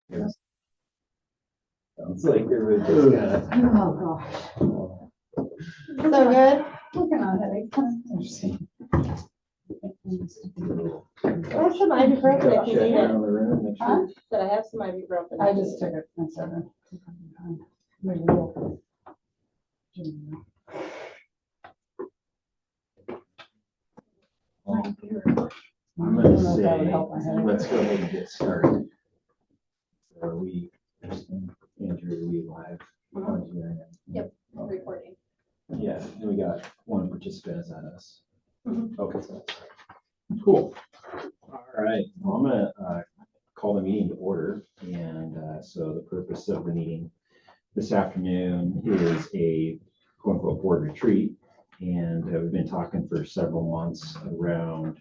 Yes. Sounds like everybody just got it. Oh, gosh. So good? Working on headache. Interesting. I have some ibuprofen if you need it. Around the room, make sure. Did I have some ibuprofen? I just took it. I said, maybe we'll. I'm gonna say, let's go ahead and get started. So Andrew, we live on here. Yep, recording. Yeah, and we got one participant, is that us? Mhm. Okay, so that's cool. All right, well, I'm gonna call the meeting to order. And so the purpose of the meeting this afternoon is a quote unquote board retreat. And we've been talking for several months around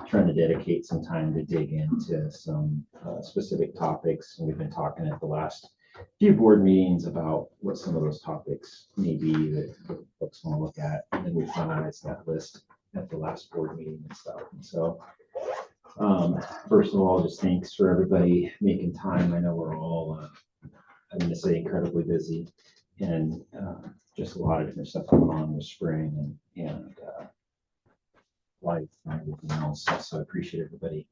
trying to dedicate some time to dig into some specific topics. And we've been talking at the last few board meetings about what some of those topics may be that folks want to look at. And then we finalized that list at the last board meeting and stuff. And so first of all, just thanks for everybody making time. I know we're all, I'm going to say, incredibly busy, and just a lot of different stuff going on with spring and life and everything else. So I appreciate everybody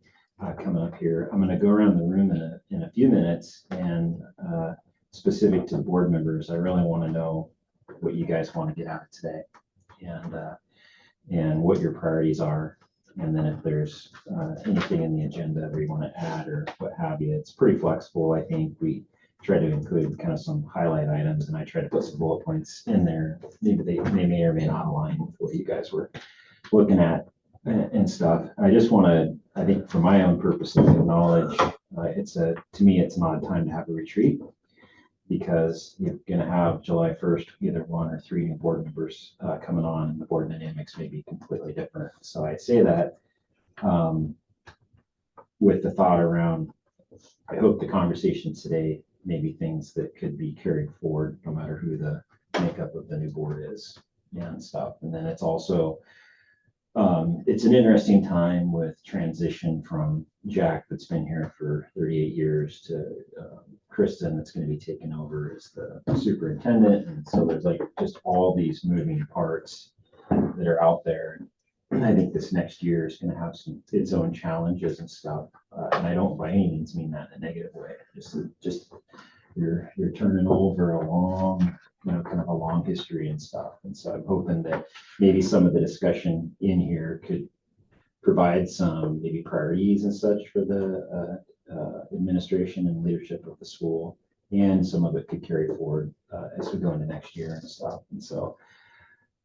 coming up here. I'm going to go around the room in a few minutes, and specific to the board members, I really want to know what you guys want to get out of today, and what your priorities are. And then if there's anything in the agenda that you want to add or what have you, it's pretty flexible. I think we try to include kind of some highlight items, and I try to put some bullet points in there. Maybe they may or may not align with what you guys were looking at and stuff. I just want to, I think for my own purposes, acknowledge to me, it's not a time to have a retreat, because you're going to have July 1st, either one or three new board members coming on, and the board dynamics may be completely different. So I say that with the thought around, I hope the conversations today may be things that could be carried forward no matter who the makeup of the new board is and stuff. And then it's also, it's an interesting time with transition from Jack, that's been here for 38 years, to Kristen, that's going to be taking over as the superintendent. And so there's like just all these moving parts that are out there. And I think this next year is going to have its own challenges and stuff. And I don't by any means mean that in a negative way. Just you're turning over a long, kind of a long history and stuff. And so I'm hoping that maybe some of the discussion in here could provide some maybe priorities and such for the administration and leadership of the school, and some of it could carry forward as we go into next year and stuff. And so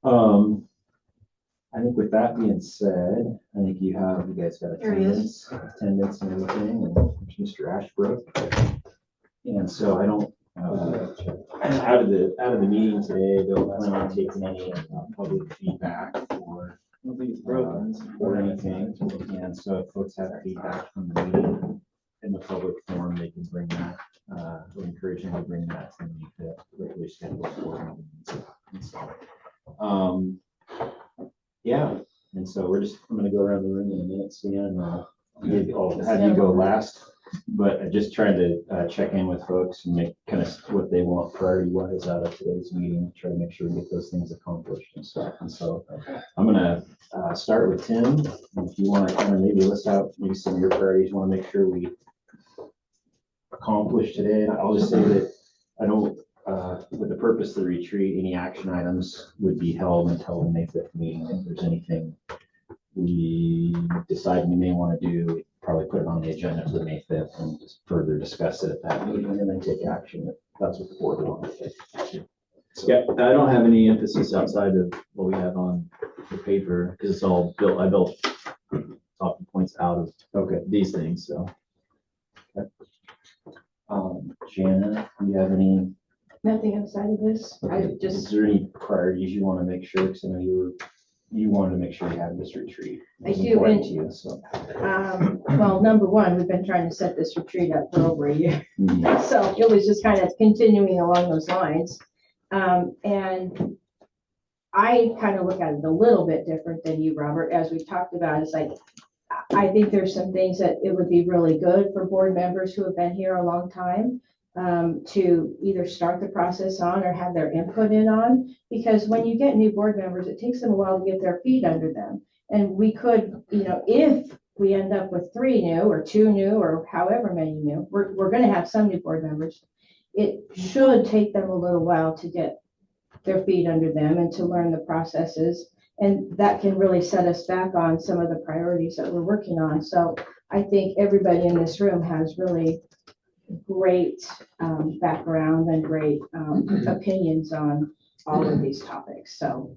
I think with that being said, I think you guys got attendance and everything, and there's Mr. Ashbrook. And so I don't, out of the meeting today, don't plan on taking any public feedback or anything. And so if folks have feedback from the meeting in the public forum, they can bring that. We encourage them to bring that to the regularly scheduled board meetings. And so, yeah. And so I'm going to go around the room in a minute, Stan. I'll have you go last. But I just trying to check in with folks and make kind of what they want priority-wise out of today's meeting, try to make sure we get those things accomplished and stuff. And so I'm going to start with Tim. If you want to kind of maybe list out maybe some of your priorities you want to make sure we accomplish today. I'll just say that I don't, with the purpose of the retreat, any action items would be held until the May 5th meeting. If there's anything we decide we may want to do, we probably put it on the agenda for the May 5th and just further discuss it at that meeting, and then take action if that's what the board wants. So, yeah, I don't have any emphasis outside of what we have on the paper, because it's all built. I built talking points out of these things. So, Shanna, do you have any? Nothing outside of this. Is there any priorities you want to make sure? Because I know you wanted to make sure you had this retreat. I do, and to you, so. well, number one, we've been trying to set this retreat up for over a year. So it was just kind of continuing along those lines. And I kind of look at it a little bit different than you, Robert. As we talked about, it's like I think there's some things that it would be really good for board members who have been here a long time to either start the process on or have their input in on, because when you get new board members, it takes them a while to get their feet under them. And we could, if we end up with 3 new or 2 new or however many new, we're going to have some new board members. It should take them a little while to get their feet under them and to learn the processes. And that can really set us back on some of the priorities that we're working on. So I think everybody in this room has really great background and great opinions on all of these topics. So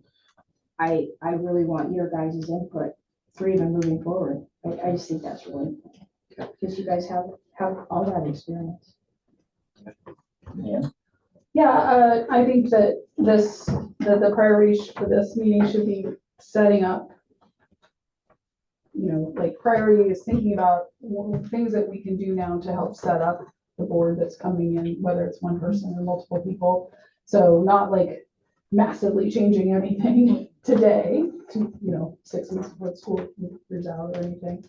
I really want your guys' input for even moving forward. I just think that's really important because you guys have all that experience. Yeah, I think that the priorities for this meeting should be setting up, like priorities, thinking about things that we can do now to help set up the board that's coming in, whether it's one person or multiple people. So not like massively changing anything today to, 6 weeks before the school year's out or anything.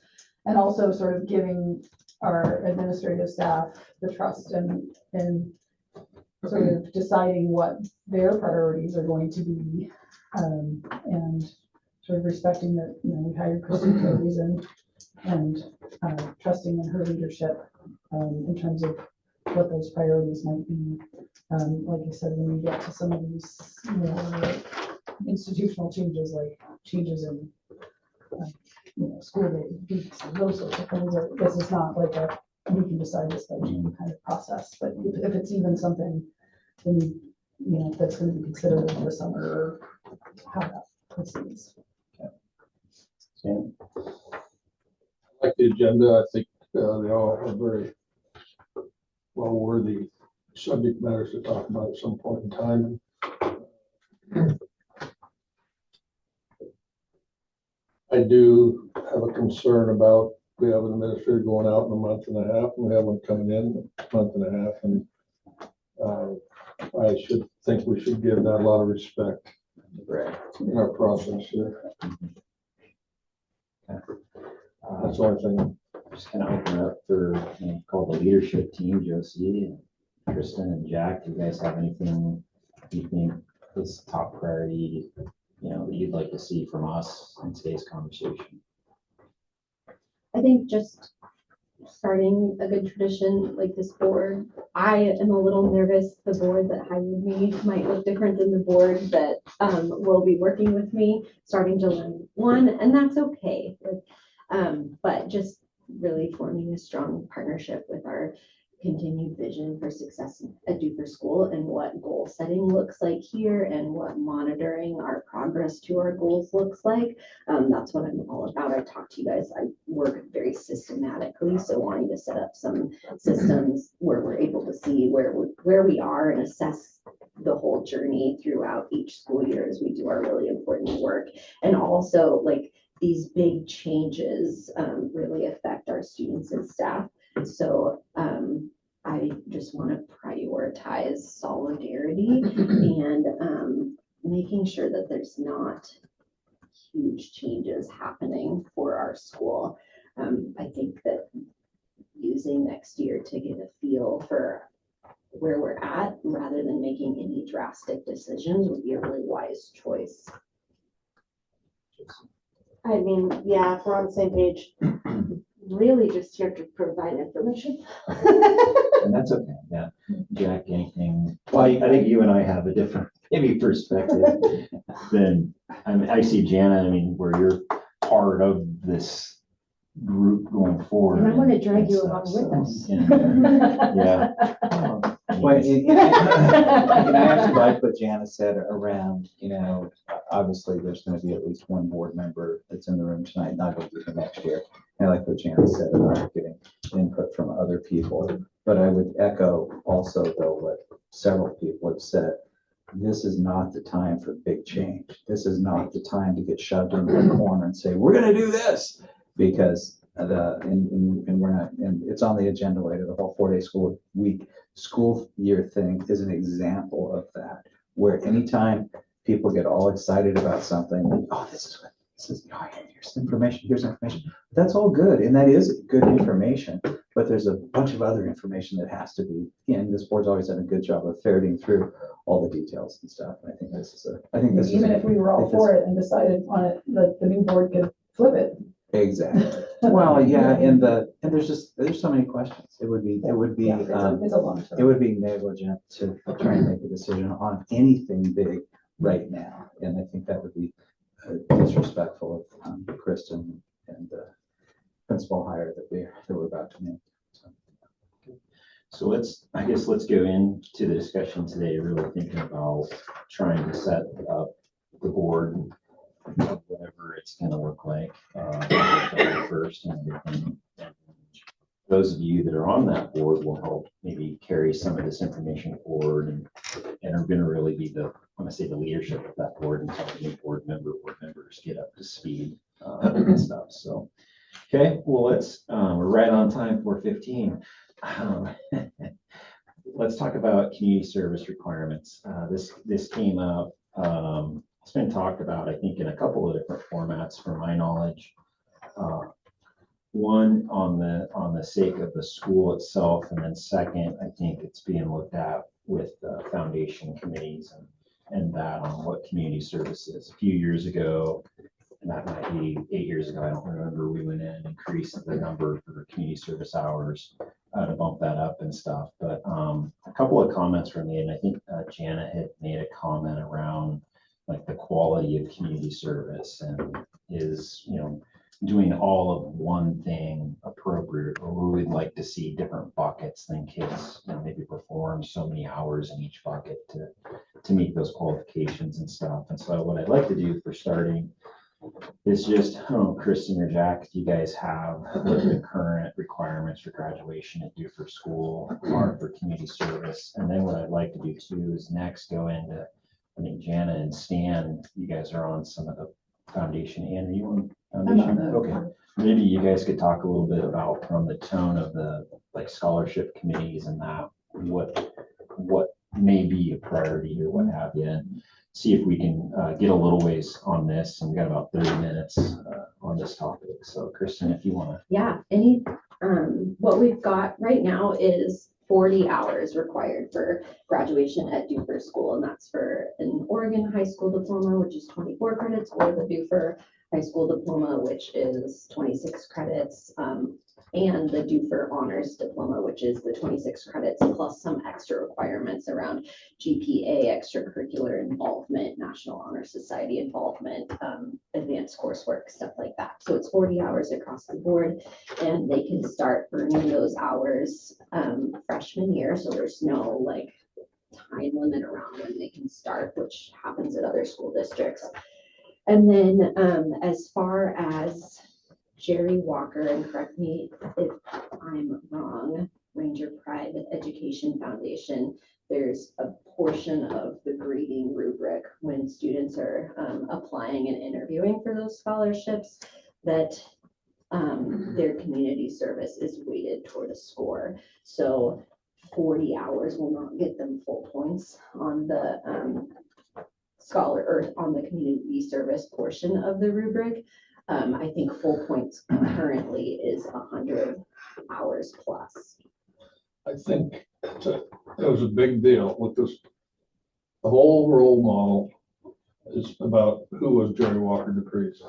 And also sort of giving our administrative staff the trust and sort of deciding what their priorities are going to be, and sort of respecting that, we hired Christine for a reason, and trusting in her leadership in terms of what those priorities might be. Like I said, when we get to some of these institutional changes, like changes in school day weeks and those sorts of things, this is not like we can decide this by June kind of process. But if it's even something, then that's going to be considered over the summer, or how that proceeds. Like the agenda, I think they all are very well worthy subject matters to talk about at some point in time. I do have a concern about, we have an administrator going out in a month and a half, and we have one coming in a month and a half, and I think we should give that a lot of respect in our process here. That's the only thing. Just kind of open up for, call the leadership team, Josie and Kristen and Jack. Do you guys have anything you think is top priority, that you'd like to see from us in today's conversation? I think just starting a good tradition like this board. I am a little nervous the board that hired me might look different than the board that will be working with me starting July 1, and that's okay. But just really forming a strong partnership with our continued vision for success at Dufur School and what goal setting looks like here and what monitoring our progress to our goals looks like. That's what I'm all about. I talk to you guys. I work very systematically, so wanting to set up some systems where we're able to see where we are and assess the whole journey throughout each school year as we do our really important work. And also, like, these big changes really affect our students and staff. So I just want to prioritize solidarity and making sure that there's not huge changes happening for our school. I think that using next year to get a feel for where we're at rather than making any drastic decisions would be a really wise choice. I mean, yeah, if we're on the same page, really just here to provide information. And that's okay, yeah. Jack, anything? Well, I think you and I have a different maybe perspective than, I see Jana, where you're part of this group going forward. And I want to drag you and along stuff, with so, us. Yeah. Well, I actually like what Jana said around, obviously there's going to be at least one board member that's in the room tonight, not going to be the next year. And I like what Jana said about getting input from other people. But I would echo also, though, what several people have said. This is not the time for big change. This is not the time to get shoved into a corner and say, we're going to do this, because and we're not, and it's on the agenda later. The whole 4-day school year thing is an example of that, where anytime people get all excited about something, oh, this is what says, oh, here's information. That's all good, and that is good information, but there's a bunch of other information that has to be, and this board's always done a good job of ferreting through all the details and stuff. And I think this is Even if we were all for it and decided on it, the new board could flip it. exactly. Well, yeah, and there's so many questions. It would be Yeah, it's a long it term. would be negligent to try and make a decision on anything big right now. And I think that would be disrespectful of Kristen and the principal hire that we're about to make. So I guess let's go into the discussion today, really thinking about trying to set up the board, whatever it's gonna look like, first and everything. Those of you that are on that board will help maybe carry some of this information forward and are gonna really be when I say the leadership of that board until the new board members get up to speed and stuff. So, okay, well, we're right on time for 15. Let's talk about community service requirements. This came up, it's been talked about, I think, in a couple of different formats from my knowledge. One on the sake of the school itself, and then second, I think it's being looked at with foundation committees and that on what community service is. A few years ago, and that might be 8 years ago, I don't remember, we went in and increased the number for community service hours to bump that up and stuff. But a couple of comments were made, and I think Janet had made a comment around like the quality of community service and is, doing all of one thing appropriate, or we would like to see different buckets than kids, maybe perform so many hours in each bucket to meet those qualifications and stuff. And so what I'd like to do for starting is just, I don't know, Kristen or Jack, if you guys have what the current requirements for graduation at Dufur School are for community service. And then what I'd like to do too is next go into, I think Jana and Stan, you guys are on some of the foundation. And are you on foundation? Okay. Maybe you guys could talk a little bit about from the tone of the like scholarship committees and that, what may be a priority or what have you. And see if we can get a little ways on this, and we got about 30 minutes on this topic. So Kristen, if you want to. Yeah, what we've got right now is 40 hours required for graduation at Dufur School, and that's for an Oregon high school diploma, which is 24 credits, or the Dufur high school diploma, which is 26 credits, and the Dufur honors diploma, which is the 26 credits plus some extra requirements around GPA, extracurricular involvement, National Honor Society involvement, advanced coursework, stuff like that. So it's 40 hours across the board, and they can start earning those hours freshman year. So there's no like time limit around when they can start, which happens at other school districts. And then as far as Jerry Walker, and correct me if I'm wrong, Ranger Pride Education Foundation, there's a portion of the grading rubric when students are applying and interviewing for those scholarships that their community service is weighted toward a score. So 40 hours will not get them full points on the on the community service portion of the rubric. I think full points currently is 100 hours plus. I think it was a big deal with this. The whole role model is about who was Jerry Walker DePriest.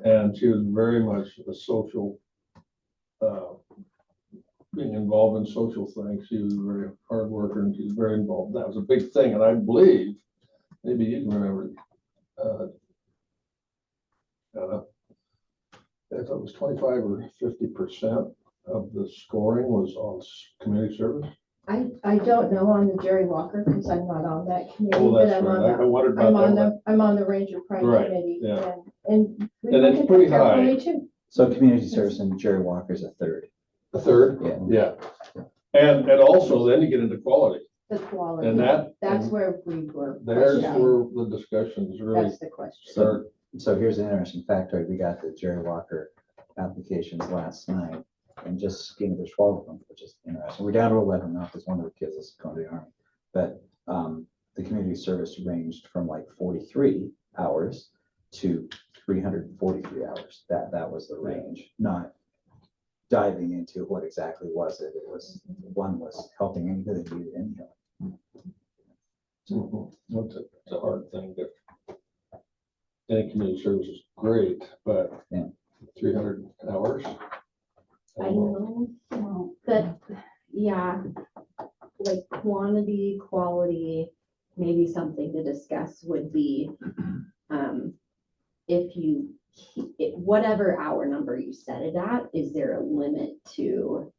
And she was very much a social, being involved in social things. She was a very hard worker and she was very involved. That was a big thing. And I believe, maybe you can remember, if it was 25 or 50% of the scoring was on community service. I don't know on the Jerry Walker because I'm not on that committee, Oh, but that's I'm right. I on wondered the, about I'm on the Ranger Pride Right, Committee. yeah. And we And look it's at pretty that high. carefully too. So community service and Jerry Walker's a third. A third? Yeah. Yeah. And also then you get into quality. The quality. And That's where we were. There's questioning. where the discussions really That's the question. start. So here's an interesting factoid. We got the Jerry Walker applications last night and just skimmed, there's 12 of them, which is interesting. We're down to 11 now because one of the kids is going to the Army. But the community service ranged from like 43 hours to 343 hours. That was the range, not diving into what exactly was it. It was, one was helping anybody that needed any help. It's a hard thing to, any community service is great, but Yeah. 300 hours? I know, but, yeah, like quantity, quality, maybe something to discuss would be, if you, whatever hour number you set it at, is there a limit to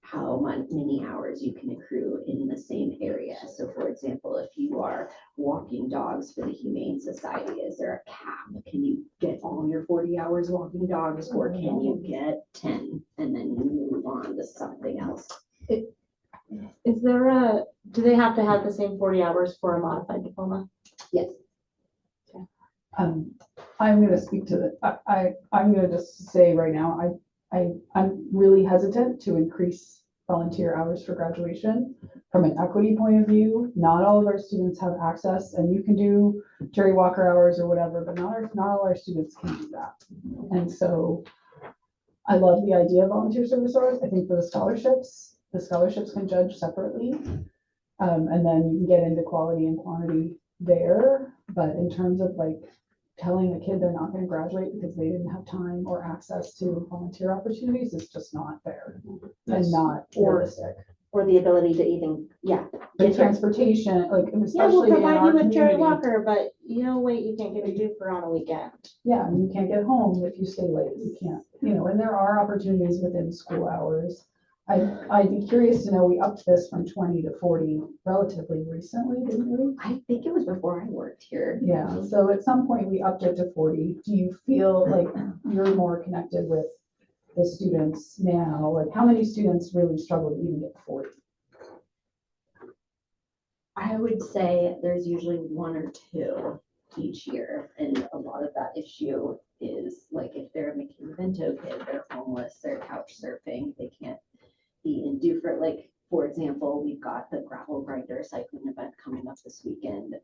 how many hours you can accrue in the same area? So for example, if you are walking dogs for the Humane Society, is there a cap? Can you get all your 40 hours walking dogs, or can you get 10 and then move on to something else? Is there do they have to have the same 40 hours for a modified diploma? Yes. I'm gonna speak to I'm gonna just say right now, I'm really hesitant to increase volunteer hours for graduation. From an equity point of view, not all of our students have access, and you can do Jerry Walker hours or whatever, but not all our students can do that. And so I love the idea of volunteer service hours. I think for the scholarships can judge separately. And then you can get into quality and quantity there. But in terms of like telling a kid they're not going to graduate because they didn't have time or access to volunteer opportunities is just not fair and not realistic. Or the ability to even, Like get transportation, like yeah, we'll especially in provide our you with Jerry community. Walker, but wait, you can't get a Dufur on a weekend. Yeah, and you can't get home if you stay late. You can't, and there are opportunities within school hours. I'd be curious to know, we upped this from 20 to 40 relatively recently, didn't we? I think it was before I worked here. Yeah, so at some point we upped it to 40. Do you feel like you're more connected with the students now? Like how many students really struggle to even get 40? I would say there's usually one or two each year, and a lot of that issue is like if they're a McKinney-Vento kid, they're homeless, they're couch surfing, they can't be in Dufur. Like, for example, we've got the gravel grinder cycling event coming up this weekend.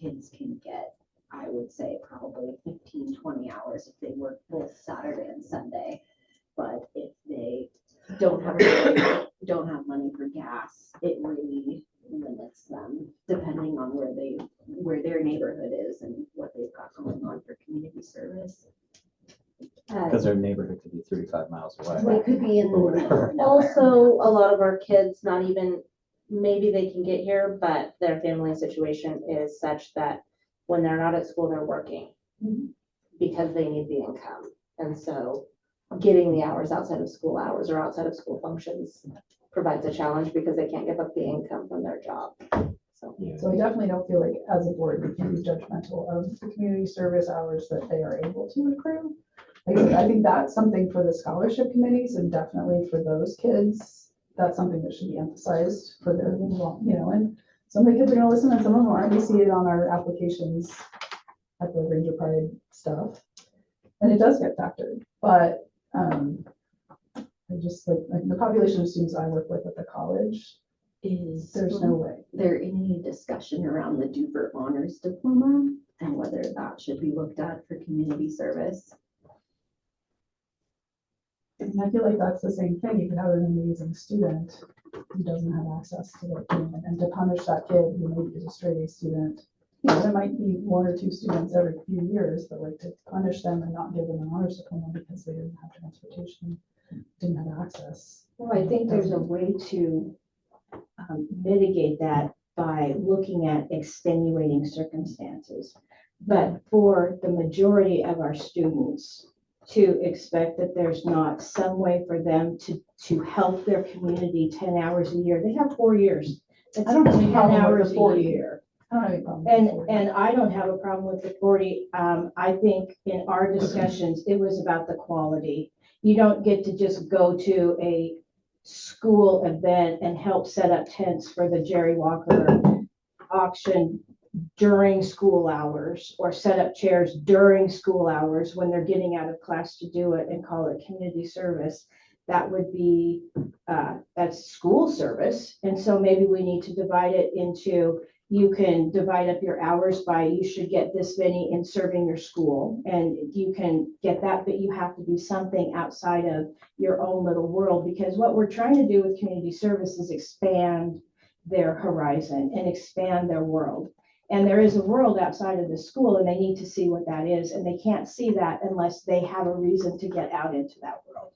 Kids can get, I would say, probably 15, 20 hours if they work both Saturday and Sunday. But if they don't have money for gas, it really limits them depending on where their neighborhood is and what they've got going on for community service. Because their neighborhood could be 35 miles away. They could be in the Or middle whatever. of nowhere. Also, a lot of our kids, not even, maybe they can get here, but their family situation is such that when they're not at school, they're working because they need the income. And so getting the hours outside of school hours or outside of school functions provides a challenge because they can't give up the income from their job. So, Yeah. So I definitely don't feel like as a board, we can be judgmental of the community service hours that they are able to accrue. Like I said, I think that's something for the scholarship committees and definitely for those kids, that's something that should be emphasized for their, and some of the kids are gonna listen and some of them aren't. We see it on our applications at the Ranger Pride stuff. And it does get factored, but I just like the population of students I work with at the college, there's no way. there any discussion around the Dufur Honors Diploma and whether that should be looked at for community service? And I feel like that's the same thing. You could have an amazing student who doesn't have access to their payment, and to punish that kid who maybe is a straight A student. There might be one or two students every few years, but like to punish them and not give them an honors diploma because they didn't have transportation, didn't have access. Well, I think there's a way to mitigate that by looking at extenuating circumstances. But for the majority of our students, to expect that there's not some way for them to help their community 10 hours a year. They have 4 years. That's I don't have any 10 problem with hours the a 40. year. I don't have any problem. with And, 40. and I don't have a problem with the 40. I think in our discussions, it was about the quality. You don't get to just go to a school event and help set up tents for the Jerry Walker auction during school hours, or set up chairs during school hours when they're getting out of class to do it and call it community service. That would be, that's school service. And so maybe we need to divide it into You can divide up your hours by, you should get this many in serving your school, and you can get that, but you have to do something outside of your own little world, because what we're trying to do with community service is expand their horizon and expand their world. And there is a world outside of the school, and they need to see what that is, and they can't see that unless they have a reason to get out into that world.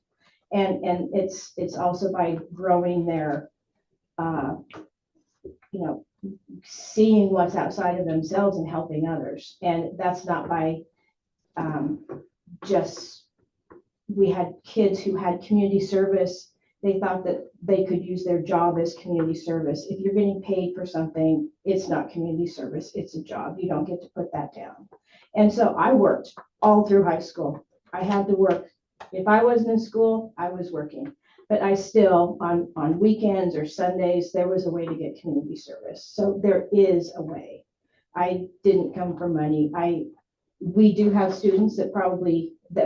And it's also by growing their, seeing what's outside of themselves and helping others. And that's not by just, we had kids who had community service. They thought that they could use their job as community service. If you're getting paid for something, it's not community service, it's a job. You don't get to put that down. And so I worked all through high school. I had to work. If I wasn't in school, I was working. But I still, on weekends or Sundays, there was a way to get community service. So there is a way. I didn't come from money. We do have students that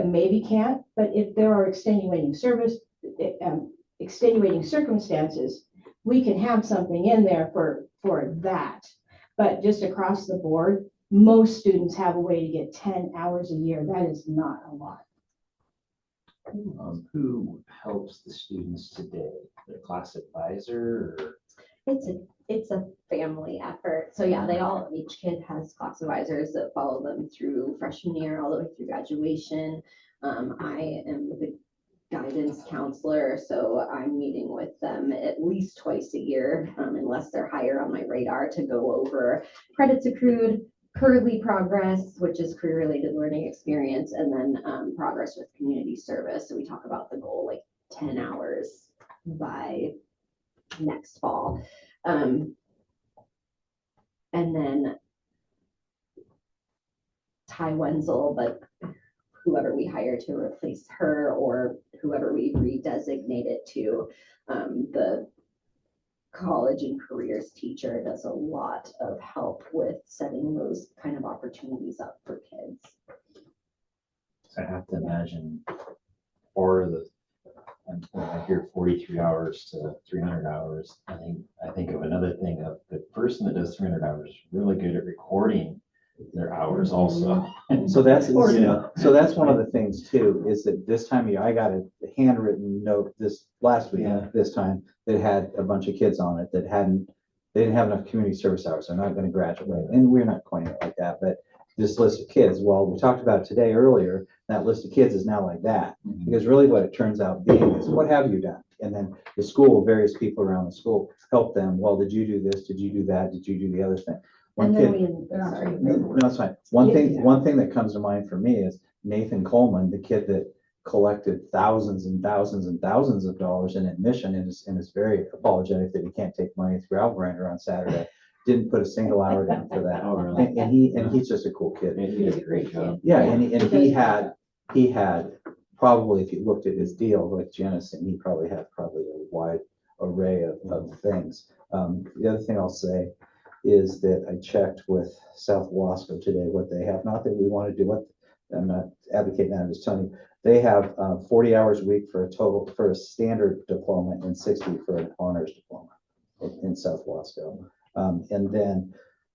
maybe can't, but if there are extenuating circumstances, we can have something in there for that. But just across the board, most students have a way to get 10 hours a year. That is not a lot. Who helps the students today? Their class advisor or? It's a family effort. So yeah, each kid has class advisors that follow them through freshman year all the way through graduation. I am the guidance counselor, so I'm meeting with them at least twice a year, unless they're higher on my radar, to go over credits accrued, currently progress, which is career-related learning experience, and then progress with community service. So we talk about the goal, like 10 hours by next fall. And then Ty Wenzel, but whoever we hire to replace her or whoever we redesignate it to, the college and careers teacher does a lot of help with setting those kind of opportunities up for kids. I have to imagine, or when I hear 43 hours to 300 hours, I think of another thing of the person that does 300 hours is really good at recording their hours also. So that's, You know. so that's one of the things too, is that this time of year, I got a handwritten note this last week, Yeah. this time, that had a bunch of kids on it that they didn't have enough community service hours. They're not gonna graduate. And we're not coining it like that, but this list of kids, well, we talked about it today earlier, that list of kids is now like that. Mhm. Because really what it turns out being is, what have you done? And then the school, various people around the school help them. Well, did you do this? Did you do that? Did you do the other thing? One And then kid, sorry. no, that's fine. One thing that comes to mind for me is Nathan Coleman, the kid that collected thousands and thousands and thousands of dollars in admission and is very apologetic that he can't take money through Alvarender on Saturday. Didn't put a single hour down for that. Oh, really? And he's just a cool kid. And he did a great job. Yeah, and he had probably, if you looked at his deal, like Janice, and he probably had a wide array of things. The other thing I'll say is that I checked with South Wasco today what they have. Not that we want to do what, I'm not advocating that, I'm just telling you, they have 40 hours a week for a standard diploma and 60 for an honors diploma in South Wasco. And then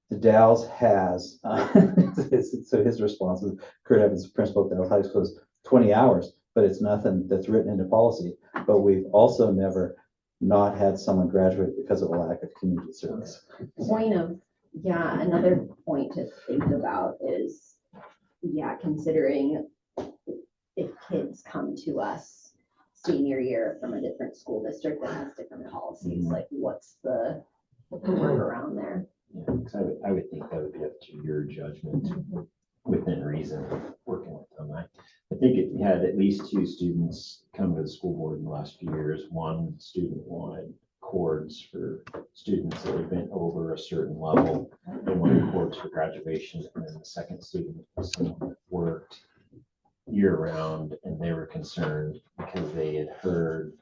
the Dalles has, so his response is, Kurt Evans, principal at Dalles High School, is 20 hours, but it's nothing that's written into policy. But we've also never not had someone graduate because of a lack of community service. Another point to think about is, considering if kids come to us senior year from a different school district that has different policies, like what's the workaround there? Yeah, 'cause I would think that would be up to your judgment within reason, working with them. I think it had at least 2 students come to the school board in the last few years. One student wanted cords for students that had been over a certain level. They wanted cords for graduation. And then the second student was someone that worked year round, and they were concerned because they had heard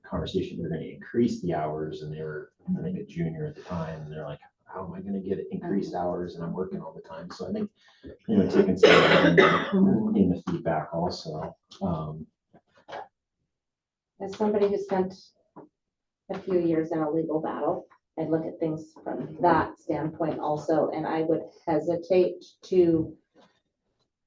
conversation, they're going to increase the hours, and they were, I think, a junior at the time, and they're like, how am I going to get increased hours, and I'm working all the time. So I think, taking some of that in the feedback also. As somebody who spent a few years in a legal battle, I'd look at things from that standpoint also, and I would hesitate to,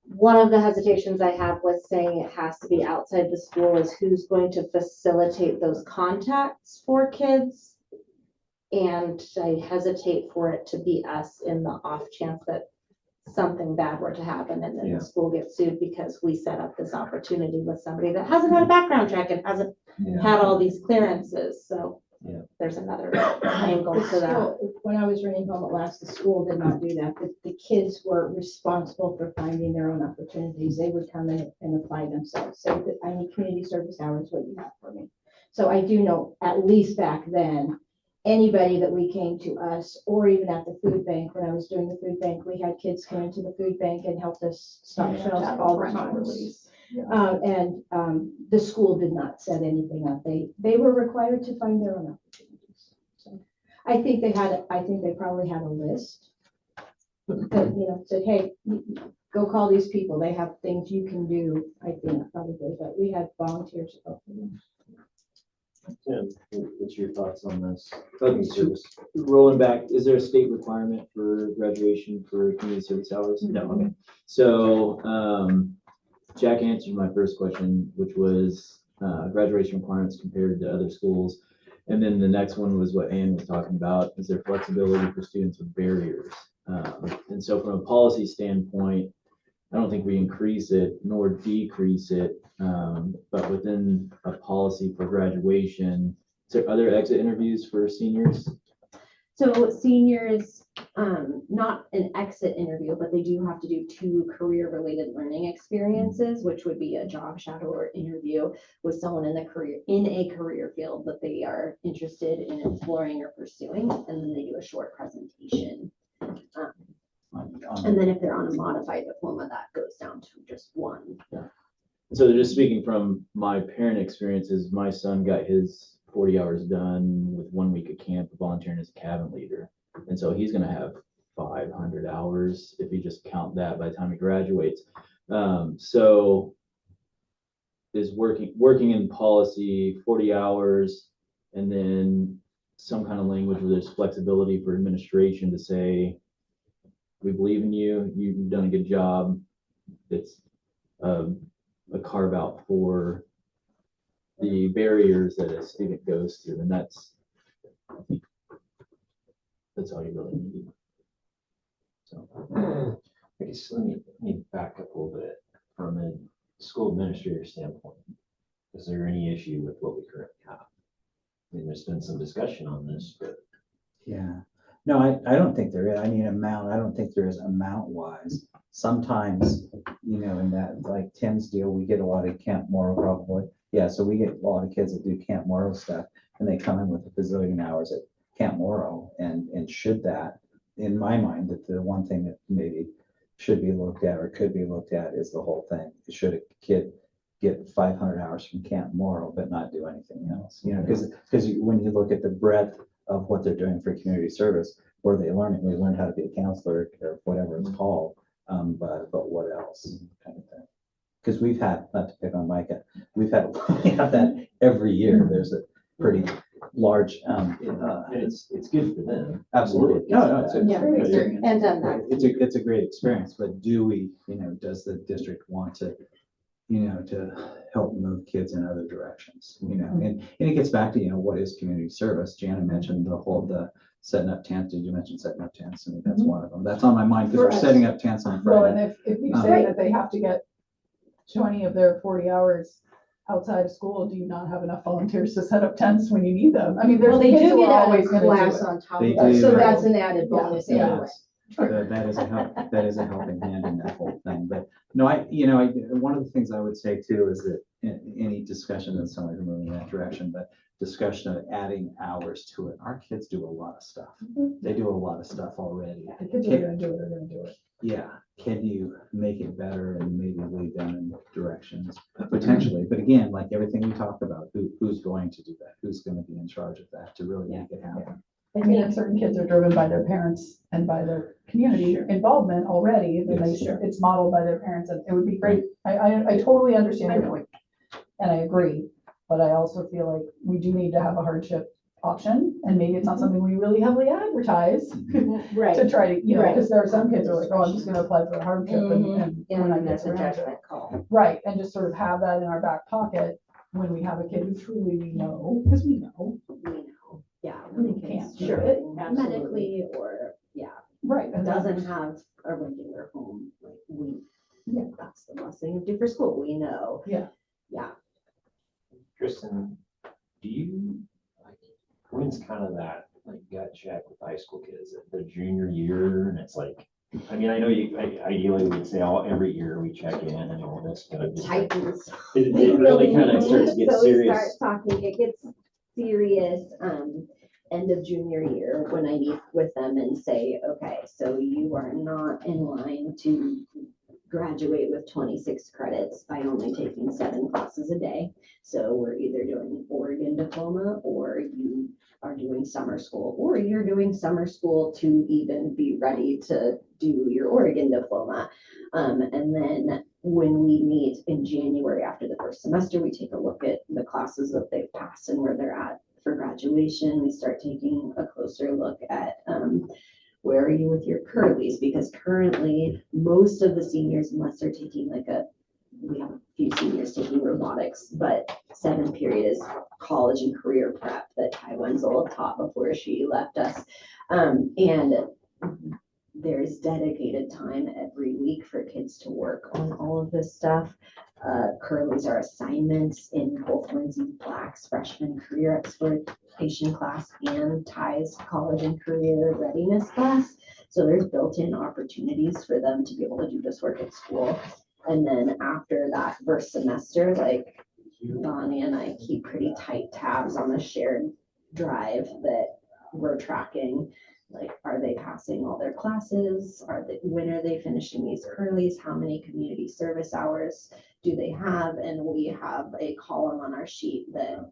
one of the hesitations I have with saying it has to be outside the school is who's going to facilitate those contacts for kids. And I hesitate for it to be us in the off chance that something bad were to happen and then Yeah. the school gets sued because we set up this opportunity with somebody that hasn't had a background check and hasn't Yeah. had all these clearances, so. Yeah. There's another angle The to that. school- When I was running home at last, the school did not do that. The kids were responsible for finding their own opportunities. They would come in and apply themselves, say that I need community service hours, what you have for me. So I do know, at least back then, anybody that we came to us, or even at the food bank, when I was doing the food bank, we had kids come into the food bank and help us stock You have to shelves have a all the parental time. release. Yeah. The school did not set anything up. They were required to find their own opportunities. So I think they probably had a list that, said, hey, go call these people. They have things you can do, I think, probably, but we had volunteers. Tim, what's your thoughts on this? Rolling back, is there a state requirement for graduation for community service hours? No, okay. So, Jack answered my first question, which was, graduation requirements compared to other schools. And then the next one was what Ann was talking about, is there flexibility for students with barriers? And so from a policy standpoint, I don't think we increase it nor decrease it, but within a policy for graduation, is there other exit interviews for seniors? So seniors, not an exit interview, but they do have to do 2 career-related learning experiences, which would be a job shadow or interview with someone in a career field that they are interested in exploring or pursuing, and then they do a short presentation. And then if they're on a modified diploma, that goes down to just 1. So just speaking from my parent experiences, my son got his 40 hours done with 1 week of camp volunteering as a cabin leader. And so he's gonna have 500 hours if you just count that by the time he graduates. So is working in policy 40 hours and then some kind of language where there's flexibility for administration to say, we believe in you, you've done a good job. It's a carve out for the barriers that a student goes through, and that's, I think, that's all you really need. So, I guess let me back up a little bit from a school administrator standpoint. Is there any issue with what we currently have? I mean, there's been some discussion on this, but Yeah, no, I don't think there is. I mean, I don't think there is amount wise. Sometimes, in that, like Tim's deal, we get a lot of Camp Morrow probably. Yeah, so we get a lot of kids that do Camp Morrow stuff and they come in with a bazillion hours at Camp Morrow and should that, in my mind, that the one thing that maybe should be looked at or could be looked at is the whole thing. Should a kid get 500 hours from Camp Morrow but not do anything else? Because when you look at the breadth of what they're doing for community service, where they learn how to be a counselor or whatever it's called, but what else kind of thing. Because we've had, not to pick on Micah, we have that every year. There's a pretty large, and it's good for them. absolutely. No, it's Yeah. Great experience. And done that. it's a great experience, but do we, does the district want to, to help move kids in other directions, and it gets back to, what is community service? Jana mentioned the setting up tents. Did you mention setting up tents? I mean, that's one of them. That's on my mind because For we're us. setting up tents on Well, Friday. and if you say that they have to get 20 of their 40 hours outside of school, do you not have enough volunteers to set up tents when you need them? I mean, there's Well, they kids do who get are out always of gonna do class it. on top They of that, so do. that's an added bonus Yeah. anyway. That is a helping hand in that whole thing. But no, one of the things I would say too is that any discussion, and somebody moving in that direction, but discussion of adding hours to it. Our kids do a lot of stuff. They do a lot of stuff already. The kids are gonna do it, they're gonna do it. Yeah, can you make it better and maybe lead them in directions potentially? But again, like everything we talked about, who's going to do that? Who's going to be in charge of that to really make it happen? I mean, and certain kids are driven by their parents and by their community involvement already, then Yes, sure. it's modeled by their parents, and it would be great. I totally understand your point, and I agree, but I also feel like we do need to have a hardship option, and maybe it's not something we really heavily advertise Right. to try to, you know, Right. because there are some kids who are like, oh, I'm just gonna apply for a hardship and Yeah, when I and get there's a around to it. judgment call. Right, and just sort of have that in our back pocket when we have a kid who truly we know, because we know, We know, yeah. who when the can't kid's do it. Absolutely. medically or, yeah, Right. and doesn't that's- have a regular home, like we, Yeah. that's the blessing of Dufur School, we know. Yeah. Yeah, Kristen, do you, like, when's kind of that, like, gut check with high school kids, at the junior year, and it's like, I mean, I know you, ideally, we'd say every year we check in and all this, but I'm just like, tightens. it really kind of starts to get So we serious. start talking, it gets serious, end of junior year, when I meet with them and say, okay, so you are not in line to graduate with 26 credits by only taking 7 classes a day. So we're either doing Oregon diploma, or you are doing summer school, or you're doing summer school to even be ready to do your Oregon diploma. And then when we meet in January after the first semester, we take a look at the classes that they've passed and where they're at for graduation. We start taking a closer look at where are you with your curlies? Because currently, most of the seniors, unless they're taking we have a few seniors taking robotics, but 7th period is college and career prep that Ty Wenzel taught before she left us. And there's dedicated time every week for kids to work on all of this stuff. Curlies are assignments in both Lindsay Black's freshman career exploration class and Ty's college and career readiness class. So there's built-in opportunities for them to be able to do this work at school. And then after that first semester, like Bonnie and I keep pretty tight tabs on the shared drive that we're tracking. Like, are they passing all their classes? When are they finishing these curlies? How many community service hours do they have? And we have a column on our sheet that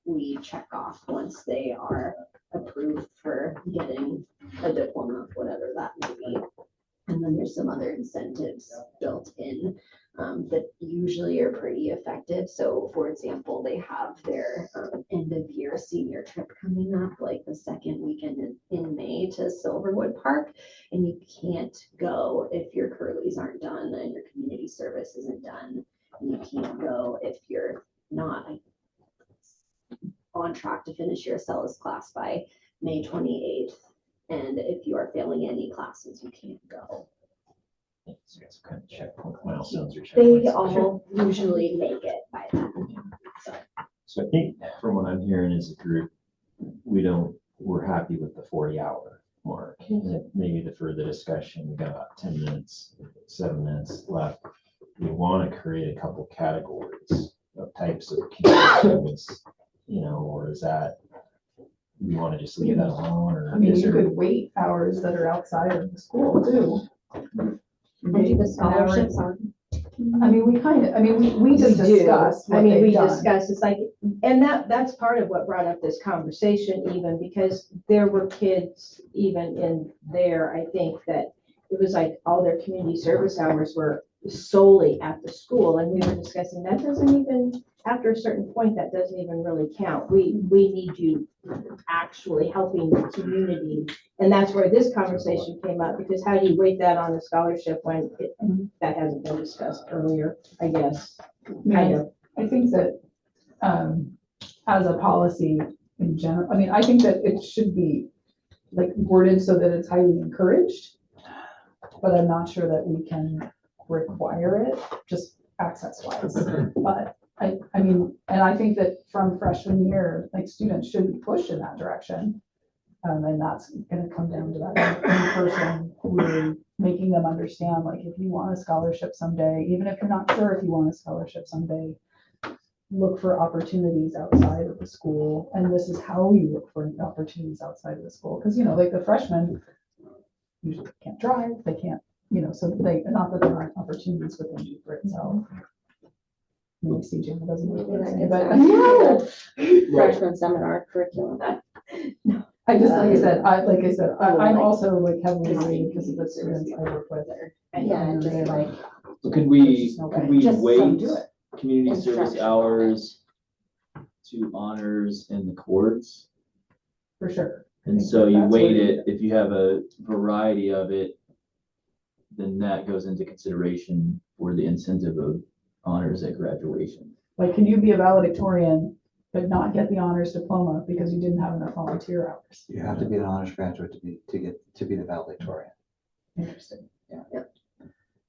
we check off once they are approved for getting a diploma, whatever that may be. And then there's some other incentives built in that usually are pretty effective. So for example, they have their end of year senior trip coming up, like the second weekend in May to Silverwood Park. And you can't go if your curlies aren't done and your community service isn't done. And you can't go if you're not on track to finish your Acellus class by May 28th. And if you are failing any classes, you can't go. So it's kind of checkpoint milestones or They checkpoints. all usually make it by then. So I think from what I'm hearing as a group, we're happy with the 40-hour mark. And maybe the further discussion, we got about 10 minutes, 7 minutes left. We want to create a couple categories of types of community service, or is that, we want to just leave that alone, or I mean, is you there? could wait hours that are outside of the school too. And do the scholarships on. I mean, we just We do. discussed what I mean, they've we done. discussed, it's like, and that's part of what brought up this conversation even, because there were kids even in there, I think, that it was like all their community service hours were solely at the school, and we were discussing, that doesn't even, after a certain point, that doesn't even really count. We need you actually helping the community, and that's where this conversation came up, because how do you weight that on a scholarship when that hasn't been discussed earlier, I guess, kind of. I think that, as a policy in general, I mean, I think that it should be like worded so that it's highly encouraged, but I'm not sure that we can require it, just access wise. But I mean, and I think that from freshman year, like students should be pushed in that direction. And that's gonna come down to that in person, really making them understand, like, if you want a scholarship someday, even if you're not sure if you want a scholarship someday, look for opportunities outside of the school. And this is how you look for opportunities outside of the school. Cause like the freshmen usually can't drive, they can't, so not that there aren't opportunities within Dufur itself. Maybe CJ doesn't look the same, but Freshman seminar curriculum. I just, like I said, I'm also like heavily weighted because of the students I work with. Yeah, And just they're like, So could we There's no way. Just wait do it. community service Instruction. hours to honors and the courts for sure. And so you That's weight what- it, if you have a variety of it, then that goes into consideration for the incentive of honors at graduation. Like, can you be a valedictorian but not get the honors diploma because you didn't have enough volunteer hours? You have to be an honors graduate to be the valedictorian. Interesting.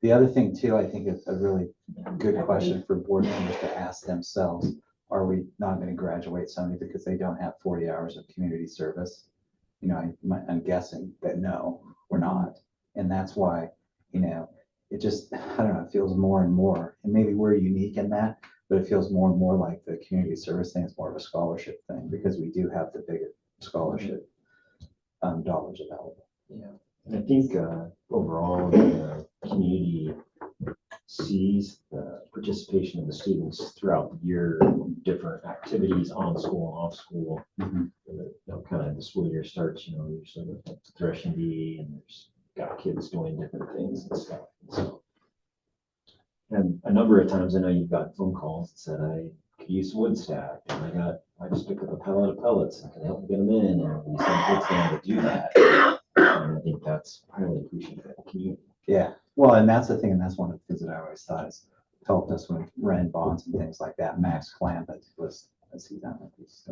The other thing too, I think is a really good question for board members to ask themselves. Are we not going to graduate somebody because they don't have 40 hours of community service? You know, I'm guessing that no, we're not. And that's why, you know, it just, I don't know, it feels more and more, and maybe we're unique in that, but it feels more and more like the community service thing is more of a scholarship thing because we do have the bigger scholarship dollars available. Yeah, and I think overall, the community sees the participation of the students throughout the year, in different activities on school and off school. Mhm. And you know, kind of the school year starts, you know, usually with the threshing bee, and there's got kids doing different things and stuff. So, and a number of times I know you've got phone calls that said, I could use some wood stack, and I just picked up a pallet of pellets and can help get them in, and we send kids down to do that. And I think that's highly appreciated by the community. Yeah, well, and that's the thing, and that's one of the things that I always thought has helped us with rent bonds and things like that. Max Clampett was, as he's not, he's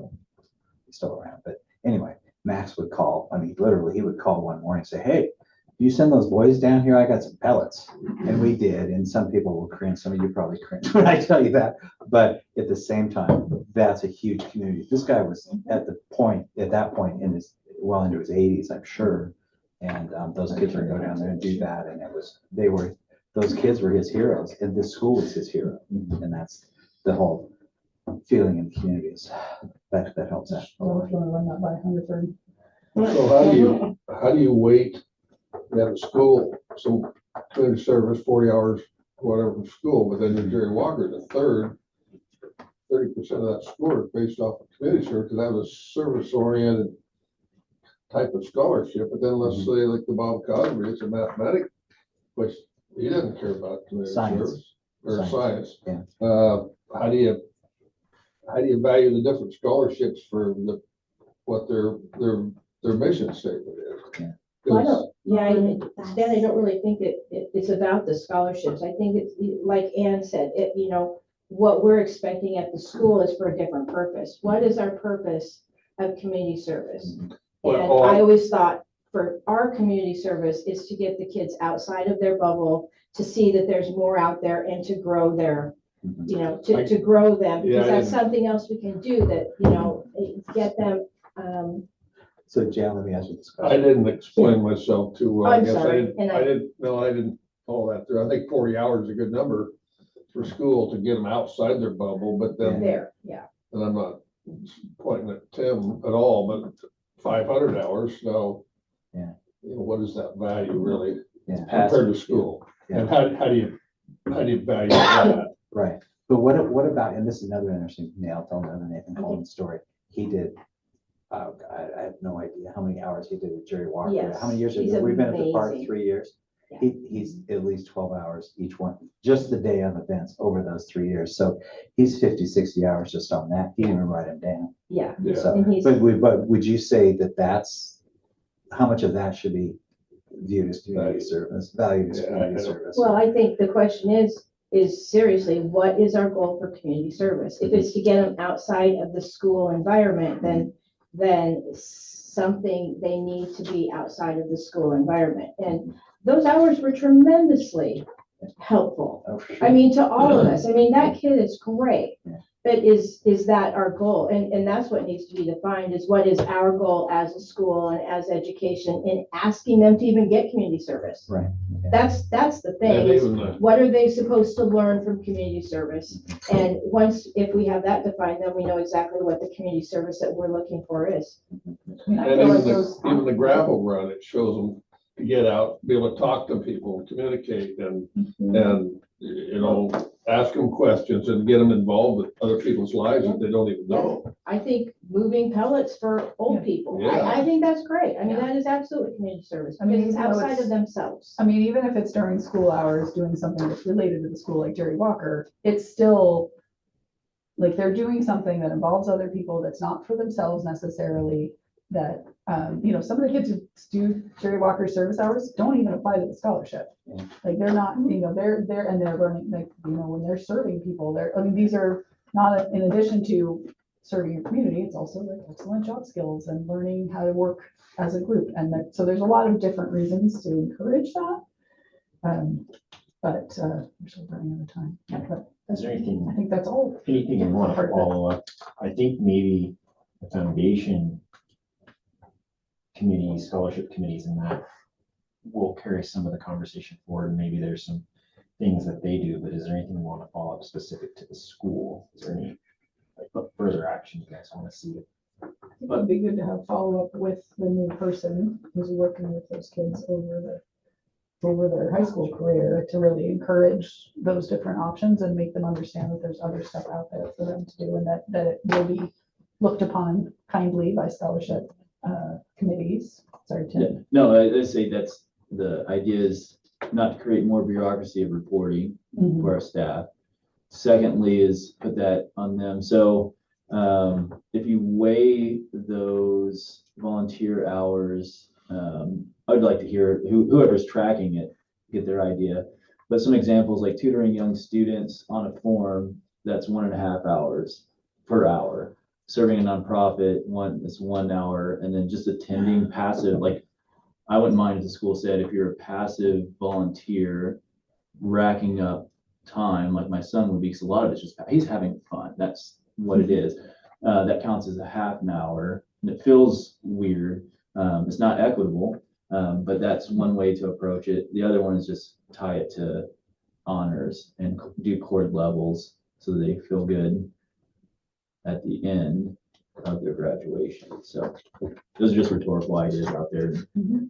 still around, but anyway, Max would call, I mean, literally, he would call one morning and say, hey, you send those boys down here, I got some pellets. And we did, and some people will cringe, some of you probably cringe when I tell you that, but at the same time, that's a huge community. This guy was at that point in his, well into his 80s, I'm sure. And those kids would go down there and do that, and those kids were his heroes, and this school was his hero. And that's the whole feeling in the communities that helps out. Well, if you want to run that by Hungerford. So how do you weight, you have a school, some community service, 40 hours, whatever from school, but then you're Jerry Walker, the 30% of that score is based off of community service, because that was a service-oriented type of scholarship, but then let's say like the Bob Cosby, it's a mathematics, which he doesn't care about community Science. service or science. Yeah. How do you value the different scholarships for what their mission statement is? Yeah. Well, I don't, Stan, I don't really think it's about the scholarships. I think it's like Ann said, you know, what we're expecting at the school is for a different purpose. What is our purpose of community service? Well, And I always thought for our community service is to get the kids outside of their bubble, to see that there's more out there and to grow their, you know, to grow them. Because that's something else we can do that, you know, get them, So Jan, let me ask you this I question. didn't explain myself too well. I I'm guess sorry, and I didn't follow that through. I think 40 hours is a good number for school to get them outside their bubble, but then, there, yeah. and I'm not pointing at Tim at all, but 500 hours, so. Yeah. You know, what is that value really Yeah. compared to school? Yeah. And how do you value that? Right, but what about, and this is another interesting, I'll tell another Nathan Coleman story. He did, oh God, I have no idea how many hours he did with Jerry Walker. Yes, How many years? he's We've been at the park amazing. 3 years. Yeah. He's at least 12 hours each one, just the day of events over those 3 years. So he's 50, 60 hours just on that. He didn't even write them down. Yeah. Yeah. So, And he's, but would you say that that's, how much of that should be viewed as community service, valued as Yeah, community I don't- service? well, I think the question is seriously, what is our goal for community service? If it's to get them outside of the school environment, then something, they need to be outside of the school environment. And those hours were tremendously helpful. Oh, for sure. I mean, to all of us. I mean, that kid is great. Yeah. But is that our goal? And that's what needs to be defined, is what is our goal as a school and as education in asking them to even get community service? Right. Okay. That's the thing. And is even what are they supposed to learn from community service? And once, if we have that defined, then we know exactly what the community service that we're looking for is. I mean, I and feel even like those. the gravel run, it shows them to get out, be able to talk to people, communicate, and you know, ask them questions and get them involved with other people's lives that they don't even know. I think moving pellets for old people, Yeah. I think that's great. I mean, Yeah. that is absolutely community service, I mean, because it's even though outside it's- of themselves. I mean, even if it's during school hours, doing something that's related to the school, like Jerry Walker, it's still like they're doing something that involves other people that's not for themselves necessarily. that, some of the kids who do Jerry Walker service hours don't even apply to the scholarship. Yeah. Like they're not, they're learning, like, when they're serving people, these are not, in addition to serving your community, it's also like excellent job skills and learning how to work as a group. And so there's a lot of different reasons to encourage that. But we're still running out of time. But Is there anything, I think that's all. anything you want to Part of it. follow up? I think maybe the foundation committees, scholarship committees and that will carry some of the conversation forward. And maybe there's some things that they do, but is there anything you want to follow up specific to the school? Is there any further action you guys want to see? I think it'd be good to have follow-up with the new person who's working with those kids over their high school career to really encourage those different options and make them understand that there's other stuff out there for them to do and that it will be looked upon kindly by scholarship committees. Sorry, Yeah, Tim. no, I say that's, the idea is not to create more bureaucracy of reporting Mhm. for our staff. Secondly is put that on them. So if you weigh those volunteer hours, I'd like to hear whoever's tracking it, get their idea. But some examples like tutoring young students on a form, that's 1.5 hours per hour. Serving a nonprofit, it's 1 hour, and then just attending passive, like I wouldn't mind if the school said, if you're a passive volunteer racking up time, like my son would be, because a lot of it's just, he's having fun. That's what it is. That counts as a half an hour, and it feels weird. It's not equitable, but that's one way to approach it. The other one is just tie it to honors and do chord levels so that they feel good at the end of their graduation. So those are just rhetorical ideas out there. Mhm.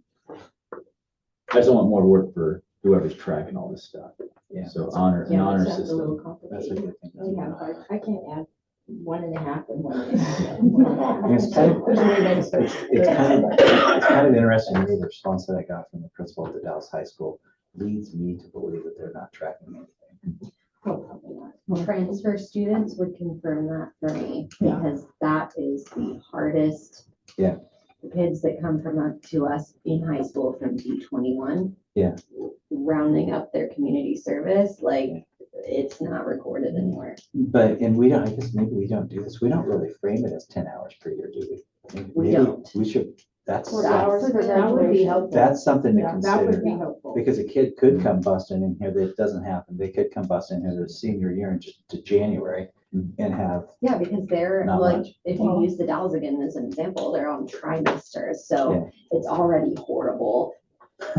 I just don't want more work for whoever's tracking all this stuff. Yeah. So honor, an Yeah, honor that's a little system. That's a complicated. good thing. Yeah, I can't add 1.5 and 1.5. And it's kind of, There's a way to express it's kind of interesting to me, the response that I got from the principal at the Dallas High School leads me to believe that they're not tracking anything. Oh, probably not. Transfer students would confirm that for me, Yeah. because that is the hardest. Yeah. The kids that come to us in high school from D21. Yeah. Rounding up their community service, like, it's not recorded anywhere. But, and we don't, I guess maybe we don't do this. We don't really frame it as 10 hours per year, do we? We Maybe don't. We should, that's, 40 hours per That would be graduation. helpful. that's something to Yeah, That would consider. be helpful. Because a kid could come busting in here, that doesn't happen. They could come busting in here their senior year in just to January and have, Yeah, because they're Not like, much. if you Well- use the Dalles again as an example, they're on trimesters, so Yeah. it's already horrible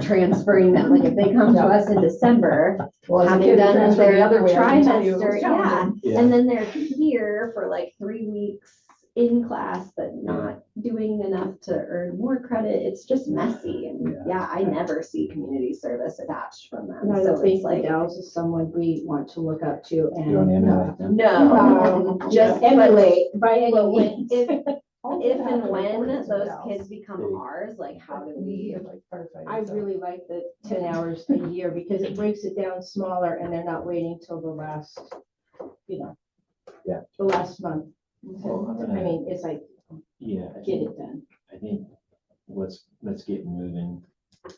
transferring them. Like if they come to us in December, Well, as a having kid who done transferred the their other way, I can tell you it was trimester, yeah, challenging. Yeah. and then they're here for like 3 weeks in class, but not doing enough to earn more credit. It's just messy, and Yeah. yeah, I never see community service attached from them. And I So don't think it's like, Dallas is someone we want to look up to you don't and emulate them. no, just emulate by any But when, means. if Have and to when report it to those Dallas. kids become ours, like how do we? Like firefighters, I so. really like the 10 hours a year because it breaks it down smaller and they're not waiting till the last, Yeah. the last month. Well, I'm I gonna- mean, it's like, Yeah, get it done. I think let's get moving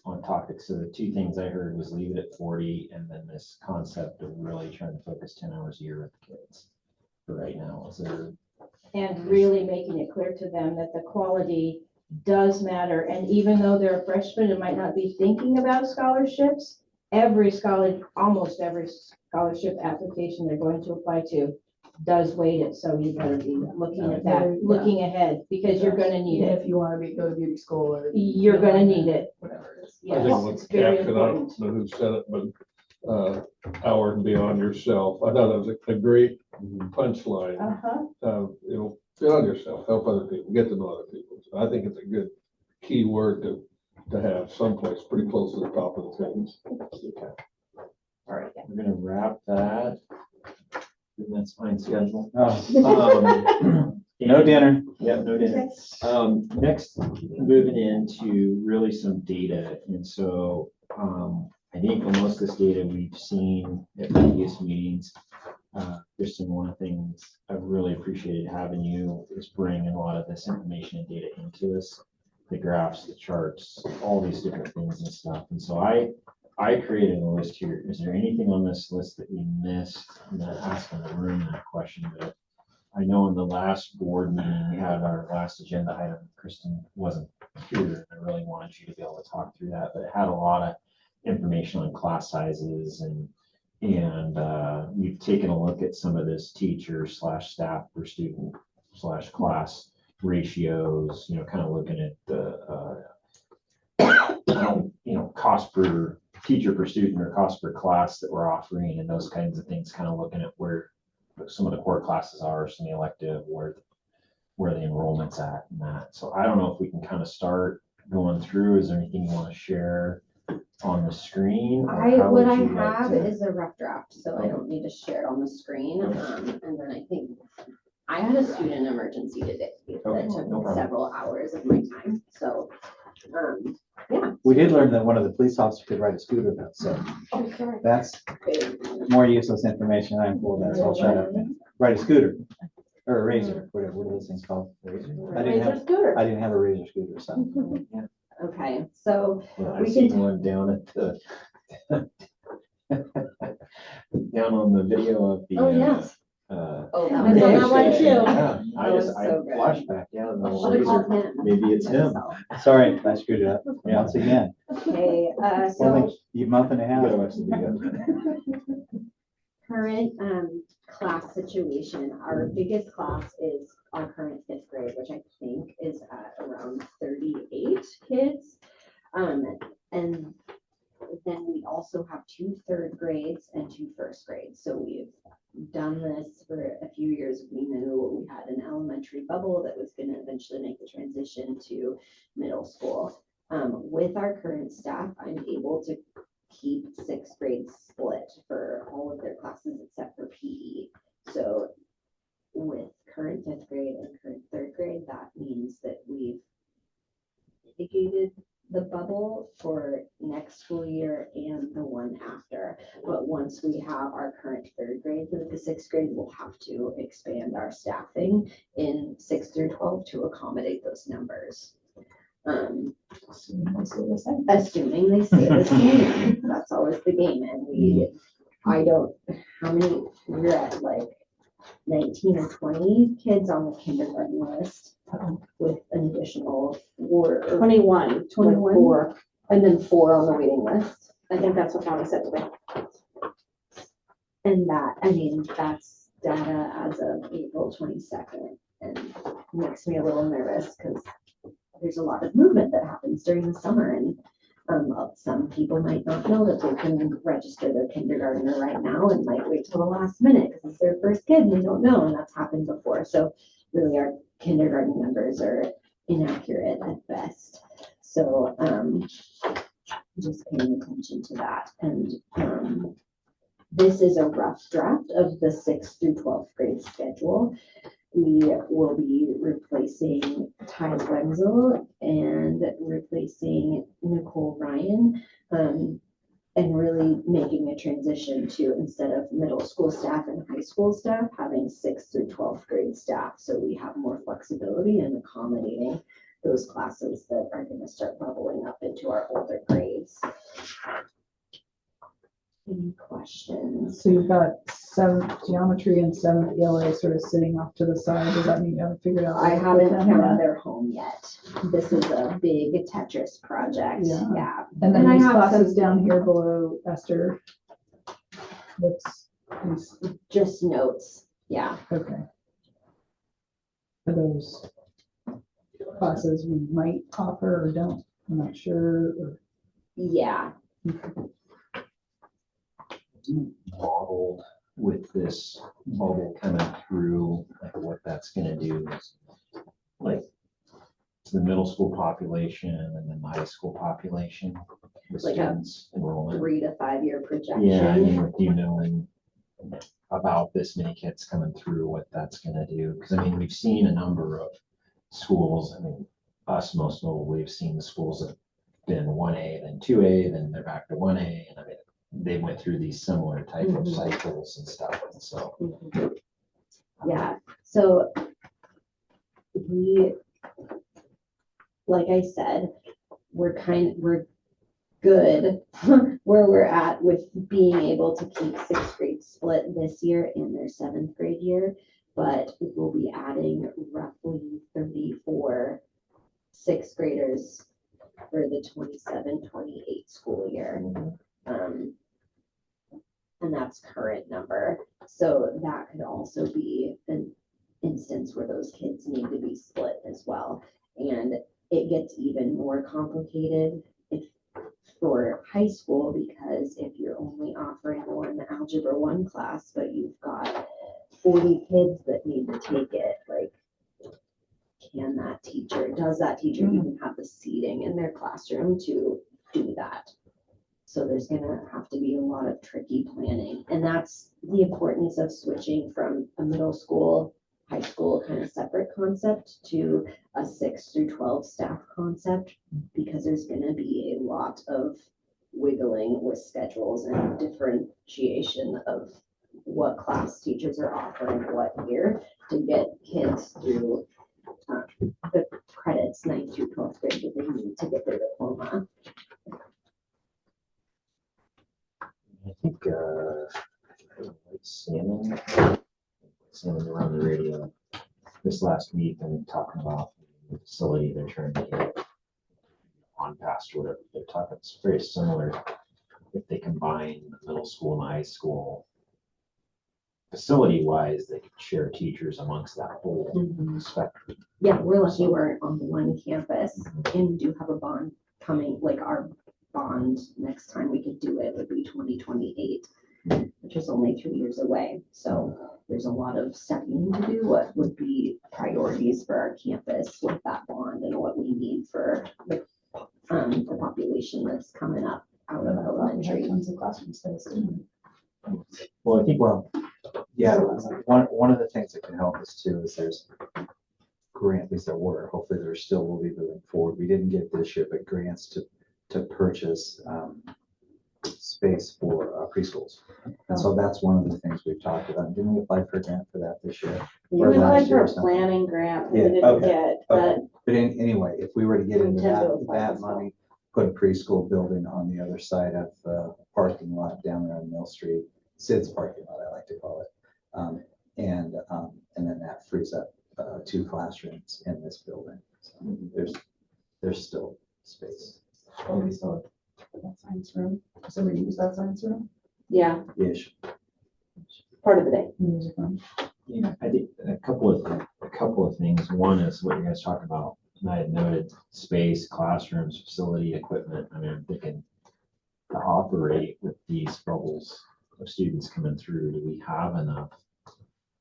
on topics. So the two things I heard was leave it at 40 and then this concept of really trying to focus 10 hours a year with the kids for right now. Is there, And really making it clear to them that the quality does matter. And even though they're a freshman and might not be thinking about scholarships, almost every scholarship application they're going to apply to does weight it. So you better be looking at that, Yeah. looking ahead, because you're gonna need Even it. if you want to go to beauty school or. You're gonna need it. Whatever it is. I Yes, think what's it's very captioned, I important. don't know who said it, but hours beyond yourself. I thought that was a great punchline. Uh-huh. Beyond yourself, help other people, get to know other people. So I think it's a good key word to have someplace pretty close to the top of the things. all right, we're gonna wrap that. And that's fine schedule. Oh, no dinner. Yeah, no dinner. Next, moving into really some data. And so I think most of this data we've seen at previous meetings. Kristen, one of the things I've really appreciated having you is bringing a lot of this information and data into us, the graphs, the charts, all these different things and stuff. And so I created a list here. Is there anything on this list that we missed? I'm not asking the room that question, but I know in the last board meeting, we had our last agenda item, Kristen wasn't here. I really wanted you to be able to talk through that, but it had a lot of information on class sizes and we've taken a look at some of this teacher slash staff per student slash class ratios, kind of looking at the, cost per teacher per student or cost per class that we're offering and those kinds of things, kind of looking at where some of the core classes are, some of the elective, where the enrollment's at and that. So I don't know if we can kind of start going through. Is there anything you want to share on the screen? What I have is a rough draft, so I don't need to share it on the screen. And then I think I had a student emergency today that took several hours of my time. So, yeah. We did learn that one of the police officers could ride a scooter though, so that's more useless information. I'm full of that, so I'll shut up and ride a scooter or a razor, whatever, what are those things called? I didn't have a razor scooter, so. Yeah. Okay, so I seen one down at the down on the video of the. Oh, yes. That that was was on that one too. Yeah, That was so good. flashed back down. The Should've called laser. him. Maybe it's him. Sorry, I screwed it up once again. Okay, Only so a month and a You gotta half. watch the video. current class situation, our biggest class is our current fifth grade, which I think is at around 38 kids. And then we also have 2 third grades and 2 first grades. So we've done this for a few years. We knew we had an elementary bubble that was going to eventually make the transition to middle school. With our current staff, I'm able to keep 6th grade split for all of their classes except for PE. So with current 5th grade and current 3rd grade, that means that we've mitigated the bubble for next school year and the one after. But once we have our current 3rd grade with the 6th grade, we'll have to expand our staffing in 6 through 12 to accommodate those numbers. Assuming they stay the same. That's always the game. And we're at like 19 or 20 kids on the kindergarten list with an additional 21. 4, and then 4 on the waiting list. I think that's what Tommy said today. And that's data as of April 22nd, and makes me a little nervous because there's a lot of movement that happens during the summer, and some people might not know that they can register their kindergartner right now and might wait till the last minute because it's their first kid and they don't know, and that's happened before. So really our kindergarten numbers are inaccurate at best. So just paying attention to that. And this is a rough draft of the 6th through 12th grade schedule. We will be replacing Ty Wenzel and replacing Nicole Ryan, and really making a transition to, instead of middle school staff and high school staff, having 6th through 12th grade staff. So we have more flexibility in accommodating those classes that are going to start bubbling up into our older grades. Any questions? So you've got 7th geometry and 7th ELA sort of sitting off to the side. Does that mean you haven't figured out? I haven't found their home yet. This is a big Tetris project. Yeah. And then I these have classes some- down here below Esther. What's these? Just notes. Yeah. Okay. Are those classes we might offer or don't? I'm not sure. Yeah. Modeled with this bubble coming through, like what that's gonna do is like to the middle school population and then the high school population, the Like a students enrollment. 3 to 5 year projection. Yeah, I mean, with you knowing about this many kids coming through, what that's gonna do, because I mean, we've seen a number of schools, I mean, us most notably, we've seen the schools that have been 1A, then 2A, then they're back to 1A, and I mean, they went through these similar type of Mhm. cycles and stuff, and so. Yeah, so we, like I said, we're good where we're at with being able to keep sixth grade split this year in their seventh grade year, but we'll be adding roughly 34 sixth graders for the 27-28 school year. And that's current number. So that could also be an instance where those kids need to be split as well. And it gets even more complicated if for high school, because if you're only offering one algebra 1 class, but you've got 40 kids that need to take it, like, does that teacher even have the seating in their classroom to do that? So there's gonna have to be a lot of tricky planning, and that's the importance of switching from a middle school, high school kind of separate concept to a 6 through 12 staff concept, because there's gonna be a lot of wiggling with schedules and differentiation of what class teachers are offering what year to get kids through the credits 9th through 12th grade that they need to get their diploma. I think, Salmon around the radio this last week and talking about the facility they're trying to get on past whatever they're talking. It's very similar if they combine the middle school and high school. Facility wise, they could share teachers amongst that whole spectrum. Yeah, we're lucky we're on one campus and do have a bond coming, like our bond next time we could do it would be 2028, which is only 3 years away. So there's a lot of studying to do. What would be priorities for our campus with that bond and what we need for the population that's coming up out of We have elementary. tons of classroom space. Well, I think, Yeah, one of the things that can help us too is there's grant, at least there were, hopefully there still will be moving forward. We didn't get this year, but grants to purchase space for preschools. And so that's one of the things we've talked about. Didn't we apply for a grant for that this year? We Or applied last year for or a something? planning grant, we Yeah, didn't okay, get, but Okay, but anyway, if we were to get We into intend to that, apply that as well. money, put a preschool building on the other side of the parking lot down there on Mill Street, Sid's parking lot, I like to call it. And then that frees up 2 classrooms in this building. So there's still space. Or we still have that science room. So we use that science room, yeah, Ish. part of the day. music room. yeah, I think a couple of things. One is what you guys talked about, and I had noted space, classrooms, facility, equipment. I mean, I'm thinking to operate with these bubbles of students coming through, do we have enough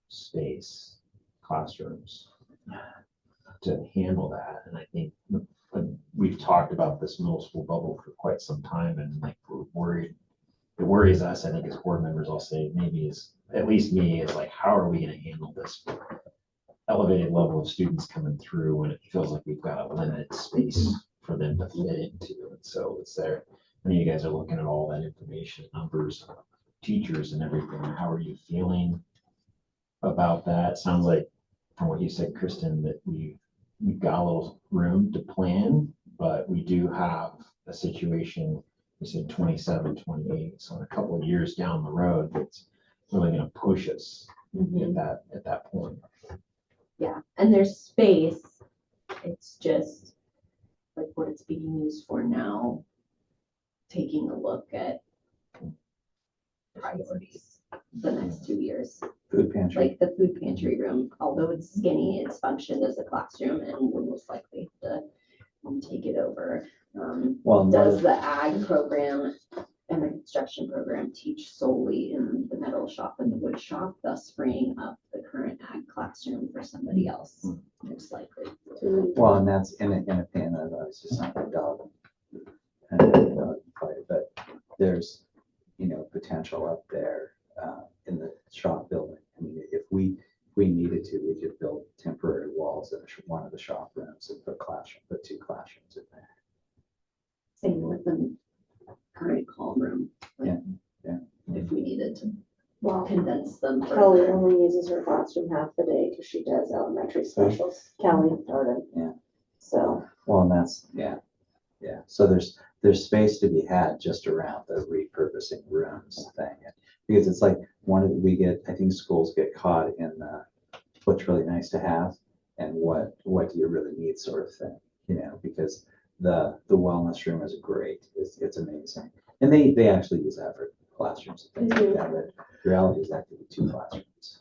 space, classrooms to handle that? And I think we've talked about this middle school bubble for quite some time, and like we're worried. It worries us, I think, as board members, I'll say, maybe is, at least me, is like, how are we gonna handle this elevated level of students coming through when it feels like we've got a limited space for them to fit into? And so it's there. I mean, you guys are looking at all that information, numbers, teachers and everything. How are you feeling about that? Sounds like from what you said, Kristen, that we've got a little room to plan, but we do have a situation, you said 27, 28, so in a couple of years down the road, that's really gonna push us at that point. Yeah, and there's space. It's just like what it's being used for now, taking a look at priorities the next 2 years. Food pantry. Like the food pantry room, although it's skinny, it's functioned as a classroom and we'll most likely have to take it over. Well, Does the ag program and the construction program teach solely in the metal shop and the wood shop, thus freeing up the current ag classroom for somebody else, most likely? Well, and that's in a pan of, it's just not a dog. And a dog fight, but there's, potential up there in the shop building. I mean, if we needed to, we could build temporary walls in one of the shop rooms and put 2 classrooms in there. Same with the current call room. Like, Yeah. wanted to condense them Kelly further. only uses her classroom half the day because she does elementary specials. Kelly Darden. Yeah. So, Well, and that's, yeah. So there's space to be had just around the repurposing rooms thing. Because it's like I think schools get caught in the, what's really nice to have and what do you really need sort of thing, because the wellness room is great. It's amazing. And they actually use that for classrooms and things like that. But the reality is that could be 2 classrooms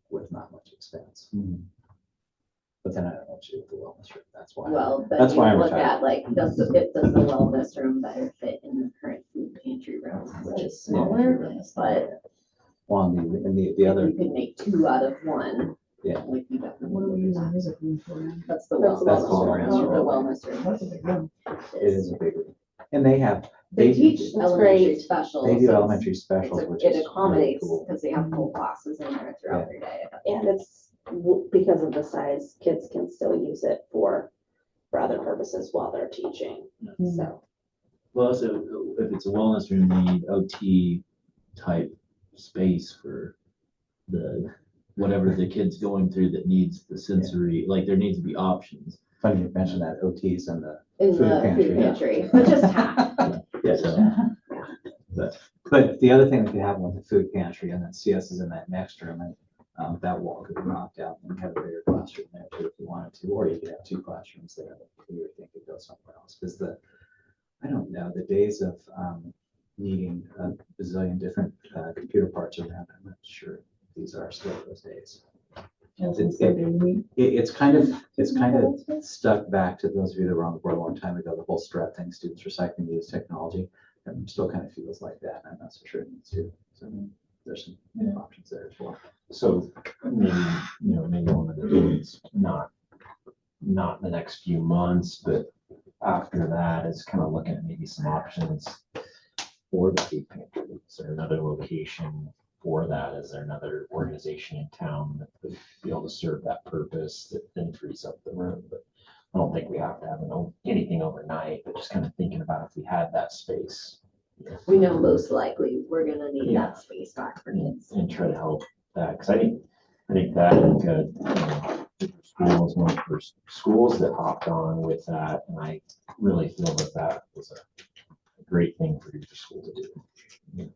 with not much expense. But then I don't know what to do with the wellness room. That's why. Well, but That's you why I'm look retired. at like, does the wellness room better fit in the current food pantry room, which is smaller, but Well, and the if you other, could make 2 out of 1. Yeah. Like you definitely What are we would do using that. music room for? Now? That's the That's the wellness wellness room. room. The wellness room. That's a big room. it is a big room. And They teach do- elementary great. specials. They so do it's- elementary specials, which is It really accommodates, cool. because they have full classes in there throughout their day. and it's because of the size, kids can still use it for other purposes while they're teaching. So, Well, also, if it's a wellness room, they need OT type space for whatever the kid's going through that needs the sensory, like there needs to be options. Funny you mentioned that OTs and the In food the pantry. food pantry, but just half. Yeah. So, But the other thing that could happen with the food pantry, and then CS is in that next room, and that wall could be knocked out and have a bigger classroom there too if you wanted to, or you could have 2 classrooms there if you would think it'd go somewhere else. Because I don't know, the days of needing a bazillion different computer parts around, I'm not sure these are still those days. It's kind of stuck back to those of you that were on the board a long time ago, the whole strap thing, students recycling use technology. And still kind of feels like that. I'm not so sure it needs to. So there's some options there as well. So maybe, maybe one of the things, not in the next few months, but after that is kind of looking at maybe some options for the food pantry. Is there another location for that? Is there another organization in town that would be able to serve that purpose that then frees up the room? But I don't think we have to have anything overnight, but just kind of thinking about if we had that space. We know most likely we're gonna need Yeah. that space back for kids. And try to help that, because I think that is good. School was one of the first schools that hopped on with that, and I really feel that was a great thing for your school to do.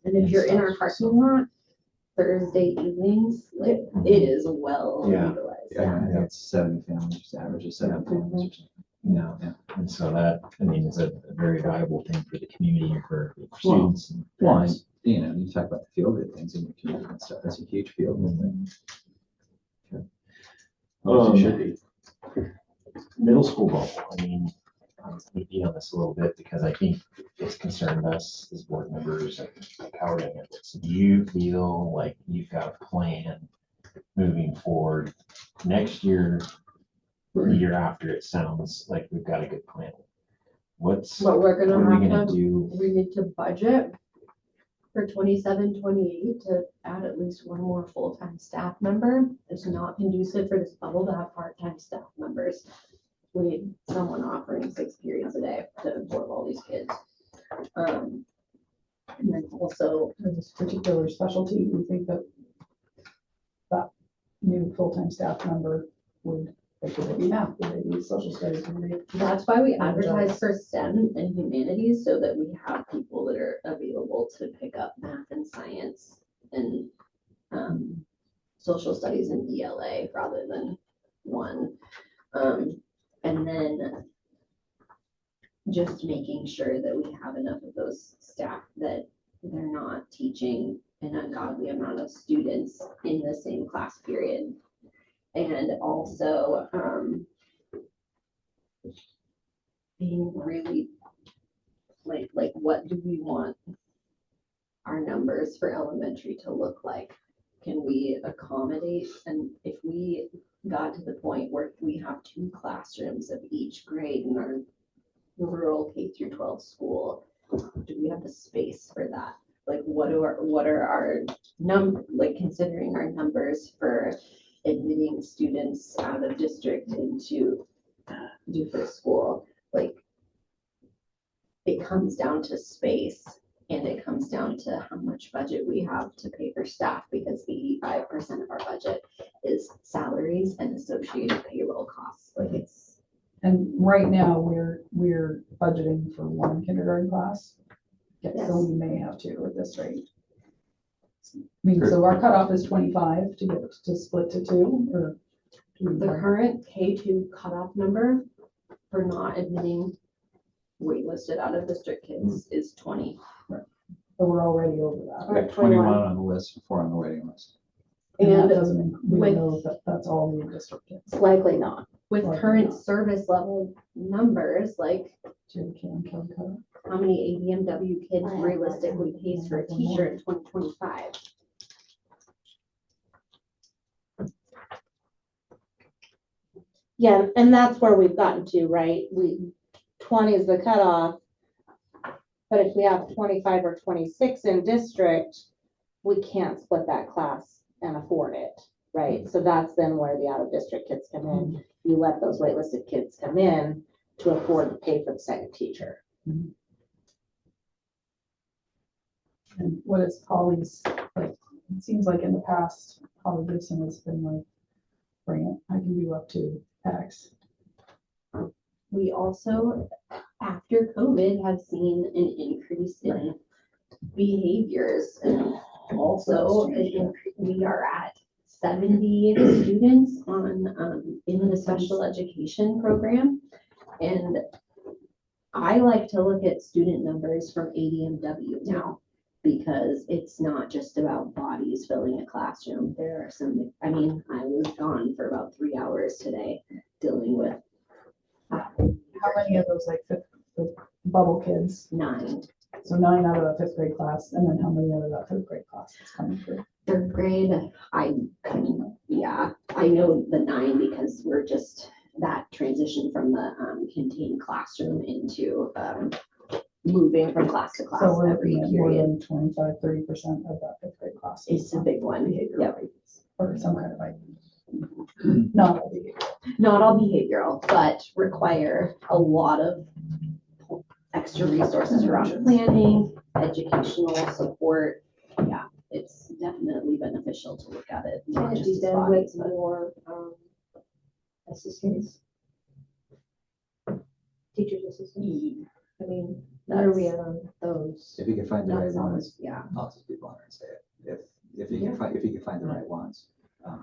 And if you're in our parking lot Thursday evenings, like it is well Yeah. utilized. Yeah, it's 70 families, just average of 7 families or something. Yeah, and so that, is a very valuable thing for the community and for students. and Well, parents. and, you talk about the feel good things in your community and stuff. That's a huge feel good thing. It should be. Middle school bubble, I'm gonna be on this a little bit because I think it's concerned us as board members and like how we're gonna handle this. Do you feel like you've got a plan moving forward next year, or the year after? It sounds like we've got a good plan. But we're What are gonna we gonna have to, do? we need to budget for 27, 28 to add at least 1 more full-time staff member. It's not conducive for this bubble to have part-time staff members. We need someone offering 6 periods a day to absorb all these kids. And then also, For this particular specialty, we think that new full-time staff member would be math, would they be social studies, would they? that's why we advertise for STEM and humanities, so that we have people that are available to pick up math and science and social studies and ELA rather than one. And then just making sure that we have enough of those staff that they're not teaching an ungodly amount of students in the same class period. And also, being really like what do we want our numbers for elementary to look like? Can we accommodate? And if we got to the point where we have 2 classrooms of each grade in our rural K through 12 school, do we have the space for that? Like what are our considering our numbers for admitting students out of district into Dufur school, like it comes down to space and end, it comes down to how much budget we have to pay for staff, because 85% of our budget is salaries and associated payroll costs. Like it's, And right now, we're budgeting for one kindergarten class. Okay, Yes. so we may have to at this rate. I mean, so our cutoff is 25 to get to split to 2, or? do we the want- current K2 cutoff number for not admitting waitlisted out of district kids is 20. But we're already over that. We have 21 on the list, 4 on the waiting list. And that And doesn't, we with- don't know if that's all the district kids. likely not. With Likely current not. service level numbers, like Can cut. how many ADMW kids I have realistically pays for a teacher in 2025? Yeah, and that's where we've gotten to, right? 20 is the cutoff. But if we have 25 or 26 in district, we can't split that class and afford it, right? So that's then where the out-of-district kids come in. You let those waitlisted kids come in to afford to pay for the second teacher. And what is Polly's, like, it seems like in the past, Polly Gibson has been like, bring it, I can do up to X. We also, after COVID, have seen an increase in behaviors, and also we are at 70 students on in the special education program. And I like to look at student numbers from ADMW now, because it's not just about bodies filling a classroom. There are some, I mean, I was gone for about 3 hours today dealing with How many of those like the bubble kids? 9. So 9 out of the 5th grade class, and then how many out of that 3rd grade class is coming through? 3rd grade, I know the 9 because we're just that transition from the contained classroom into moving from class to class So we're every looking at more period. than 25-30% of that 5th grade class. It's a big one. Behavioral Yep. rates, or some kind of like, not all behavioral. Not all behavioral, but require a lot of extra resources around planning, educational support. Yeah, it's definitely beneficial to look at it, not just as bodies, but more assistants. Teachers assistants. I mean, where are we at on those? If you can find the right that's ones, always, yeah. lots of people on there say it. If you can find the right ones.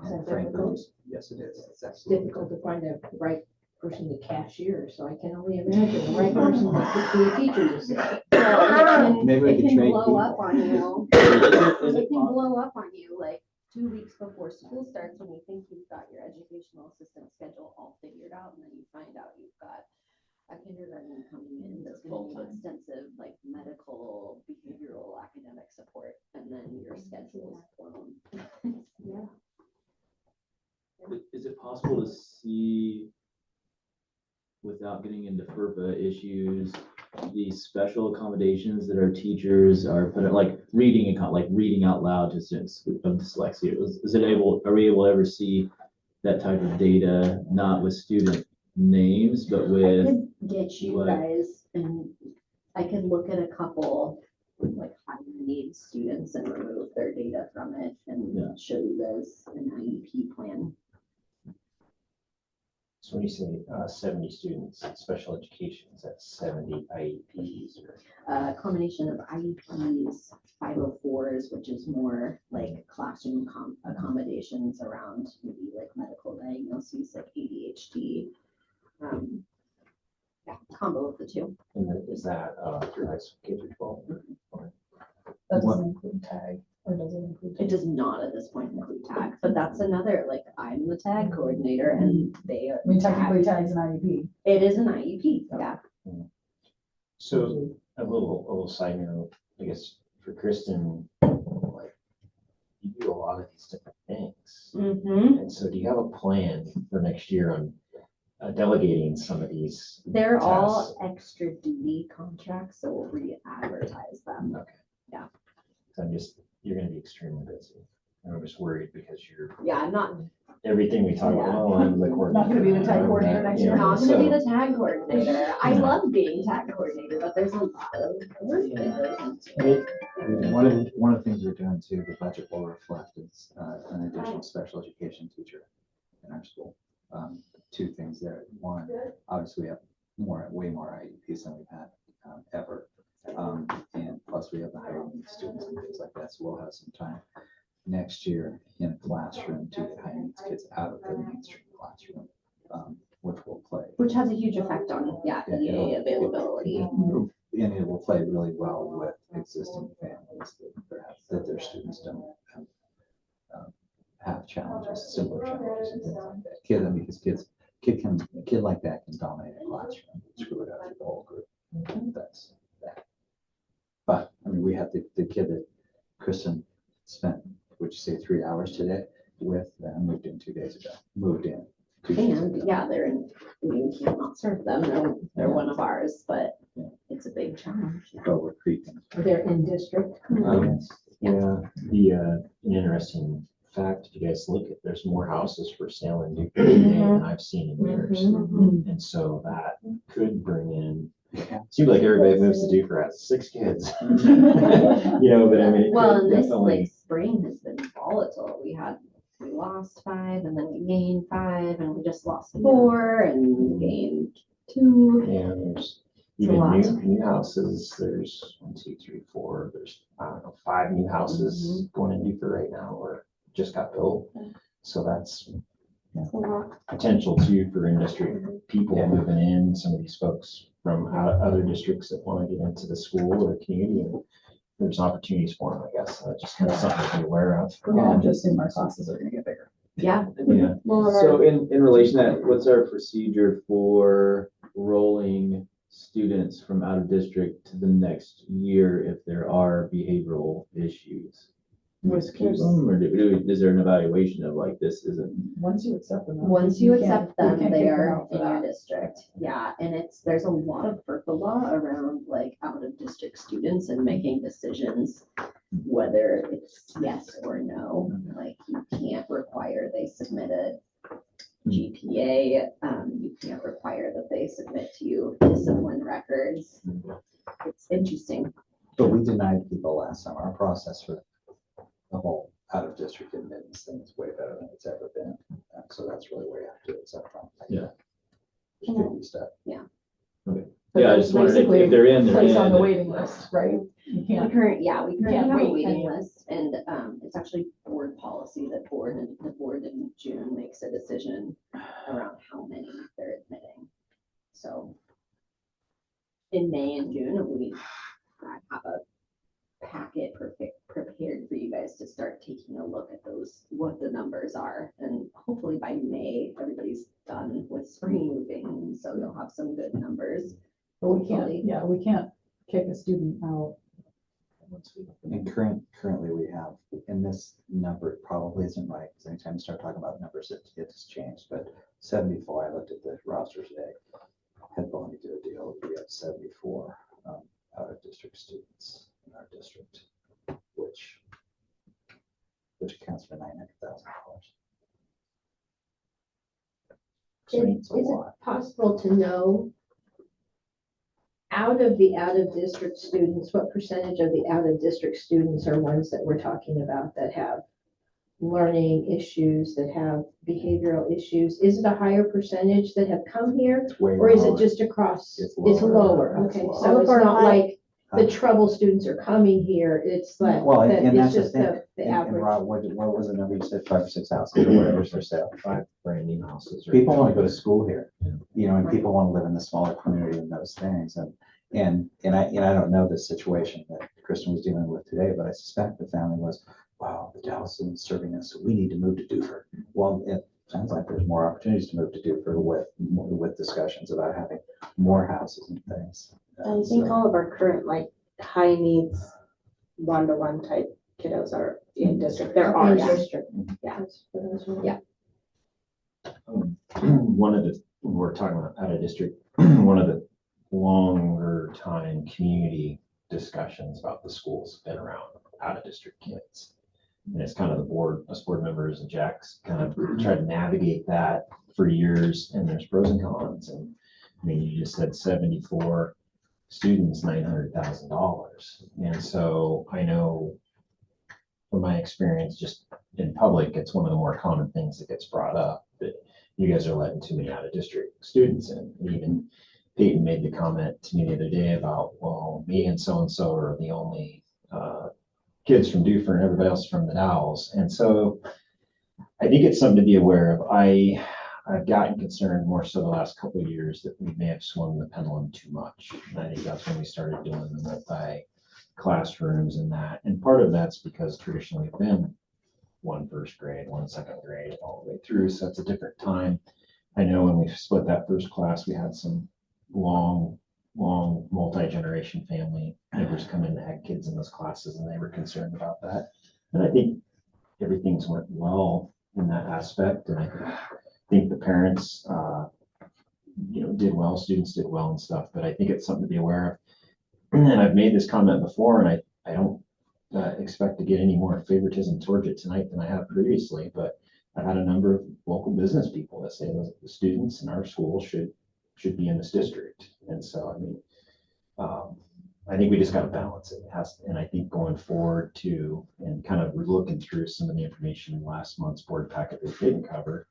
Is that And frankly, difficult? yes, it is. It's It's absolutely. difficult to find the right person to cashier, so I can only imagine the right person that could be a teacher's assistant. Maybe we It could can trade blow up people. on you. Is It it can blow up on you like 2 weeks before school starts, when you think you've got your educational assistant schedule all figured out, and then you find out you've got a kindergarten coming in that's gonna need extensive, like, medical, behavioral, academic support, and then your schedule is blown. Yeah. Is it possible to see, without getting into FERPA issues, the special accommodations that our teachers are putting, like reading, like reading out loud to students of dyslexia? Are we able to ever see that type of data, not with student names, but I with, could get you like- guys, and I could look at a couple like higher need students and remove their data from it Yeah. and show you guys an IEP plan. So when you say 70 students in special education, is that 70 IEPs or? A combination of IEPs, 504s, which is more like classroom accommodations around maybe like medical diagnoses like ADHD. Yeah, combo of the two. And then is that through high school, K through 12? That doesn't include tag, or does it include? It does not at this point include tag, but that's another, like, I'm the tag coordinator and they are. I mean, technically tag's an IEP. It is an IEP, yeah. So a little side note, I guess for Kristen, like, you do a lot of these different things. Mm-hmm. And so do you have a plan for next year on delegating some of these? They're all tasks? extra duty contracts, so we'll re-advertise them. Okay. Yeah. So you're gonna be extremely busy. I'm just worried because you're, Yeah, I'm not everything we talk about, oh, I'm the coordinator. Not gonna be the tag coordinator next year. Yeah, Not gonna be so- the tag coordinator. I love being tag coordinator, but there's a lot of work that goes into it. One of the things we're doing too, the budget will reflect is an additional special education teacher in our school. Two things there. One, obviously we have way more IEPs than we've had ever. And plus we have the higher needs students and things like that. So we'll have some time next year in a classroom to get high needs kids out of the mainstream classroom, which will play. Which has a huge effect on, Yeah, EA availability. And it will play really well with existing families that their students don't have challenges, similar challenges and things like that. A kid like that can dominate a classroom, screw it up for the whole group. That's that. But, I mean, we had the kid that Kristen spent, would you say 3 hours today with, moved in 2 days ago, moved in. 2 days And ago. yeah, we can't not serve them. They're one of ours, but Yeah. it's a big challenge. But we're creeping. They're in district. Yeah, an interesting fact, if you guys look at, there's more houses for sale in Dufur today than I've seen in years. And so that could bring in, seems like everybody that moves to Dufur has 6 kids. You know, but I mean, it Well, could and this definitely, like spring has been volatile. We lost 5 and then we gained 5 and we just lost 4 and gained 2. and there's It's a even lot. new houses, there's 1, 2, 3, 4, there's, I don't know, 5 new houses going in Dufur right now, or just got built. So that's It's a lot. potential too for industry people moving in, some of these folks from other districts that want to get into the school or community. And there's opportunities for them, I guess. So that's just kind of something to be aware of. We're gonna have to assume our classes are gonna get bigger. Yeah. Yeah. So in relation to that, what's our procedure for rolling students from out of district to the next year if there are behavioral issues? Do we just keep them, or is there an evaluation of like, this isn't? Once you accept them. Once you can't- accept them, can't they kick them are out for in your that. district. Yeah, and there's a lot of FERPA law around like out of district students and making decisions whether it's yes or no. Like you can't require they submit a GPA. You can't require that they submit to you discipline records. It's interesting. But we denied people last time. Our process for the whole out of district admittance thing is way better than it's ever been. So that's really where you have to accept from. Yeah. Just baby step. But Yeah, I then just wondered basically if they're in, they're Place on the in. waiting list, right? You We can't. currently can't have a wait waiting anymore. list and it's actually board policy that the board in June makes a decision around how many they're admitting. So in May and June, I have a packet prepared for you guys to start taking a look at those, what the numbers are. And hopefully by May, everybody's done with spring moving, so you'll have some good numbers. But we Hopefully. can't kick a student out. And currently we have, and this number probably isn't right, because anytime you start talking about numbers, it's changed, but 74, I looked at the roster today. Had Bonnie do a deal, we have 74 out of district students in our district, which accounts for $900,000. So it's a Is it lot. possible to know out of the out-of-district students, what percentage of the out-of-district students are ones that we're talking about that have learning issues, that have behavioral issues? Is it a higher percentage that have come here, It's way or is it lower. just across? It's It's lower. lower, It's okay, lower. so All of it's our not high- like the trouble students are coming here, it's like, Well, that and it's that's the just thing. the And average. Rob, what was the number you said, 5 or 6 houses or whatever's for sale? 5 brand new houses. right People now. want to go to school here, you know, and people want to live in the smaller community and those things. And I don't know the situation that Kristen was dealing with today, but I suspect the family was, wow, the Dallas isn't serving us, so we need to move to Dufur. Well, it sounds like there's more opportunities to move to Dufur with discussions about having more houses and things. I think So- all of our current like high needs one-to-one type kiddos are in district. There are, In yeah. district. Yeah. That's what I was wondering. Yeah. One of the, when we're talking about out of district, one of the longer time community discussions about the schools been around out of district kids. And it's kind of the board, us board members and Jack's kind of tried to navigate that for years, and there's pros and cons. And I mean, you just said 74 students, $900,000. And so I know from my experience, just in public, it's one of the more common things that gets brought up, that you guys are letting too many out of district students in. And even Peyton made the comment to me the other day about, well, me and so-and-so are the only kids from Dufur and everybody else from the Dowels. And so I think it's something to be aware of. I've gotten concerned more so the last couple of years that we may have swung the pendulum too much. And I think that's when we started doing the multi-classrooms and that. And part of that's because traditionally we've been one first grade, one second grade, all the way through. So that's a different time. I know when we split that first class, we had some long multi-generation family members come in that had kids in those classes, and they were concerned about that. And I think everything's went well in that aspect. And I think the parents, did well, students did well and stuff, but I think it's something to be aware of. And I've made this comment before, and I don't expect to get any more favoritism towards it tonight than I have previously, but I've had a number of local business people that say the students in our school should be in this district. And so, I mean, I think we just got to balance it. And I think going forward too, and kind of looking through some of the information in last month's board packet that we didn't cover,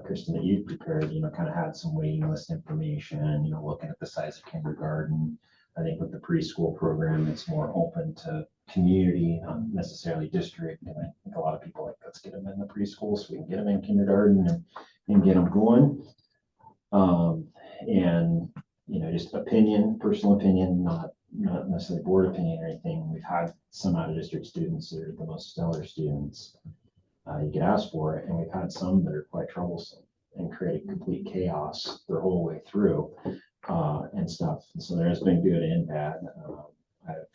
Kristen, that you prepared, kind of had some waiting list information, looking at the size of kindergarten. I think with the preschool program, it's more open to community, not necessarily district. And I think a lot of people like, let's get them in the preschool so we can get them in kindergarten and get them going. And, just personal opinion, not necessarily board opinion or anything. We've had some out of district students that are the most stellar students you could ask for it. And we've had some that are quite troublesome and create complete chaos their whole way through and stuff. And so there's been good and bad. I've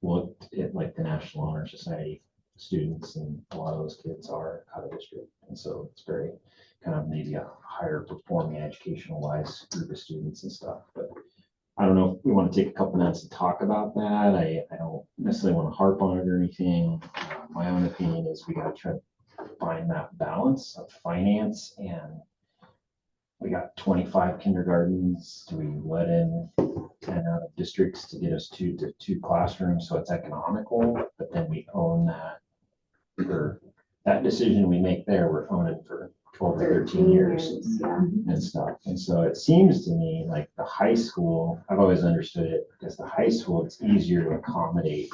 looked at like the National Honor Society students, and a lot of those kids are out of district. And so it's very kind of maybe a higher performing educational wise group of students and stuff. But I don't know if we want to take a couple minutes to talk about that. I don't necessarily want to harp on it or anything. My own opinion is we got to try to find that balance of finance, and we got 25 kindergartens. Do we let in 10 out of districts to get us two classrooms so it's economical? But then we own that, or that decision we make there, we're owning for 12 or 13 years and stuff. And so it seems to me like the high school, I've always understood it because the high school, it's easier to accommodate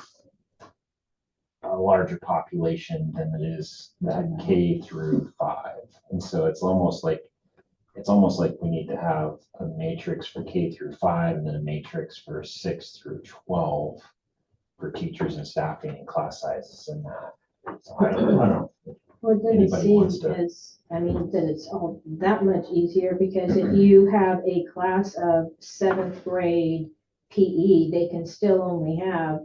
a larger population than it is that K through 5. And so it's almost like we need to have a matrix for K through 5 and then a matrix for 6 through 12 for teachers and staffing and class sizes and that. So I don't know. Well, it doesn't Anybody seem wants to- that it's all that much easier, because if you have a class of 7th grade PE, they can still only have,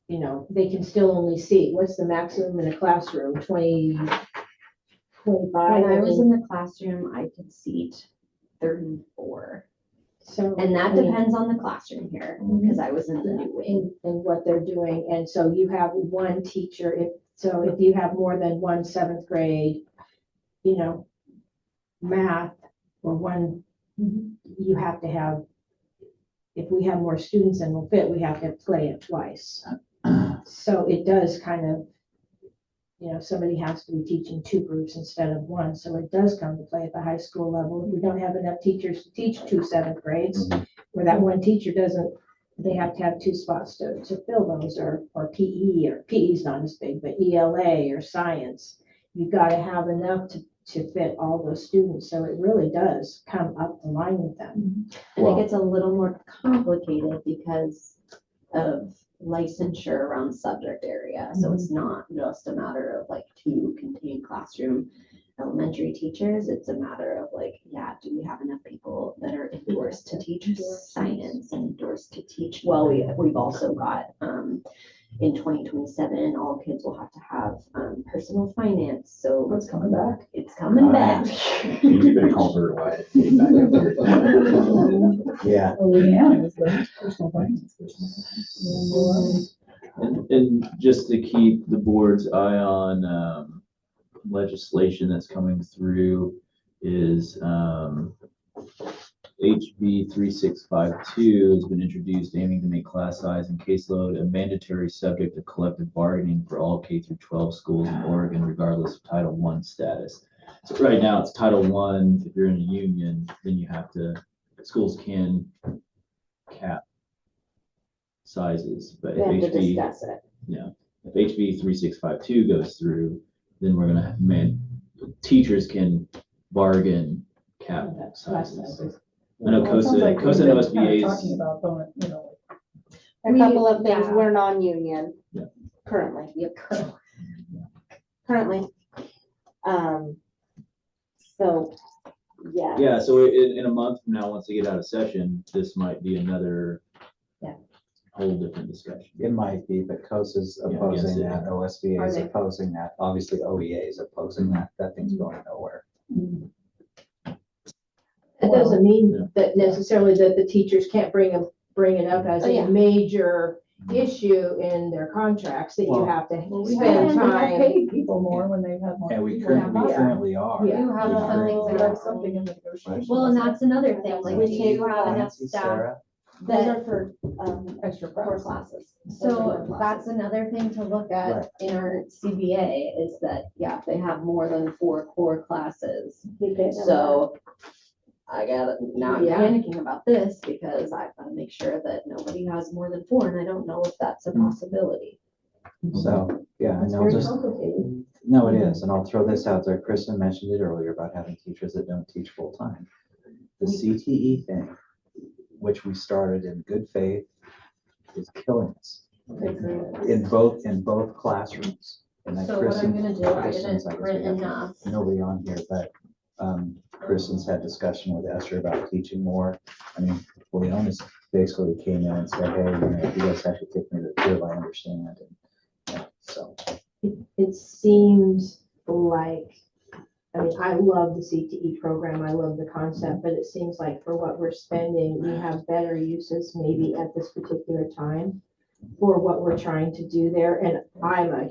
they can still only see, what's the maximum in a classroom, 20, 25? When I was in the classroom, I could seat 34. So, And that I mean, depends on the classroom here, because I was in the new wing. and what they're doing. And so you have one teacher, if you have more than one 7th grade, math or one, you have to have, if we have more students than will fit, we have to play it twice. So it does kind of, somebody has to be teaching 2 groups instead of 1. So it does come to play at the high school level. If we don't have enough teachers to teach 2 7th grades, where that one teacher doesn't, they have to have 2 spots to fill those, or PE, or PE's not as big, but ELA or science. You've got to have enough to fit all those students. So it really does come up the line with them. I think it's a little more complicated because of licensure around subject area. So it's not just a matter of like 2 contained classroom elementary teachers. It's a matter of like, do we have enough people that are endorsed to teach science and endorsed to teach? Well, we've also got in 2027, all kids will have to have personal finance. So That's coming back. it's coming back. You've been called her wide. Yeah. Oh, Leanne is the personal finance person. And just to keep the board's eye on legislation that's coming through is HB 3652 has been introduced, aiming to make class size and caseload a mandatory subject of collective bargaining for all K through 12 schools in Oregon, regardless of Title I status. So right now it's Title I. If you're in a union, then you have to, schools can cap sizes, but We if have to HB, discuss it. if HB 3652 goes through, then we're gonna, teachers can bargain cap sizes. I know Well, it sounds like COSA we've and been kinda Talking OSBA's, about, going, you know, A couple of things, yeah. we're non-union. Yeah. Currently. Yep. Currently. So, yeah. yeah, so in a month from now, once they get out of session, this might be another Yeah. whole different discussion. It might be, but COSA's Yeah, opposing against it. that, OSBA is Are they? opposing that, obviously OEA is opposing that, that thing's going nowhere. That doesn't Yeah. mean that necessarily that the teachers can't bring it up as Oh, yeah. a major issue in their contracts, that you Well, have to we spend have time. paid people more when they've had more. And we people in currently, the Yeah. currently are. Yeah. You have We some currently things So that that's are, something in the negotiation. well, and that's another thing, like, We do take you have enough Nancy, staff Sarah, Those are that, for, Extra core prep. classes. so that's another thing to look Right. at in our CBA is that, yeah, if they have more than 4 core classes. We pay them So I got, now I'm Yeah. panicking about this because I've got to make sure that nobody has more than 4, and I don't know if that's a possibility. so, yeah, It's and I'll very just, complicated. no, it is, and I'll throw this out there, Kristen mentioned it earlier about having teachers that don't teach full-time. The CTE thing, which we started in good faith, is killing us in both classrooms. And then So what I'm Kristen, gonna do, I Kristen's, didn't I guess we print have enough. nobody on here, but Kristen's had discussion with Esther about teaching more. I mean, Leonis basically came in and said, hey, you know, you guys have to take me to the field, I understand. And, yeah, so, It seems like, I mean, I love the CTE program, I love the concept, but it seems like for what we're spending, we have better uses maybe at this particular time for what we're trying to do there, and I'm a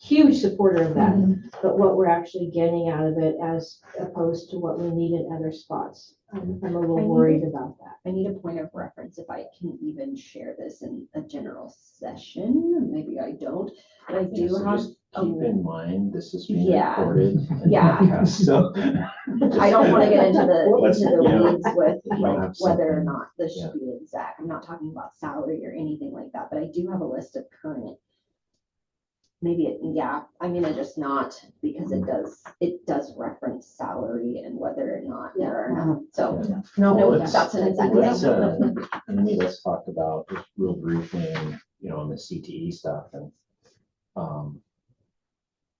huge supporter of that, but what we're actually getting out of it as opposed to what we need in other spots. I'm a little I need worried about that. I need a point of reference if I can even share this in a general session. Maybe I don't, but I do So have. just keep in mind, this is being Yeah. recorded. and Yeah. broadcast, So. I don't want to get into Let's- the yeah. weeds with If you like have whether or something, not this yeah. should be exact. I'm not talking about salary or anything like that, but I do have a list of current. Maybe I'm gonna just not, because it does reference salary and whether or not there are enough. So No, no, let's- that's an exact. Let's, maybe let's talk about just real briefly, on the CTE stuff and,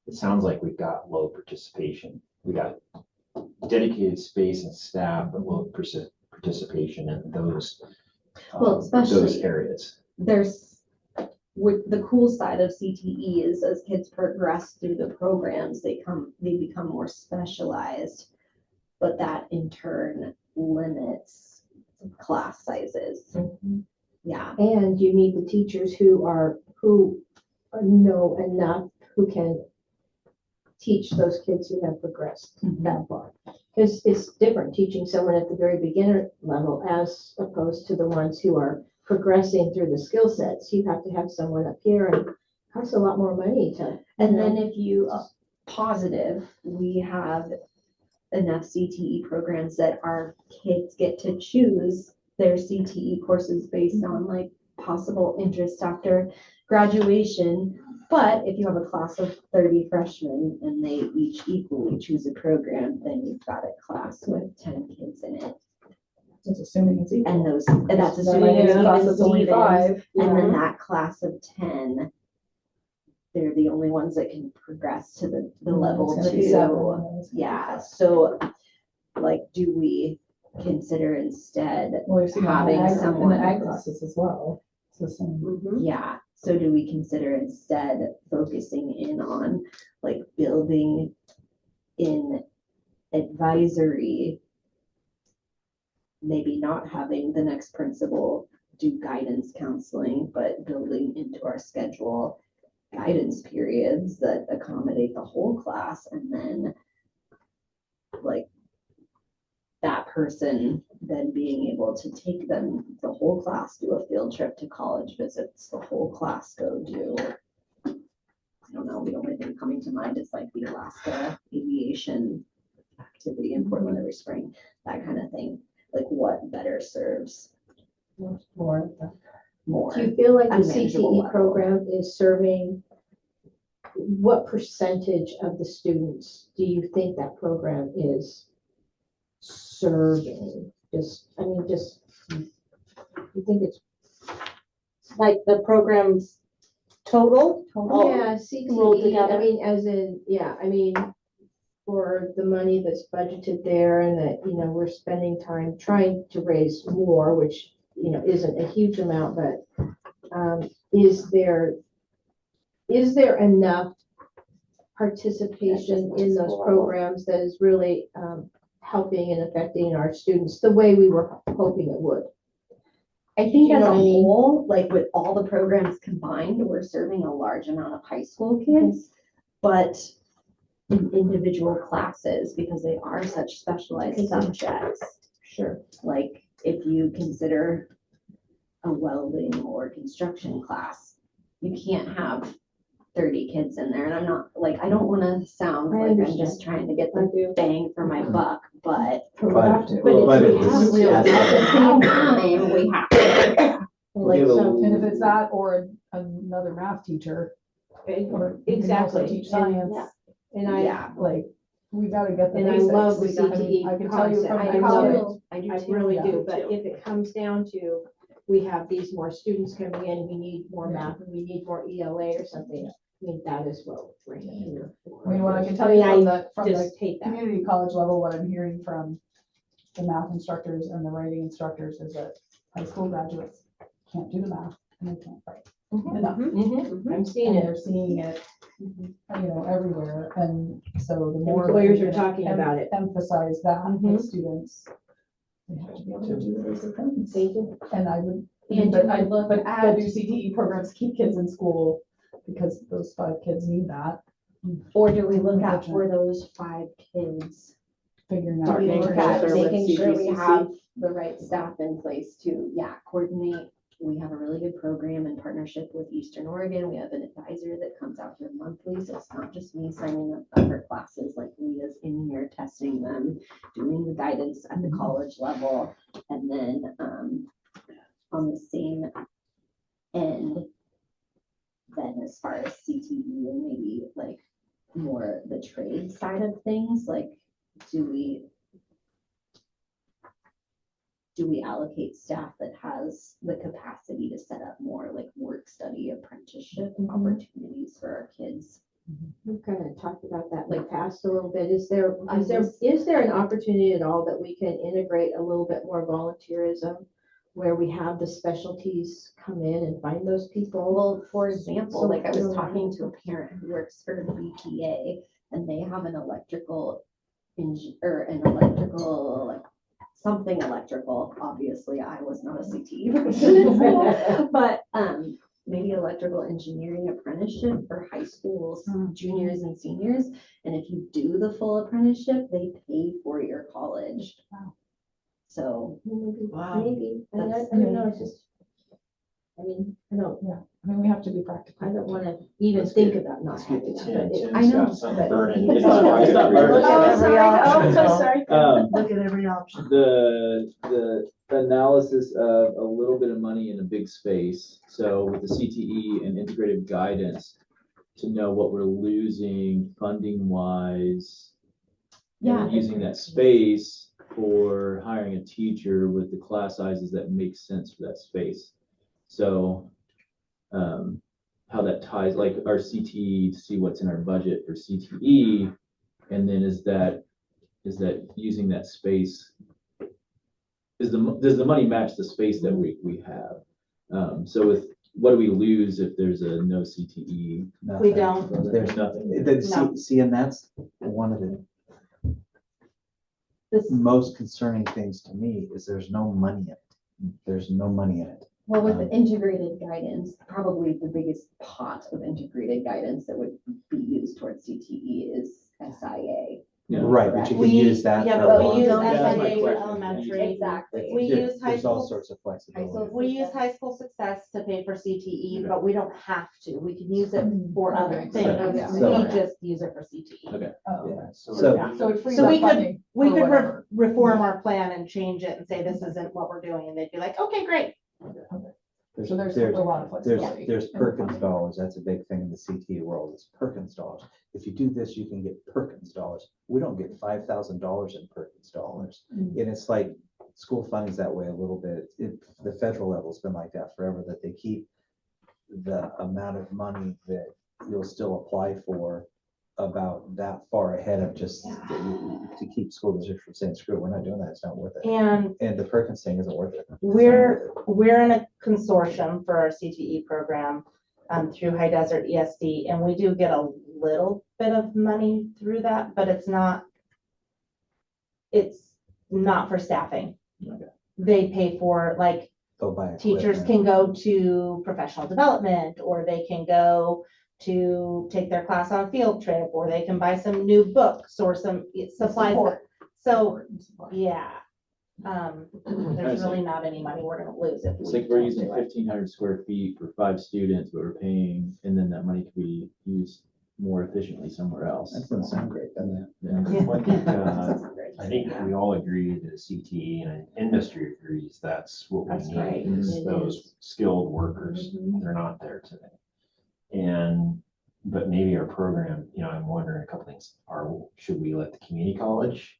it sounds like we've got low participation. We got dedicated space and staff, but low participation in those, Well, those especially- areas. There's, with the cool side of CTE is as kids progress through the programs, they become more specialized, but that in turn limits class sizes. Yeah, and you need the teachers who know enough, who can teach those kids who have progressed that far. Because it's different teaching someone at the very beginner level as opposed to the ones who are progressing through the skill sets. You have to have someone up here, and it costs a lot more money to. and then if you, positive, we have enough CTE programs that our kids get to choose their CTE courses based on like possible interest after graduation. But if you have a class of 30 freshmen and they each equally choose a program, then you've got a class with 10 kids in it. It's assuming it's equal. And that's That might assuming be it's a class even that's only Stevens. 5. And then that class of 10, they're the only ones that can progress to the level It's gonna be 7, two. and then it's gonna be Yeah, 5. so like, do we consider instead, Well, we've seen that having in the someone- ag classes as well. It's the same. Mhm. yeah, so do we consider instead focusing in on like building in advisory, maybe not having the next principal do guidance counseling, but building into our schedule guidance periods that accommodate the whole class, and then like that person then being able to take them, the whole class, do a field trip to college visits, the whole class go do, I don't know, the only thing coming to mind is like the Alaska aviation activity in Portland every spring, that kind of thing. Like what better serves More. more? Do you feel like A the manageable CTE level. program is serving, what percentage of the students do you think that program is serving? Just, I mean, just, you think it's, Like the program's total? yeah, rolled CTE, together? I mean, as in, yeah, I mean, for the money that's budgeted there and that, you know, we're spending time trying to raise more, which, you know, isn't a huge amount, but is there enough participation in those programs that is really helping and affecting our students the way we were hoping it would? I think You as know a what I mean? whole, like with all the programs combined, we're serving a large amount of high school kids. But in individual classes, because they are such specialized subjects, Sure. like if you consider a welding or construction class, you can't have 30 kids in there. And I'm not like, I don't want to sound I like I'm understand. just trying to get I the do. bang for my buck, but But But it it's, was- we have the same time, we have to. like give a some, And if it's that or another math teacher, or you can also exactly. teach science, And I, Yeah. like, we gotta get the and I basics. love the We got- I mean, CTE I can tell you concept. from I the love it. college. I do I too. really yeah. do, but if it comes down to, we have these more students coming in, we need more math, and we need more ELA or something, I mean, that is what we're here for. I mean, what I can I tell mean, you I from the just hate that. community college level, what I'm hearing from the math instructors and the writing instructors is that high school graduates can't do the math and they can't write enough. I'm seeing And it. they're seeing it, you know, everywhere. And so the more. that Employers we are can talking about it. Emphasize that Mhm. with students. They have to be able to do those things. They do. And I would, And but do I, we look- but add do CTE programs, keep kids in school because those 5 kids need that. Or do we look at for those 5 kids? Figuring Do out. we look at Partnering with making sure we CBCC? have the right staff in place to, coordinate? We have a really good program in partnership with Eastern Oregon. We have an advisor that comes out here monthly, so it's not just me signing up for classes, like Leah's in here testing them, doing the guidance at the college level. And then on the same end, then as far as CTE and maybe like more the trade side of things, like do we allocate staff that has the capacity to set up more like work study apprenticeship opportunities for our kids? We kind of talked about that in the past a little bit. Is there an opportunity at all that we can integrate a little bit more volunteerism where we have the specialties come in and find those people? Well, for example, So, like I was really- talking to a parent who works for BPA and they have an something electrical. Obviously, I was not a CTE person in school, but maybe electrical engineering apprenticeship for high schools, juniors and seniors. And if you do the full apprenticeship, they pay for your college. Wow. So Maybe, Wow. maybe. I mean, I That's- don't know, it's just, I mean, I I mean, we have to be practical. don't want to even Let's think get- about not Let's get having to that. Tim. but it- I know, Tim's got something but- burning. It's not- it's not burning. Look at every option. Oh, sorry. Look at every option. The analysis of a little bit of money in a big space, so with the CTE and integrated guidance, to know what we're losing funding wise. And then using that space for hiring a teacher with the class sizes that make sense for that space. So, how that ties, like our CTE, to see what's in our budget for CTE, and then is that using that space? Does the money match the space that we have? So with, what do we lose if there's a no CTE? we don't. There's nothing. See, and that's one of the This, most concerning things to me is there's no money in it. There's no money in it. Well, with the integrated guidance, probably the biggest pot of integrated guidance that would be used towards CTE is SIA. Yeah. Right, but you We- can use that. yeah, for but a we long use time. that's my SIA for question. elementary. Exactly. We There- use high There's all school- sorts of High flexibility. school- We use high school success to pay for CTE, Okay. but we don't have to. We can use it for other Okay. things. Yeah. We just use it for CTE. Okay. Oh, Yeah, So, so, Yeah. so it frees So up we could- funding. We for could whatever. reform our plan and change it and say, this isn't what we're doing, and they'd be like, okay, great. So there's a lot of flexibility. There's in the Perkins funding. dollars, that's a big thing in the CTE world, it's Perkins dollars. If you do this, you can get Perkins dollars. We don't get $5,000 in Perkins dollars. Mm. And it's like, school funding's that way a little bit. The federal level's been like that forever, that they keep the amount of money that you'll still apply for about that far ahead of just to keep school districts from saying, screw it, we're not doing that, it's not worth it. And And the Perkins thing isn't worth it. we're in a consortium for our CTE program through High Desert ESD, and we do get a little bit of money through that, but it's not for staffing. Okay. They pay for, like, They'll buy teachers equipment. can go to professional development, or they can go to take their class on a field trip, or they can buy some new books or some supplies. Support. So, Support. yeah. There's really not any money we're gonna lose if It's we like we're don't using do it. 1,500 square feet for 5 students, but we're paying, and then that money could be used more efficiently somewhere else. That doesn't sound great, doesn't it? Yeah. Well, Great. I think we all agree that CTE and industry agrees that's what we That's need, right. is It those is. skilled workers. Mhm. They're not there today. But maybe our program, I'm wondering a couple things. Should we let the community college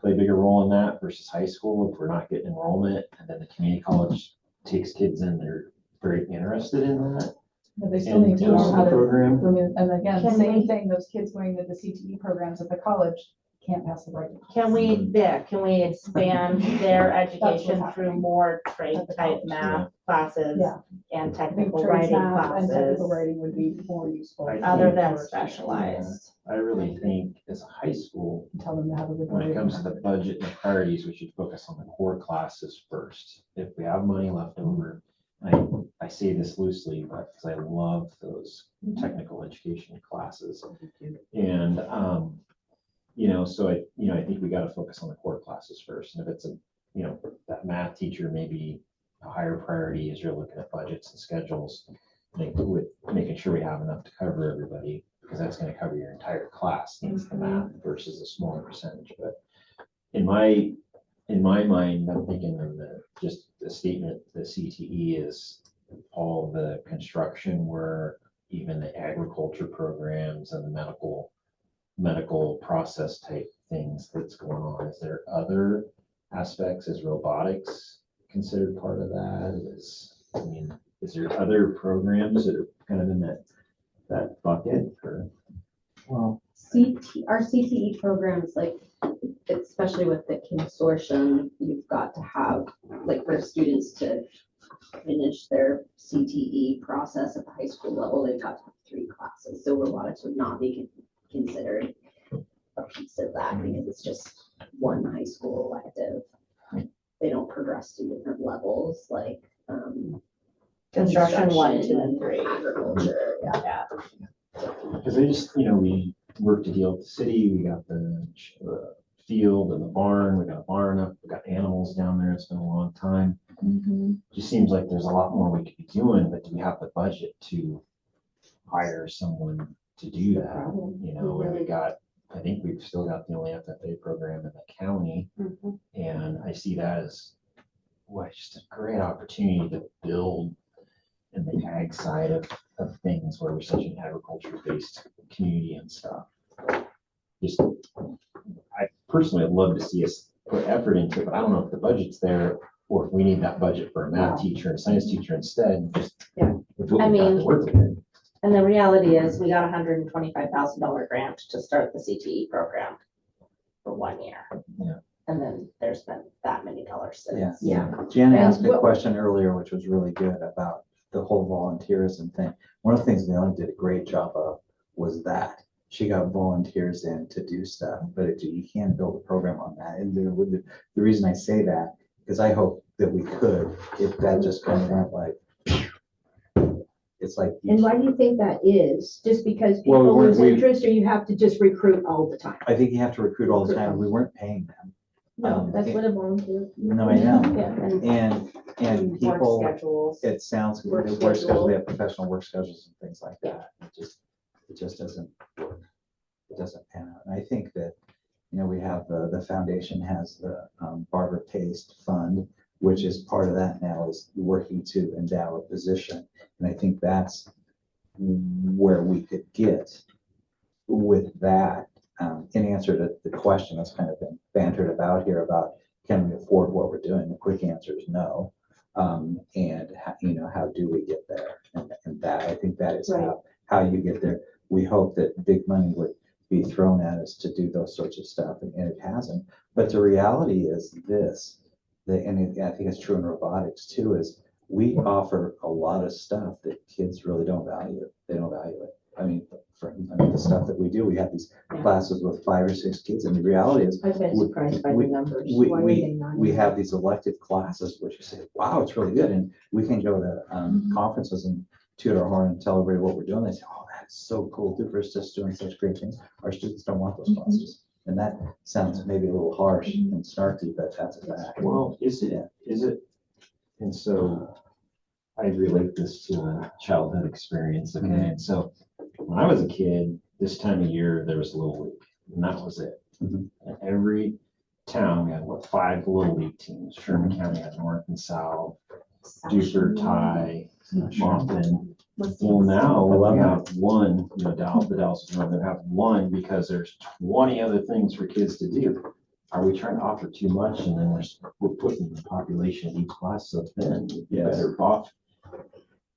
play a bigger role in that versus high school if we're not getting enrollment? And then the community college takes kids in, they're very interested in that. But they still And need to goes know to how the to. program. And again, Can same we- thing, those kids going to the CTE programs at the college can't pass the right. Can we expand their education through happening more trade at the type college. math classes Yeah. and I think technical trades, writing math, and technical classes, writing would be more useful. I other think- than specialized? I really think as a high school, Tell them to have a good. when it writing comes to the record. budget and the priorities, we should focus on the core classes first. If we have money left over, I say this loosely, but because I love those technical education classes. And, so I think we gotta focus on the core classes first. And if it's that math teacher, maybe a higher priority as you're looking at budgets and schedules. I think with making sure we have enough to cover everybody, because that's gonna cover your entire class, needs the math versus a smaller percentage. But in my mind, I'm thinking of just the statement, the CTE is all the construction work, even the agriculture programs and the medical process type things that's going on. Is there other aspects? Is robotics considered part of that? Is there other programs that are kind of in that bucket or? Well, Our CTE programs, like, especially with the consortium, you've got to have, like, for students to finish their CTE process at the high school level, they've got to have 3 classes. So robotics would not be considered a piece of that because it's just one high school elective. They don't progress to different levels like Construction 1, 2, and 3. agriculture, yeah. Because we work to deal with the city, we got the field and the barn, we got a barn up, we got animals down there, it's been a long time. Just seems like there's a lot more we could be doing, but do we have the budget to hire someone to do that? I think we've still got the only FFA program in the county, and I see that as, just a great opportunity to build in the ag side of things where we're such an agriculture-based community and stuff. I personally would love to see us put effort into it, but I don't know if the budget's there or if we need that budget for a math teacher and a science teacher instead. Yeah. With what we've got to work with. And the reality is, we got $125,000 grant to start the CTE program for 1 year. Yeah. And then there's been that many dollars yeah. since. Yeah. Jan And asked a what- question earlier, which was really good about the whole volunteerism thing. One of the things Leona did a great job of was that she got volunteers in to do stuff, but you can't build a program on that. And the reason I say that, because I hope that we could, if that just kind of went like, it's like. And why do you think that is? Just because Well, people lose we- interest, or you have to just recruit all the time? I think you have to recruit all the time. We weren't paying them. No, that's what a volunteer. No, I know. Yeah, and And Work people, schedules. it sounds, Work work schedule, schedule. they have professional work schedules and things like that. It just doesn't work. It doesn't pan out. And I think that, we have the foundation has the Barbara Paste Fund, which is part of that now, is working to endow a position. And I think that's where we could get with that. In answer to the question that's kind of been bantered about here about can we afford what we're doing? The quick answer is no. And how do we get there? And that, I think that is Right. how you get there. We hope that big money would be thrown at us to do those sorts of stuff, and it hasn't. But the reality is this, I think it's true in robotics too, is we offer a lot of stuff that kids really don't value. They don't value it. I mean, the stuff that we do, we have these classes with 5 or 6 kids, and the reality is I've been surprised by the numbers. we, Why would they not? we have these elective classes, which you say, wow, it's really good. And we can go to conferences and toot our horn and tell everybody what we're doing. They say, oh, that's so cool. Dufur's just doing such great things. Our students don't want those classes. And that sounds maybe a little harsh and snarky, but that's a fact. Well, is it? And so I relate this to a childhood experience. Okay, and so when I was a kid, this time of year, there was Little League, and that was it. Mhm. And every town, we had 5 Little League teams. Sherman County had North and South, Dufur, Ty, Moncton. Well, now we have one, Dallas, the Dallas is one, they have one because there's 20 other things for kids to do. Are we trying to offer too much, and then we're putting the population of each class so thin? We'd be better off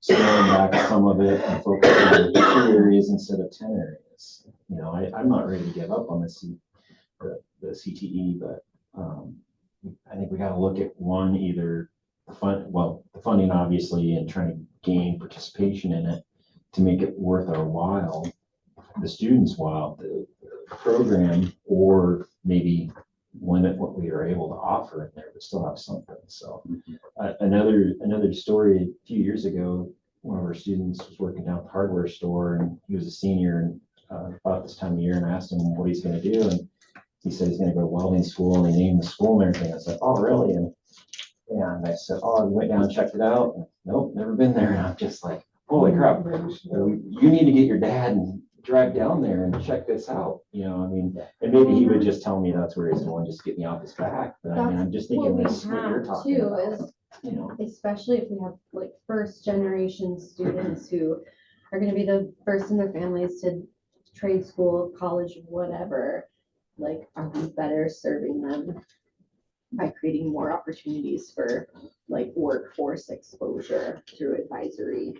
scaling back some of it and focusing on 2 areas instead of 10 areas. I'm not ready to give up on the CTE, but I think we got to look at one, either the funding obviously, and trying to gain participation in it to make it worth our while, the students' while, the program, or maybe limit what we are able to offer in there, but still have something. So another story, a few years ago, one of our students was working down at the hardware store, and he was a senior, and about this time of year, and I asked him what he's going to do, and he said he's going to go to welding school, and he named the school and everything. I said, oh, really? And I said, oh, I went down and checked it out. And, nope, never been there. And I'm just like, holy crap, you need to get your dad and drive down there and check this out. And maybe he would just tell me that's where he's going, just get me off his back. But I'm just thinking what we this, what you're have talking too about. is, especially if we have like first generation students who are gonna be the first in their families to trade school, college, whatever, like, are we better serving them by creating more opportunities for like workforce exposure through advisory?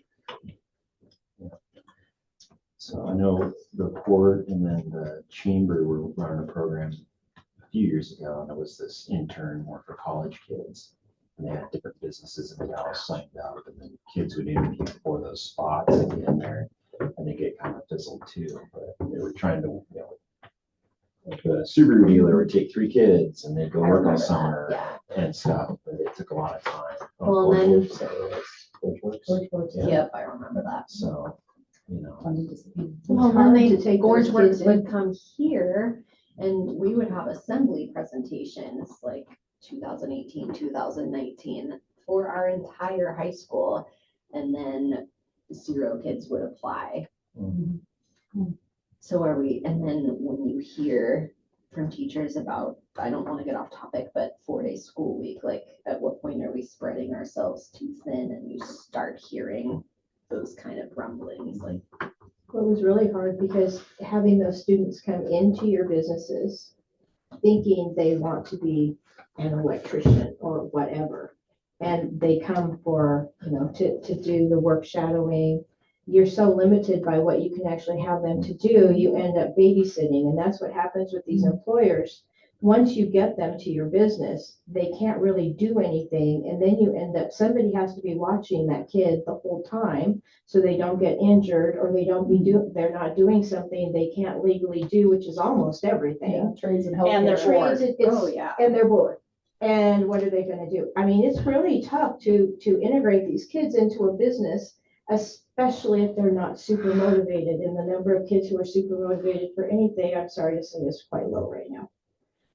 So I know the port and then the chamber were running a program a few years ago, and it was this intern more for college kids. And they had different businesses in the Dallas signed up, and then kids would interview for those spots and get in there. I think it kind of fizzled too, but they were trying to, like a Subaru dealer would take 3 kids and they'd go I work all remember that, summer yeah. and stuff, but it took a lot of time. Well, and then- Yeah. Yep, I remember that. So, Well, hard then to take Gorge those Works kids would in. come here and we would have assembly presentations like 2018, 2019 for our entire high school. And then 0 kids would apply. Mhm. So are we, and then when you hear from teachers about, I don't want to get off topic, but 4-day school week, like at what point are we spreading ourselves too thin? And you start hearing those kind of rumblings, like, Well, it was really hard because having those students come into your businesses thinking they want to be an electrician or whatever. And they come for, to do the work shadowing. You're so limited by what you can actually have them to do, you end up babysitting. And that's what happens with these employers. Once you get them to your business, they can't really do anything. And then you end up, somebody has to be watching that kid the whole time so they don't get injured, or they're not doing something they can't legally do, which is almost everything. Trades and And they're healthcare. bored. Trades, oh, yeah. and they're bored. And what are they gonna do? I mean, it's really tough to integrate these kids into a business, especially if they're not super motivated. And the number of kids who are super motivated for anything, I'm sorry to say, is quite low right now.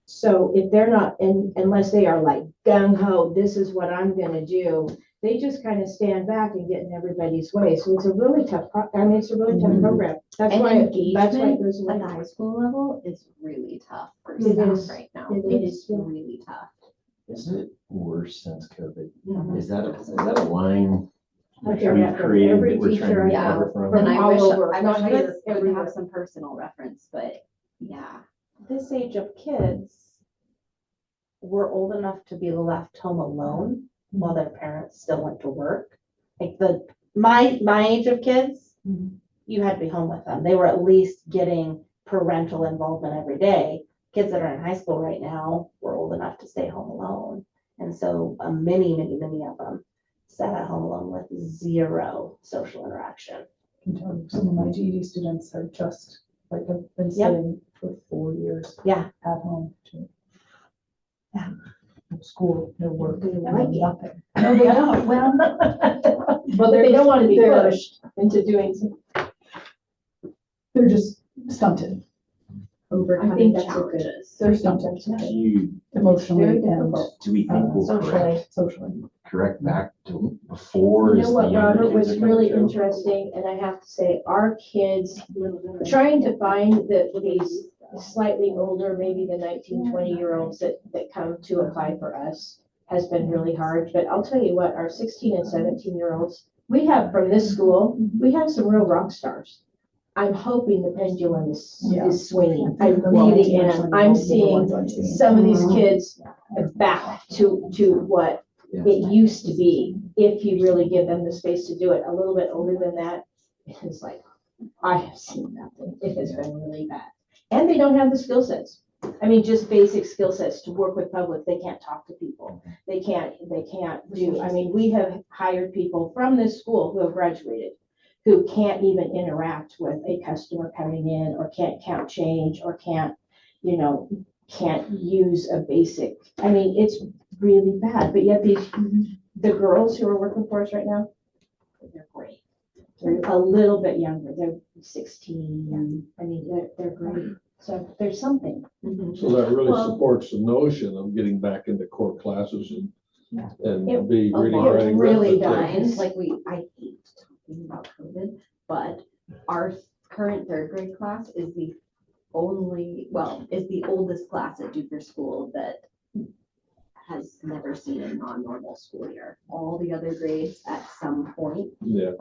So if they're not, unless they are like gung ho, this is what I'm gonna do, they just kind of stand back and get in everybody's way. So it's a really tough, it's a really tough program. That's And why it engagement goes at away. the high school level is really tough for It staff is. right now. It It is, is yeah. really tough. Is it worse since COVID? Mhm. Is that a line I we've hear that from created every that we're trying teacher to I recover know. from? From And I all wish, over, I not wish I here, could everywhere. have some personal reference, but yeah. This age of kids were old enough to be left home alone while their parents still went to work. Like my age of kids, you had to be home with them. They were at least getting parental involvement every day. Kids that are in high school right now were old enough to stay home alone. And so many of them sat at home alone with zero social interaction. I can tell you, some of my GED students are just, like, have been Yep. sitting for 4 years. Yeah. At home too. Yeah. No school, no work, They no like it. nothing. No, they don't, well. But they don't want to be they're- pushed into doing something. They're just stunted, Overcoming that's a good- challenges. they're stunted Do you, emotionally Very and difficult. do we think we'll Socially. socially. correct back to before? You as know the what, younger Robert, kids was are coming really through? interesting, and I have to say, our kids, trying to find these slightly older, maybe the 19, 20-year-olds that come to apply for us has been really hard. But I'll tell you what, our 16 and 17-year-olds, we have from this school, we have some real rock stars. I'm hoping the pendulum is swinging. I really am. I'm seeing some of these kids back to what Yeah. it used to be, if you really give them the space to do it. A little bit older than that, it's like, I have seen nothing. It has been really bad. And they don't have the skill sets. I mean, just basic skill sets to work with public. They can't talk to people. They can't do, I mean, we have hired people from this school who have graduated, who can't even interact with a customer coming in, or can't count change, or can't use a basic, I mean, it's really bad. But yet the girls who are working for us right now, they're great. They're a little bit younger. They're 16. I mean, they're great. So there's something. So that really Well- supports the notion of getting back into core classes and It- be A reading, lot writing, really arithmetic. does. Like I hate talking about COVID, but our current third grade class is the oldest class at Dufur School that has never seen a non-normal school year. All the other grades at some point, Yeah,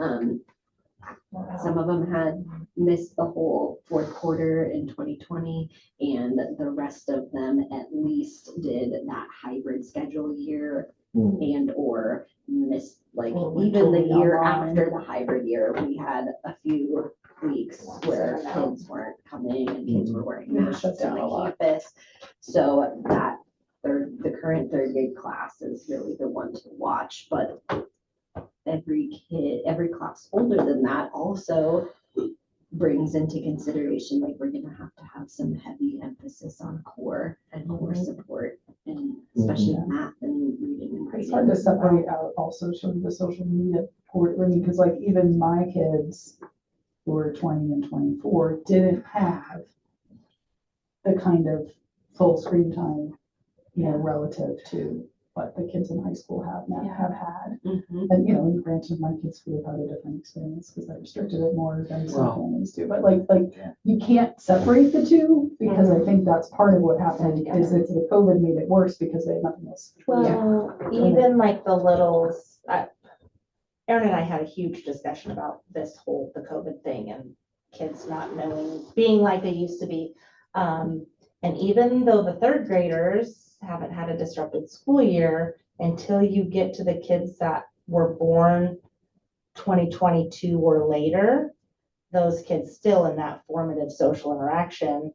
some of them had missed the whole fourth quarter in 2020, and the rest of them at least did that hybrid schedule year Hmm. and or missed, like, Or went even the totally year online. after the hybrid year, we had a few weeks where kids weren't coming and kids were wearing Yeah, masks shut down on a the lot. campus. So the current third grade class is really the one to watch, but every class older than that also brings into consideration, like, we're gonna have to have some heavy emphasis on core and core support, and especially math and reading and It's hard to writing. separate out also sort of the social media part, I mean, because like even my kids who were 20 and 24 didn't have the kind of full screen time, relative to what the kids in high school have had. Mhm. And, and granted, my kids would have had a different experience because I restricted it more than some Well- families do. But like you can't separate the two, because I think that's part of what happened is that the COVID made it worse because they had nothing else. Well, even like the littles, Aaron and I had a huge discussion about the COVID thing and kids not knowing, being like they used to be. And even though the third graders haven't had a disrupted school year, until you get to the kids that were born 2022 or later, those kids still in that formative social interaction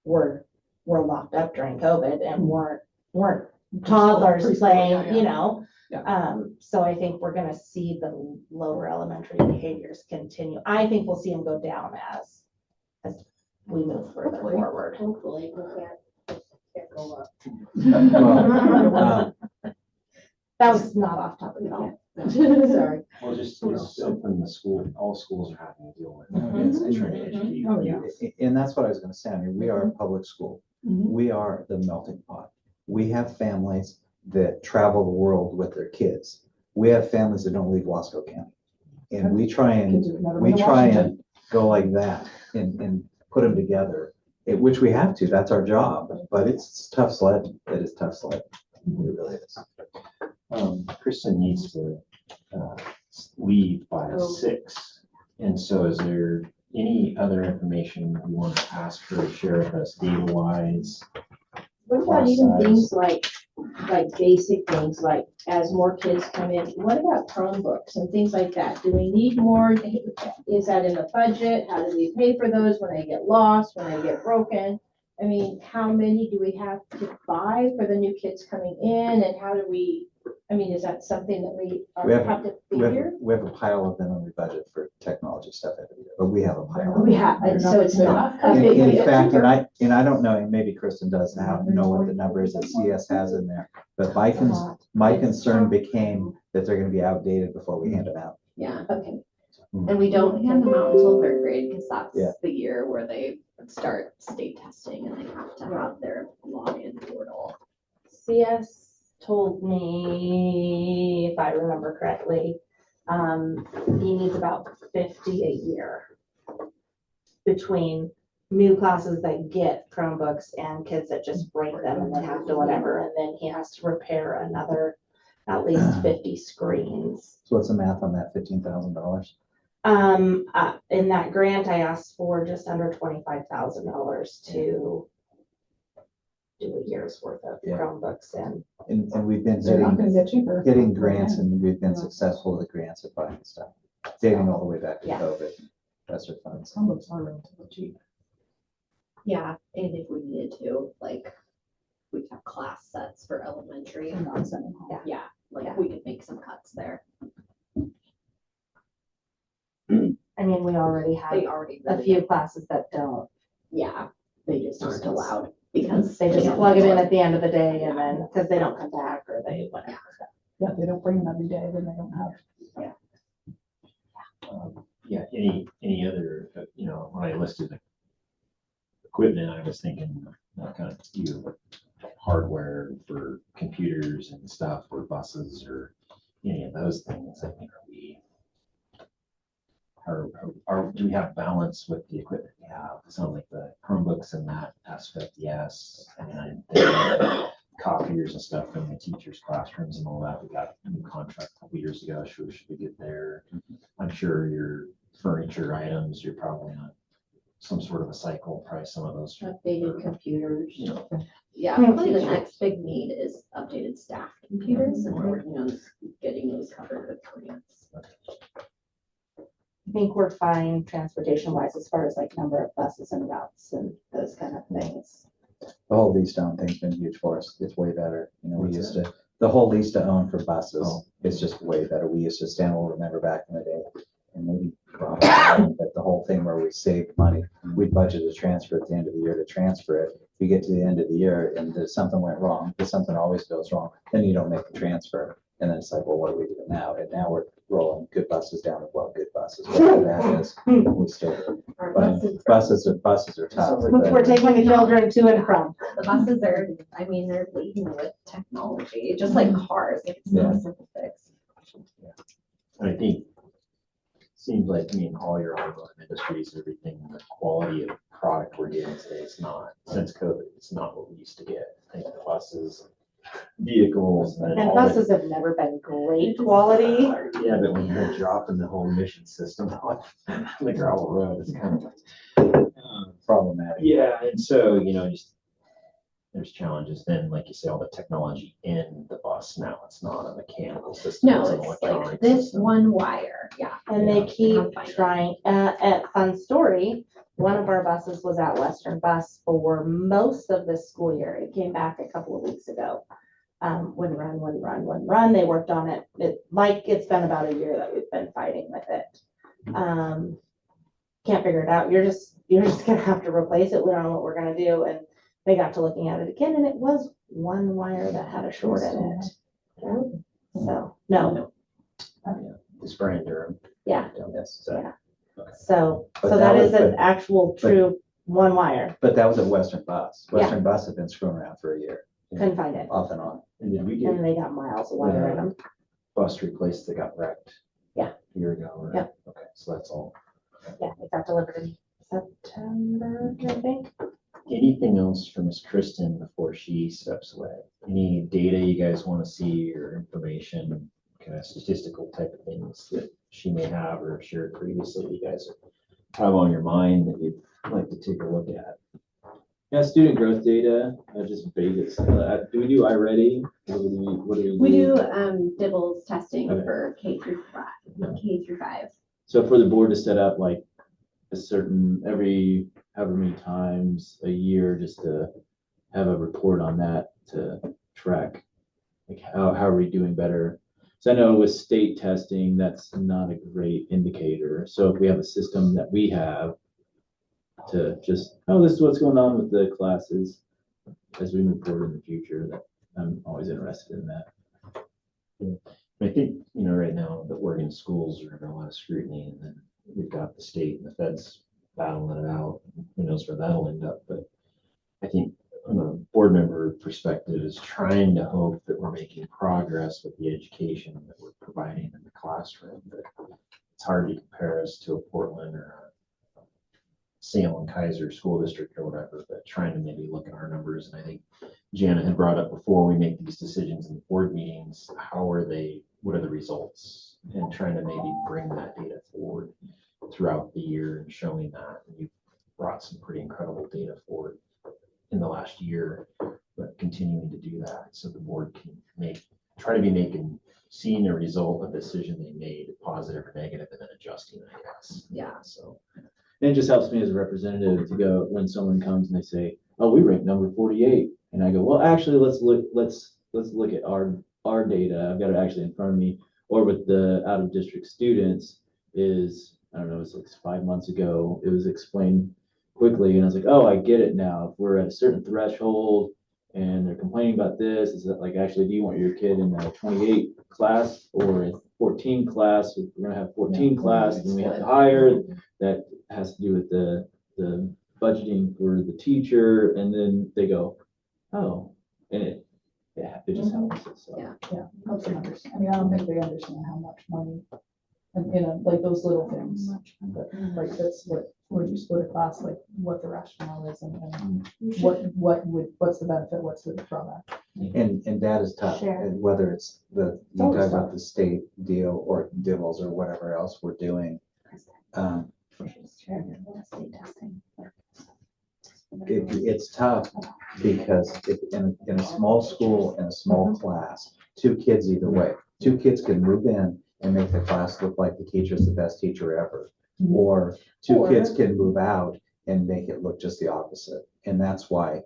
were locked up during COVID and weren't toddlers Preschool, playing, yeah. so I think we're gonna see the lower elementary behaviors continue. I think we'll see them go down as we move further Hopefully. forward. Hopefully, we can't. Can't go up. Well, That was not off topic at all. Sorry. Well, just, it's something the school, all schools are having to deal with. Mhm. It's trying to educate Oh, yeah. youth. And that's what I was gonna say. I mean, we are a public school. Mhm. We are the melting pot. We have families that travel the world with their kids. We have families that don't leave Wasco County. And we try Kids and, who've never we been to try Washington. and go like that and put them together, which we have to. That's our job. But it's tough sled. It is tough sled. It really is. Kristen needs to leave by 6. And so is there any other information you want to ask her to share with us data wise? What about even things like basic things, like as more kids come in, what about Chromebooks and things like that? Do we need more? Is that in the budget? How do we pay for those when they get lost, when they get broken? I mean, how many do we have to buy for the new kids coming in, and how do we, I mean, is that something that we We have- have to We have, figure? we have a pile of them and we budget for technology stuff every year, but we have a pile. We have, so it's not a big In deal. fact, and I don't know, and maybe Kristen does know what the number is that CS has in there. But my concern became that they're gonna be outdated before we hand them out. Yeah, Okay, and we don't hand them out until third grade because Yeah. that's the year where they start state testing and they have to have their login portal. CS told me, if I remember correctly, he needs about 50 a year between new classes that get Chromebooks and kids that just break them and then have to whatever, and then he has to repair another at least 50 screens. So what's the math on that, $15,000? In that grant, I asked for just under $25,000 to do a year's worth of Yeah. Chromebooks and And we've been They're not gonna getting, get cheaper. getting grants and we've been Yeah. successful with the grants at buying stuff. Dating all the way back to Yeah. COVID. That's our funds. Some books are relatively cheap. Yeah, and if we needed to, like, we have class sets for elementary. And not send them home. Yeah. Yeah, like Yeah. we could make some cuts there. I mean, we already They have already. a few classes that don't. Yeah, they just aren't allowed because. They just can't plug it in afford at the end of the day and then, because they don't come back or they whatever. Yeah, if they don't bring them every day, then they don't have. Yeah, any other, when I listed the equipment, I was thinking kind of hardware for computers and stuff or buses or any of those things. I mean, do we have balance with the equipment we have? It sounds like the Chromebooks and that aspect, yes. I mean, I think the copiers and stuff from the teachers' classrooms and all that, we got a new contract a couple years ago, should we get there? I'm sure your furniture items, you're probably on some sort of a cycle, probably some of those. updated computers. Yeah, probably the next big need is updated staff computers and we're working on getting those covered with grants. I think we're fine transportation wise as far as like number of buses and routes and those kind of things. The whole lease to own thing's been huge for us. It's way better. We What's used to, the whole lease to own for buses is just way better. We used to stand, we'll remember back in the day, and maybe probably, but the whole thing where we saved money, we budgeted a transfer at the end of the year to transfer it. You get to the end of the year and something went wrong, because something always goes wrong, then you don't make the transfer. And then it's like, well, what do we do now? And now we're rolling good buses down with good buses, whatever that is. We still do. Our But buses are tough. We're taking the children to and from. The buses are, I mean, they're leading with technology, just like cars, like it's not a simple fix. I think, seems like, all your automotive industries, everything, the quality of product we're getting today is not, since COVID, it's not what we used to get. I think the buses, vehicles and And all the. buses have never been great quality. Yeah, but when you're dropping the whole mission system on the gravel road, it's kind of Problematic. yeah, and so, just there's challenges. Then, like you say, all the technology in the bus now, it's not a mechanical system. No, an it's electronic like this system. one wire, yeah. And they keep I'm fine. trying, at Fun Story, one of our buses was at Western Bus for most of this school year. It came back a couple of weeks ago. Wouldn't run. They worked on it. It's been about a year that we've been fighting with it. Can't figure it out. You're just gonna have to replace it. We don't know what we're gonna do. And they got to looking at it again, and it was one wire that had a short in it. So, no, It's Brian Durham. yeah, Yes, so- Yeah. so But that that is was an the- actual true one wire. But that was at Western Bus. Yeah. Western Bus had been screwing around for a year, Couldn't find it. off and on. And did we get And they got miles of wire in them. bus replaced that got wrecked? Yeah. A year ago, right? Yep. Okay, so that's all. Yeah, it got delivered in September, I think. Anything else for Miss Kristen before she steps away? Any data you guys want to see or information, kind of statistical type of things that she may have or shared previously you guys have on your mind that you'd like to take a look at? Yeah, student growth data, just basics. Do we do iReady? What do We do DIBELS testing Okay. for K through five. So for the board to set up like a certain, however many times a year, just to have a report on that to track, like how are we doing better? So I know with state testing, that's not a great indicator. So if we have a system that we have to just, oh, this is what's going on with the classes as we move forward in the future, that I'm always interested in that. I think, right now the Oregon schools are under a lot of scrutiny, and then we've got the state and the feds battling it out. Who knows where that'll end up, but I think from a board member perspective is trying to hope that we're making progress with the education that we're providing in the classroom. But it's hard to compare us to a Portland or a Salem Kaiser school district or whatever, but trying to maybe look at our numbers. And I think Jana had brought up before we make these decisions in the board meetings, what are the results? And trying to maybe bring that data forward throughout the year and showing that. And you've brought some pretty incredible data forward in the last year, but continuing to do that so the board can try to be seeing the result of the decision they made, positive or negative, and then adjusting, I guess. Yeah. So. And it just helps me as a representative to go, when someone comes and they say, oh, we rank number 48. And I go, well, actually, let's look at our data. I've got it actually in front of me. Or with the out of district students is, I don't know, it's like 5 months ago, it was explained quickly. And I was like, oh, I get it now. If we're at a certain threshold and they're complaining about this, is that like, actually, do you want your kid in a 28 class or a 14 class? If we're gonna have 14 class, then we have to hire. That has to do with the budgeting for the teacher. And then they go, oh, and it just helps. So. Yeah. Yeah, helps them understand. I mean, I don't think they understand how much money, and, like those little things, but like this, would you split a class, like what the rationale is and what's the benefit, what's the drawback? And that is tough, Sure. and whether it's you always talk about tough. the state deal or DIBELS or whatever else we're doing. It's tough because in a small school, in a small class, two kids either way, two kids can move in and make the class look like the teacher's the best teacher ever. Or two kids can move out and make it look just the opposite. And that's why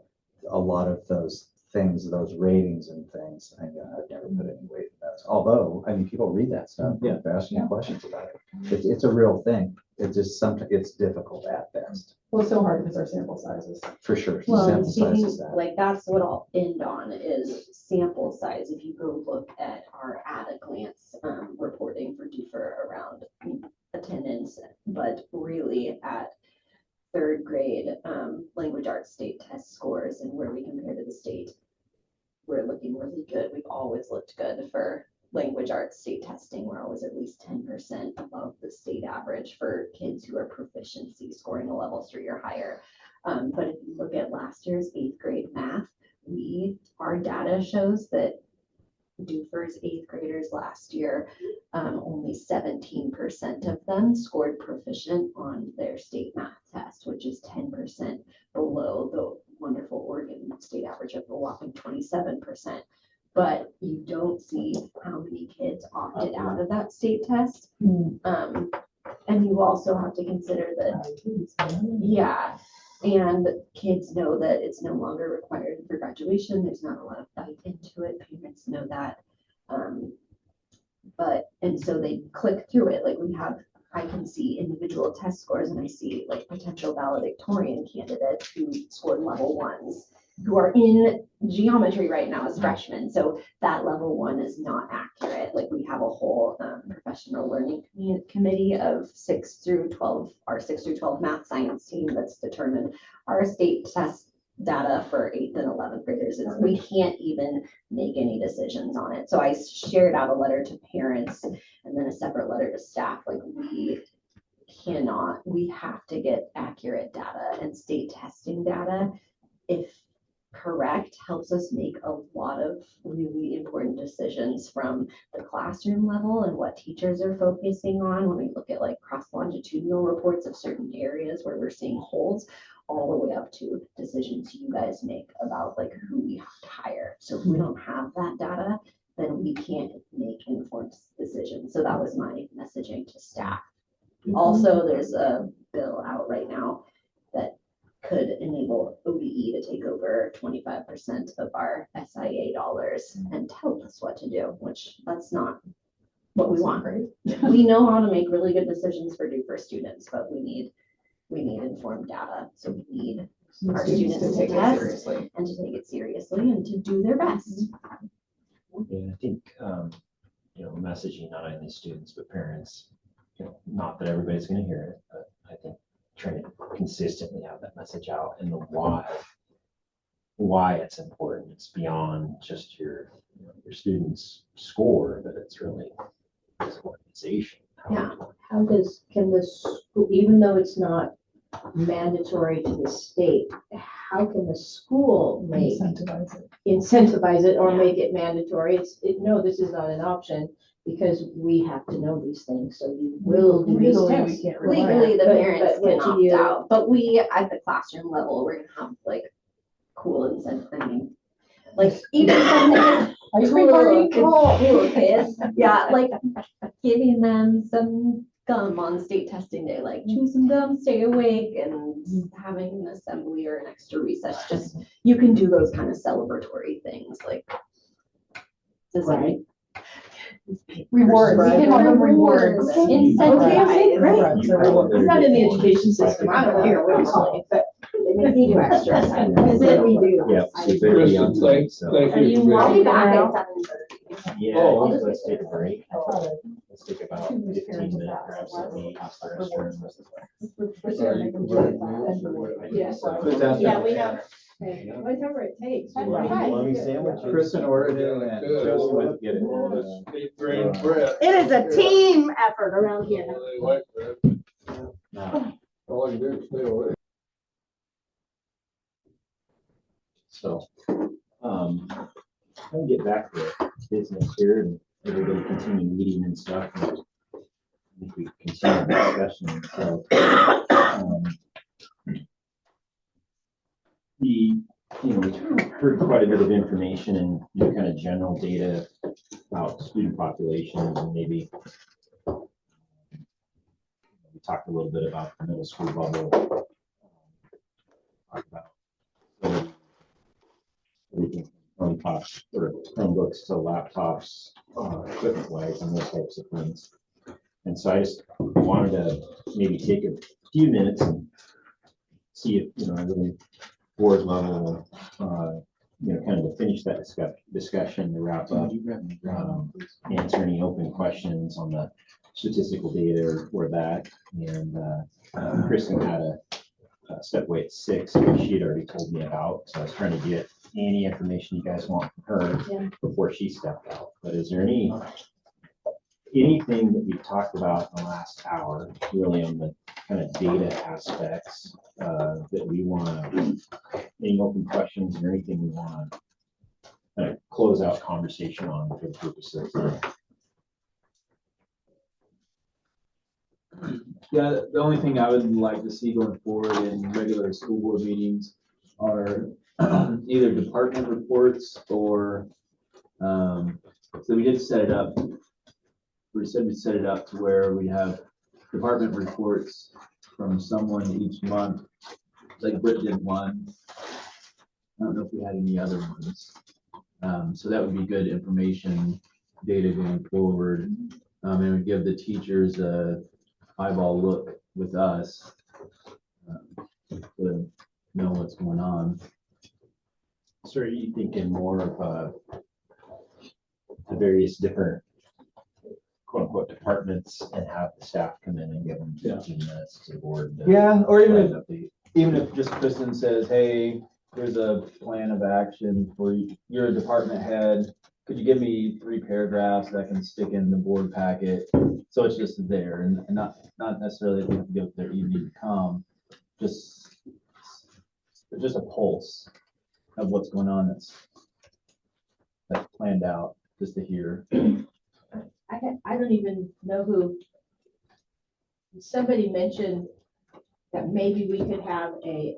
a lot of those things, those ratings and things, I've never put any weight in those. Although, I mean, people read that stuff, Yeah. they're asking you questions about it. It's a real thing. It's just sometimes it's difficult at best, Well, it's so hard because our sample sizes. for sure. Well, and Synthesizes speaking, that. like, that's what I'll end on is sample size. If you go look at our at a glance reporting for Dufur around attendance, but really at third grade language arts state test scores and where we compare to the state, we're looking really good. We've always looked good for language arts state testing. We're always at least 10% above the state average for kids who are proficiency scoring a level 3 or higher. But if you look at last year's 8th grade math, our data shows that Dufur's 8th graders last year, only 17% of them scored proficient on their state math test, which is 10% below the wonderful Oregon state average of a whopping 27%. But you don't see how many kids opted out of that state test. And you also have to consider that, yeah, and kids know that it's no longer required for graduation. There's not a lot of fight into it. Parents know that. And so they click through it. Like I can see individual test scores and I see like potential valedictorian candidates who scored level 1s who are in geometry right now as freshmen. So that level 1 is not accurate. Like we have a whole professional learning committee of 6 through 12, our 6 through 12 math science team that's determined our state test data for 8th and 11th graders. Is we can't even make any decisions on it. So I shared out a letter to parents and then a separate letter to staff. Like we have to get accurate data, and state testing data, if correct, helps us make a lot of really important decisions from the classroom level and what teachers are focusing on when we look at like cross longitudinal reports of certain areas where we're seeing holes, all the way up to decisions you guys make about like who we have to hire. So if we don't have that data, then we can't make informed decisions. So that was my messaging to staff. Also, there's a bill out right now that could enable ODE to take over 25% of our SIA dollars and tell us what to do, which that's not what we want. We know how to make really good decisions for Dufur students, but we need informed data. So we need our students to take it test seriously. and to take it seriously and to do their best. Yeah, I think, messaging not only students, but parents, not that everybody's gonna hear it, but I think trying to consistently have that message out and the why it's important. It's beyond just your students' score, but it's really this organization. Yeah. Can the school, even though it's not mandatory to the state, how can the school incentivize it or Yeah. make it mandatory? No, this is not an option because we have to know these things. So you will do this Legally, we test. can't rely on Legally, the But- parents but can what do opt you- out, but we, at the classroom level, we're gonna have like cool incentive, like even something Ice cream party? cool kids, yeah, like giving them some gum on state testing day, like chew some gum, stay awake, and having an assembly or an extra recess, just, you can do those kind of celebratory things, like. Right. Rewards. We can call them rewards. Incentivize. Great. I'm not in the education system. I don't care what it's like, but they make me do extra. Because then we do. Yeah. so very Kristen, young, thank so- thank Are you. you for I'll being- be back at 7:30. Yeah, Oh, I think let's take a break. Let's take about 15-minute, grab something, use the restroom. Yes. Put that Yeah, there. we have, whatever it takes. Lummy sandwiches. Chris and Order and Good. Josie went to get it. Eat green bread. It is a team effort around here. They like bread. No. All I can do is stay away. So, I'll get back to business here and everybody continue meeting and stuff. And I think we continue the discussion, so. We've heard quite a bit of information and, kind of general data about student populations and maybe we talked a little bit about the middle school bubble. Talked about everything from Chromebooks or Chromebooks to laptops, equipment wise and those types of things. And so I just wanted to maybe take a few minutes and see if, I really board level, kind of to finish that discussion, to wrap up, answer any open questions on the statistical data or that. And Kristen had a step away at 6, which she had already told me about. So I was trying to get any information you guys want from her before she stepped out. But is there anything that you've talked about in the last hour, really on the kind of data aspects that we want to, any open questions or anything we want to kind of close out conversation on for the purposes of Yeah, the only thing I would like to see going forward in regular school board meetings are either department reports or, so we did set it up. We said we'd set it up to where we have department reports from someone each month, like Britt did one. I don't know if we had any other ones. So that would be good information, data going forward. And it would give the teachers a eyeball look with us to know what's going on. So are you thinking more of the various different quote unquote departments and have the staff come in and give them 15 minutes to the board? to Yeah, or even provide an update? even if just Kristen says, hey, here's a plan of action for your department head. Could you give me 3 paragraphs that I can stick in the board packet? So it's just there and not necessarily they have to go to their evening to come, just a pulse of what's going on that's planned out, just to hear. I don't even know who. Somebody mentioned that maybe we could have a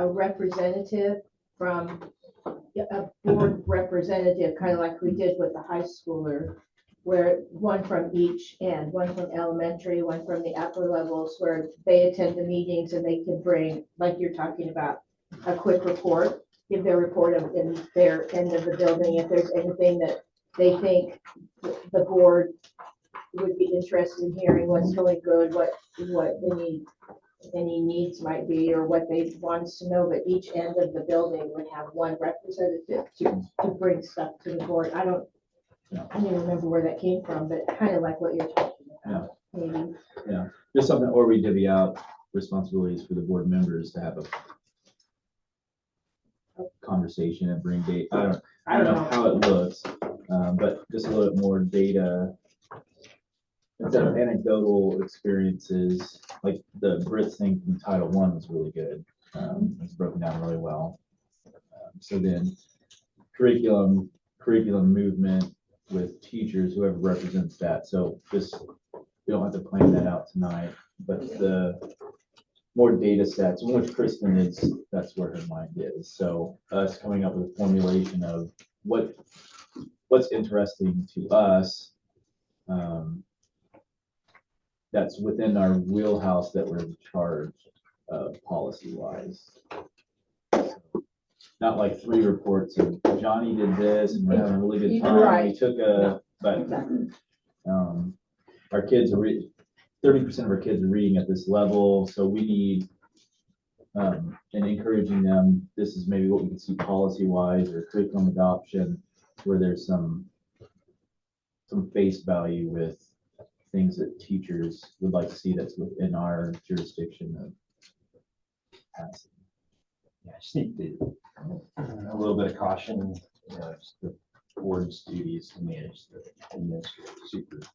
representative from, a board representative, kind of like we did with the high schooler, where one from each end, one from elementary, one from the upper levels, where they attend the meetings and they can bring, like you're talking about, a quick report, give their report of in their end of the building, if there's anything that they think the board would be interested in hearing, what's going good, what any needs might be, or what they want us to know, but each end of the building would have one representative to bring stuff to the board. I don't even remember where that came from, but kind of like what you're talking about, maybe. Just something, or we divvy out responsibilities for the board members to have a conversation and bring data. I don't know how it looks, but just a little bit more data. Instead of anecdotal experiences, like the Brits thing from Title I was really good. It's broken down really well. So then curriculum movement with teachers, whoever represents that. So just, we don't have to plan that out tonight, but the more data sets, in which Kristen is, that's where her mind is. So us coming up with a formulation of what's interesting to us, that's within our wheelhouse that we're in charge of policy wise. Not like 3 reports of Johnny did this and we're having a really good time. Right. We took but our kids are 30% of our kids are reading at this level, so we need and encouraging them. This is maybe what we can see policy wise or curriculum adoption, where there's some face value with things that teachers would like to see that's within our jurisdiction of passing. Yeah, I just think that a little bit of caution, just the board's duties to manage the administrative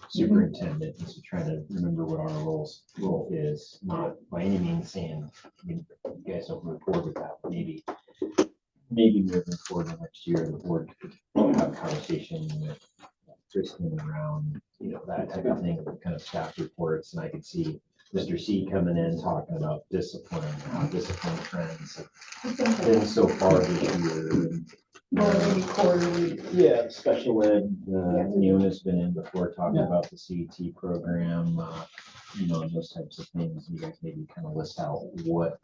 superintendent, and so trying to remember what our role is, not by any means saying, you guys don't move forward with that, but maybe moving forward next year, the board could have a conversation with Kristen around, that type of thing, kind of staff reports, and I could see Mr. C coming in talking about discipline, how discipline trends have been so far this year. And, Maybe quarterly. yeah, special ed, Neona's been in before talking about the CET program, and those types of things. You guys maybe kind of list out what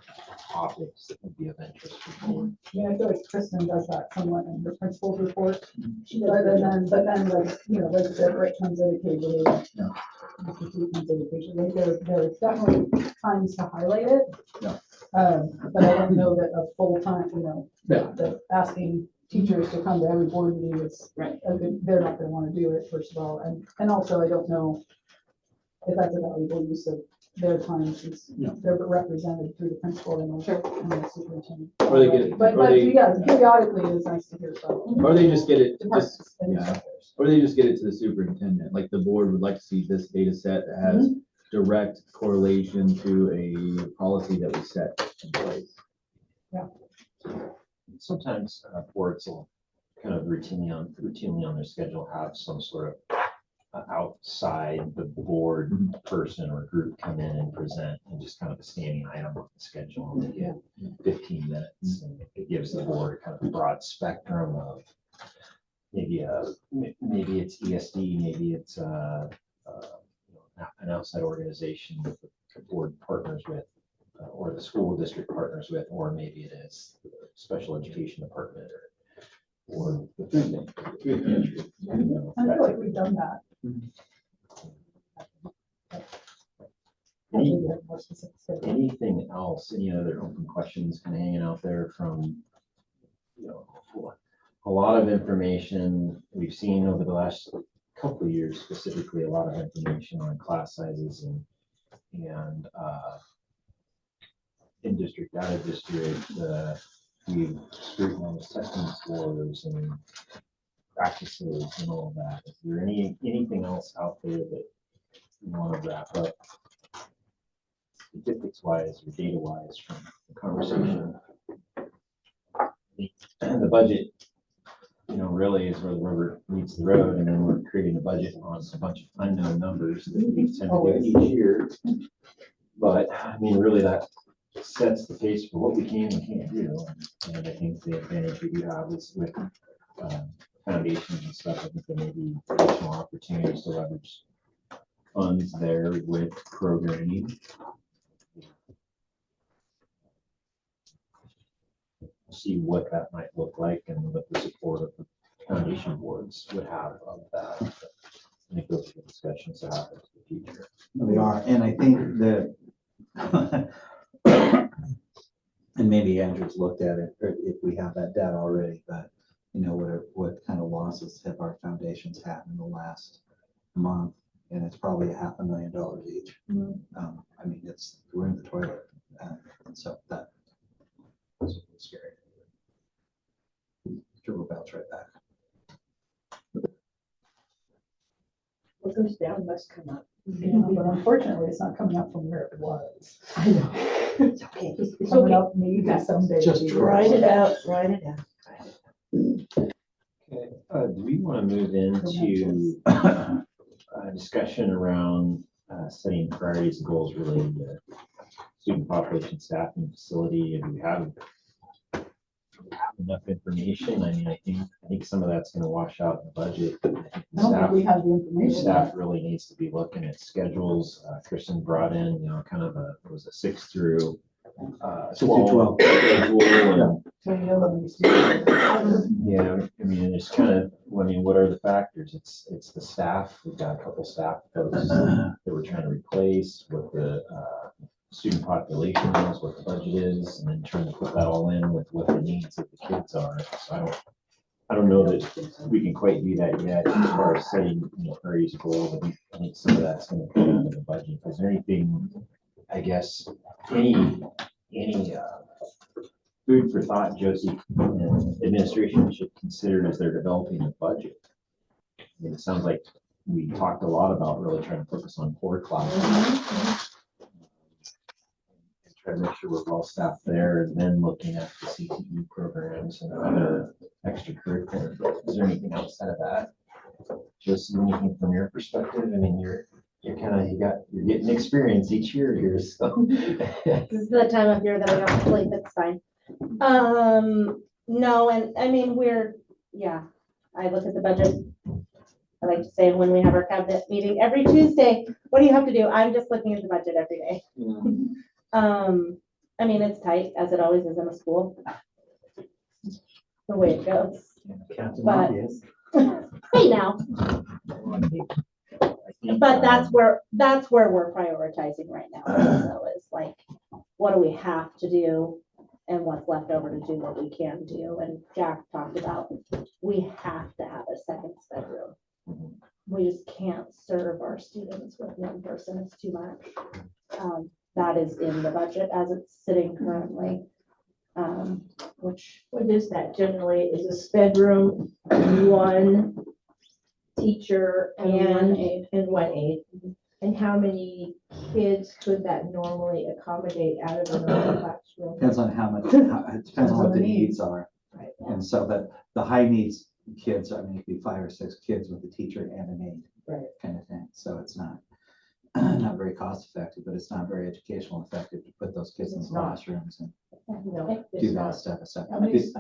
topics that would be of interest for the board. Yeah, I feel like Kristen does that somewhat in her principal's report. But then like, like I said, Rick comes in occasionally. Mr. T comes in occasionally. There are definitely times to highlight it. But I don't know that a full time, that asking teachers to come to every board meeting is a good, they're not gonna want to do it, first of all. And also, I don't know if that's a valuable use of their time, since they're represented through the principal and the superintendent. Or they get, But periodically, it's nice to hear from. or they just get it, departments and yeah. instructors. Or they just get it to the superintendent, like the board would like to see this data set that has direct correlation to a policy that we set in place. Sometimes boards will kind of routinely on their schedule have some sort of outside the board person or group come in and present, and just kind of a standing item on the schedule, and they get 15 minutes, and it gives the board kind of a broad spectrum of maybe it's ESD, maybe it's an outside organization that the board partners with, or the school district partners with, or maybe it is the special education department or the food pantry. I feel like we've done that. Anything else? Any other open questions kind of hanging out there from know, a lot of information we've seen over the last couple of years, specifically a lot of information on class sizes and in district, out of district, we've scrutinized testing scores and practices and all of that. Is there anything else out there that you want to wrap up statistics wise or data wise from the conversation? The budget, really is where the rubber meets the road, and then we're creating a budget on a bunch of unknown numbers that we tend to do each year. But I mean, really, that sets the pace for what we can and can't do. And I think the advantage we do have is with foundations and stuff. I think there may be additional opportunities to leverage funds there with programming. See what that might look like and what the support of the foundation boards would have of that. I think those are the discussions to have in the future. They are, and I think that, and maybe Andrew's looked at it, or if we have that data already, but what kind of losses have our foundations had in the last month? And it's probably $500,000 each. I mean, we're in the toilet, and so that's scary. We'll bounce right back. What goes down must come up. Yeah, but unfortunately, it's not coming up from where it was. I know. It's okay. It's Coming okay. up maybe someday. Just Write it out, write it out. Okay, do we want to move into a discussion around setting priorities and goals related to student population, staffing, facility, and we have enough information? I mean, I think some of that's going to wash out in the budget. I think I don't think we have the information. staff really needs to be looking at schedules. Kristen brought in, kind of it was a 6 through 12 schedule. Yeah, I mean, it's kind of, what are the factors? It's the staff. We've got a couple staff folks that we're trying to replace, what the student population is, what the budget is, and then trying to put that all in with what the needs of the kids are. So I don't know that we can quite do that yet as far as setting, priorities and goals. I think some of that's going to come out of the budget. Is there anything, I guess, any food for thought, Josie, and administration should consider as they're developing a budget? I mean, it sounds like we talked a lot about really trying to focus on core classes. And try to make sure we're well staffed there, and then looking at the CTE programs and other extracurricular. Is there anything outside of that? Just anything from your perspective? I mean, you're getting experience each year here, so. This is the time of year that I don't sleep, it's fine. No, and I mean, I look at the budget. I like to say when we have our cabinet meeting every Tuesday, what do you have to do? I'm just looking at the budget every day. I mean, it's tight, as it always is in a school. The way it goes. But- Hey now. But that's where we're prioritizing right now. So it's like, what do we have to do and what's left over to do what we can do? And Jack talked about, we have to have a second bedroom. We just can't serve our students with one person. It's too much. That is in the budget as it's sitting currently. What is that generally? Is a bedroom, one teacher and one aide? And how many kids could that normally accommodate out of a normal classroom? Depends on it depends on what the needs are. Right. And so that the high needs kids, I mean, it could be 5 or 6 kids with a teacher and an aide. Right. Kind of thing. So it's not very cost effective, but it's not very educational effective to put those kids in It's not. classrums and No, do it's that not. stuff. How many we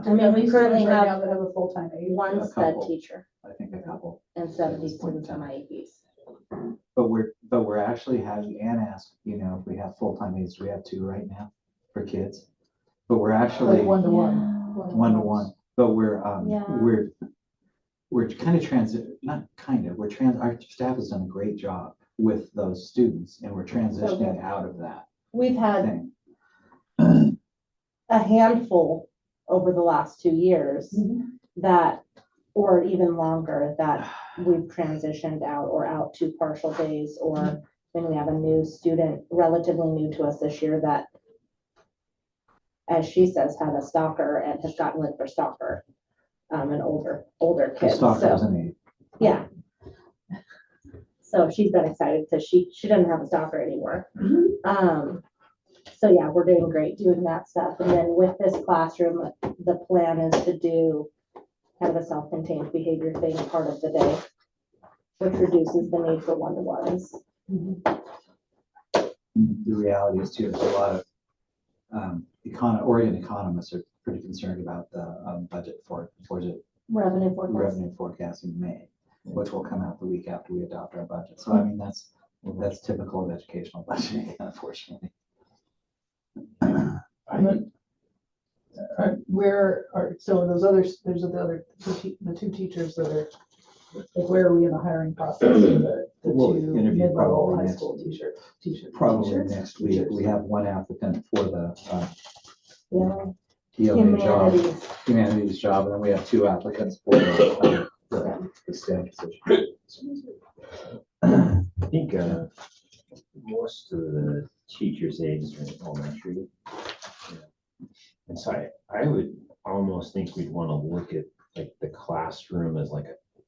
currently students right have now that have a full-time aide? One A sped couple. teacher I think a couple. and 70 students on IEPs. But we're actually having, Ann asked, if we have full-time aides, we have 2 right now for kids. But we're actually Like 1-to-1. 1-to-1, but Yeah. we're kind of our staff has done a great job with those students, and we're transitioning out of that We've had thing. a handful over the last 2 years that, or even longer, that we've transitioned out or out to partial days, or when we have a new student, relatively new to us this year, that, as she says, had a stalker and has gotten lit for stalker, an older The kid. stalker So, isn't me. yeah. So she's been excited because she doesn't have a stalker anymore. So yeah, we're doing great doing that stuff. And then with this classroom, the plan is to do kind of a self-contained behavior thing part of the day, which reduces the need for one-to-ones. The reality is too, there's a lot of Oregon economists are pretty concerned about the budget for Revenue forecast. revenue forecasting in May, which will come out the week after we adopt our budget. So I mean, that's typical of educational budgeting, unfortunately. So those others, there's the two teachers that are, like, where are we in the hiring process for the We'll two interview mid-level probably high next school teachers? Probably Teachers? next week. We have one applicant for the Yeah. ELA job, Humanities. humanities job, and then we have 2 applicants for the STEM position. I think most of the teachers' aides are in elementary. And so I would almost think we'd want to look at like the classroom as like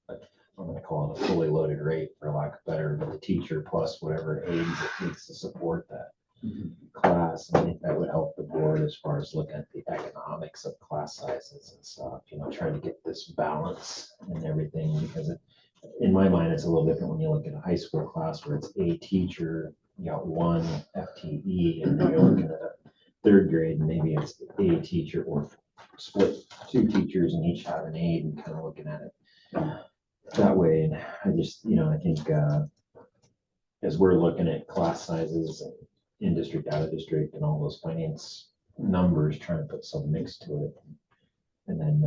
I'm gonna call it a fully loaded rate for lack of better, but the teacher plus whatever aides it takes to support that class. I think that would help the board as far as looking at the economics of class sizes and stuff, trying to get this balance and everything, because in my mind, it's a little different when you look at a high school class where it's a teacher, you got 1 FTE, and then you're looking at a 3rd grade, and maybe it's a teacher or split 2 teachers and each have an aide, and kind of looking at it that way. And I just, I think as we're looking at class sizes and in district, out of district, and all those finance numbers, trying to put some mix to it. And then,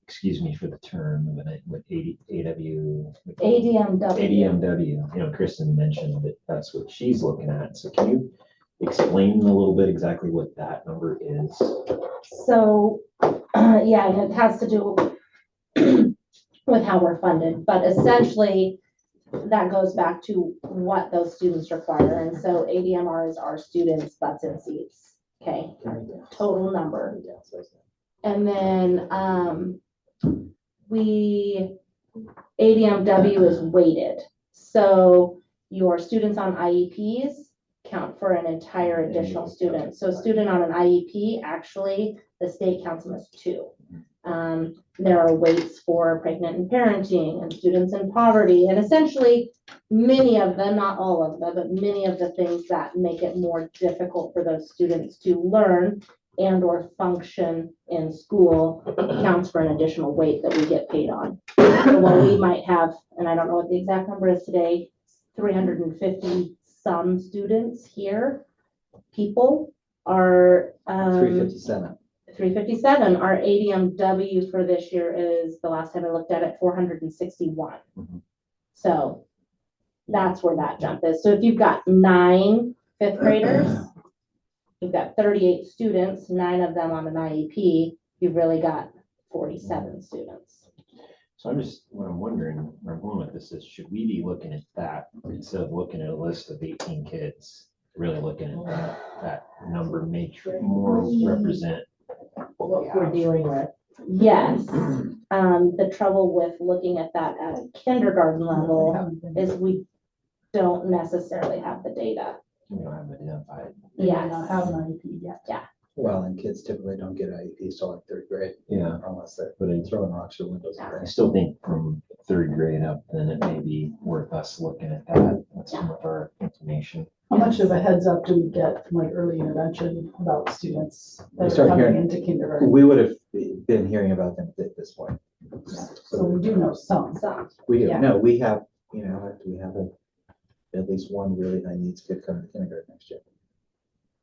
excuse me for the term, but with ADMW, Kristen mentioned that that's what she's looking at. So can you explain a little bit exactly what that number is? So, yeah, and it has to do with how we're funded, but essentially that goes back to what those students require. And so ADMR is our students, butts and seats. Okay, total number. And then ADMW is weighted. So your students on IEPs count for an entire additional student. So a student on an IEP, actually, the state counts them as 2. There are weights for pregnant and parenting and students in poverty, and essentially many of them, not all of them, but many of the things that make it more difficult for those students to learn and or function in school counts for an additional weight that we get paid on. So while we might have, and I don't know what the exact number is today, 350 some students here, people are 357. 357. Our ADMW for this year is, the last time I looked at it, 461. So that's where that jump is. So if you've got 9 5th graders, you've got 38 students, 9 of them on an IEP, you've really got 47 students. So what I'm wondering, where I'm going with this is, should we be looking at that instead of looking at a list of 18 kids, really looking at that number may more represent what we're dealing with? Yes. The trouble with looking at that at a kindergarten level is we don't necessarily have the data. We don't have identified. They may Yes. not have an IEP yet. Well, and kids typically don't get IEPs till like 3rd grade. Yeah. Unless they're But throwing rocks through windows. I still think from 3rd grade up, then it may be worth us looking at that with some of our information. How much of a heads up do we get from like early intervention about students We that start are coming hearing- into kindergarten? We would have been hearing about them at this point. So we do know some. We do. Yeah. No, we have, we have at least one really high needs kid coming to kindergarten next year.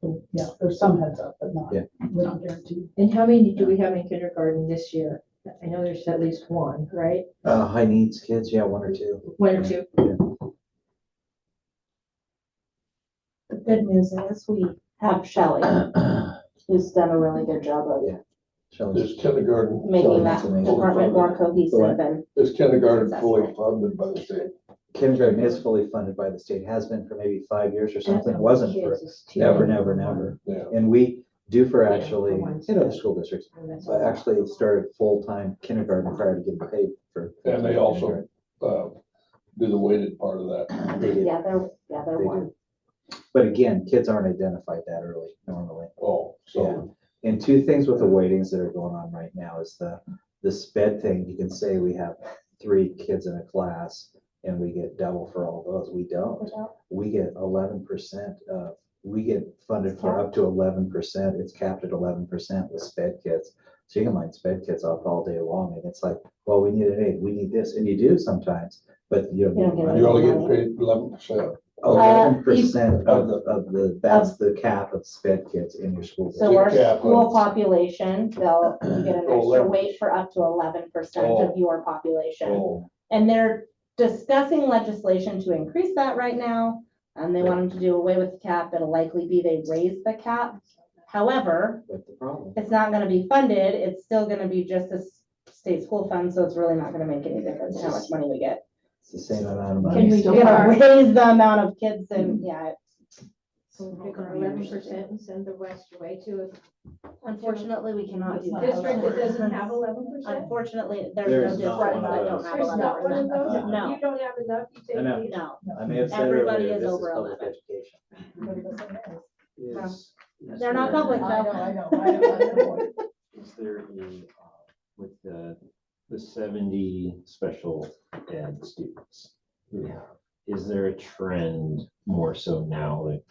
So, yeah, there's some heads up, but not, Yeah. we're not guaranteed. And how many do we have in kindergarten this year? I know there's at least 1, right? High needs kids, yeah, 1 or 2. 1 or 2. The good news is we have Shelley, who's done a really good job of Yeah. Shelley's- Is kindergarten, making that Shelley's amazing. department more cohesive and is kindergarten fully Successful. funded by the state? Kindergarten is fully funded by the state, has been for maybe 5 years or something. It wasn't for Kids is too never, many. never, never. Yeah. And we do for Yeah, actually, for one in other school districts, And that's but actually started full-time kindergarten prior to getting paid for. And they also, do the weighted part of that. They do. yeah, they're They one. do. But again, kids aren't identified that early normally. Oh, so, And two things with the weightings that are going on right now is the sped thing. You can say we have 3 kids in a class and we get double for all those. We don't. We get 11% of, we get funded for up to 11%. It's capped at 11% with sped kids. So you can line sped kids up all day long and it's like, well, we need an aid, we need this. And you do sometimes, but you You don't don't get get it. you only get paid 11%. 11% of that's the cap of sped kids in your school. So district. our Yeah, school but- population, you get an Oh, extra 11. weight for up to 11% Oh. of your population. Oh, And they're discussing legislation to increase that right now. They want them to do away with the cap. It'll likely be they raise the cap. However, But the problem. it's not gonna be funded. It's still gonna be just a state school fund, so it's really not gonna make any difference how much money we get. It's the same amount of money. Can we You're do gonna our, raise the amount of kids and, yeah, pick our 11% and send the rest away to unfortunately, we cannot do a that. district that doesn't have 11%? Unfortunately, There there's is no not district one of that don't those. have There's not one of 11%. those? No. You don't have enough, you I know. take. No, I may have said Everybody earlier, is this over public 11. education. Is they're not there- public I though. know. Is there a, with the 70 special ed students we have, is there a trend more so now to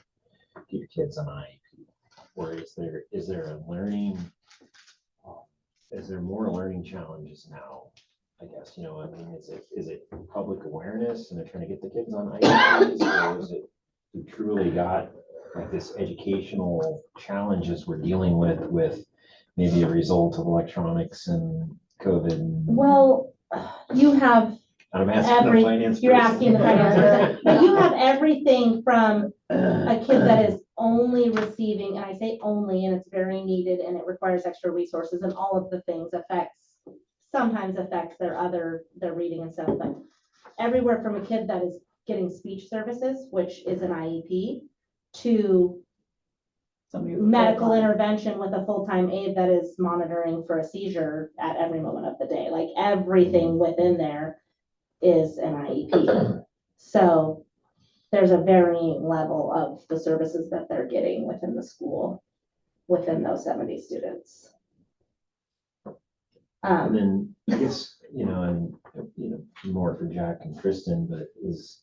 get your kids on IEP? Or is there a learning, is there more learning challenges now? I guess, you know, I mean, is it public awareness and they're trying to get the kids on IEPs? Or is it we truly got like this educational challenges we're dealing with maybe a result of electronics and COVID? Well, you have, I'm asking the finance. you're person. asking the finance person, but you have everything from a kid that is only receiving, and I say only, and it's very needed and it requires extra resources and all of the things sometimes affects their reading and stuff, but everywhere from a kid that is getting speech services, which is an IEP, to medical intervention with a full-time aide that is monitoring for a seizure at every moment of the day. Like everything within there is an IEP. So there's a varying level of the services that they're getting within the school, within those 70 students. And then I guess, more for Jack and Kristen, but is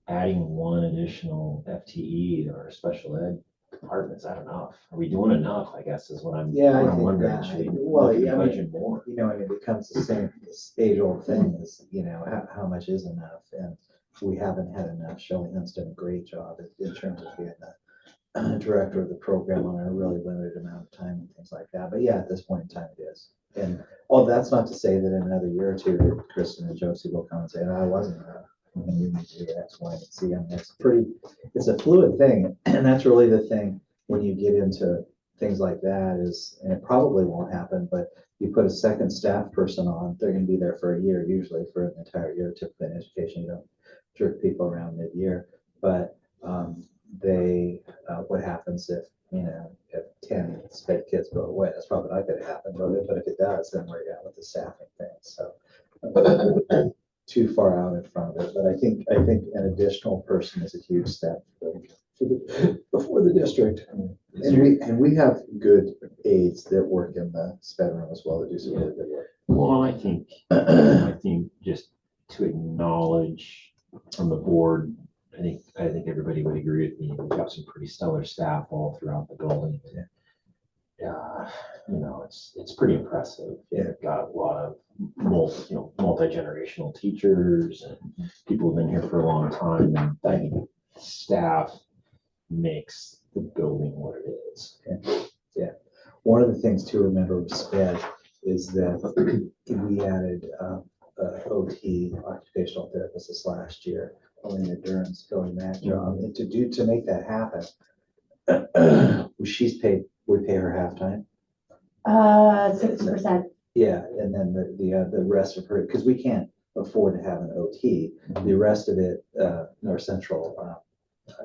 adding one additional FTE or special ed departments, I don't know. Are we doing enough, I guess, is what I'm wondering. Should we look at budget more? You know, and it becomes the same age-old thing is, how much is enough? And we haven't had enough. Shelley Hunt's done a great job in terms of being the director of the program on a really limited amount of time and things like that. But yeah, at this point in time, it is. And that's not to say that in another year or two, Kristen and Josie will come and say, no, I wasn't enough. And we need to do X, Y, and Z. I mean, it's a fluid thing. And that's really the thing when you get into things like that is, and it probably won't happen, but you put a second staff person on, they're going to be there for a year, usually for an entire year. Typically in education, you don't jerk people around mid-year. But what happens if 10 sped kids go away? That's probably not going to happen, but if it does, then we're out with the staffing thing. So too far out in front of it. But I think an additional person is a huge step for the district. And we have good aides that work in the sped room as well that do some really good work. Well, I think just to acknowledge from the board, I think everybody would agree with me. We've got some pretty stellar staff all throughout the building. Yeah, it's pretty impressive. They've got a lot of multi-generational teachers and people who've been here for a long time. And I think staff makes the building what it is. Yeah. One of the things to remember with SPED is that we added OT, occupational therapist, this last year. Elena Durham's filling that job. And to make that happen, we pay her half time. 6%. Yeah, and then the rest of her, because we can't afford to have an OT, the rest of it, North Central,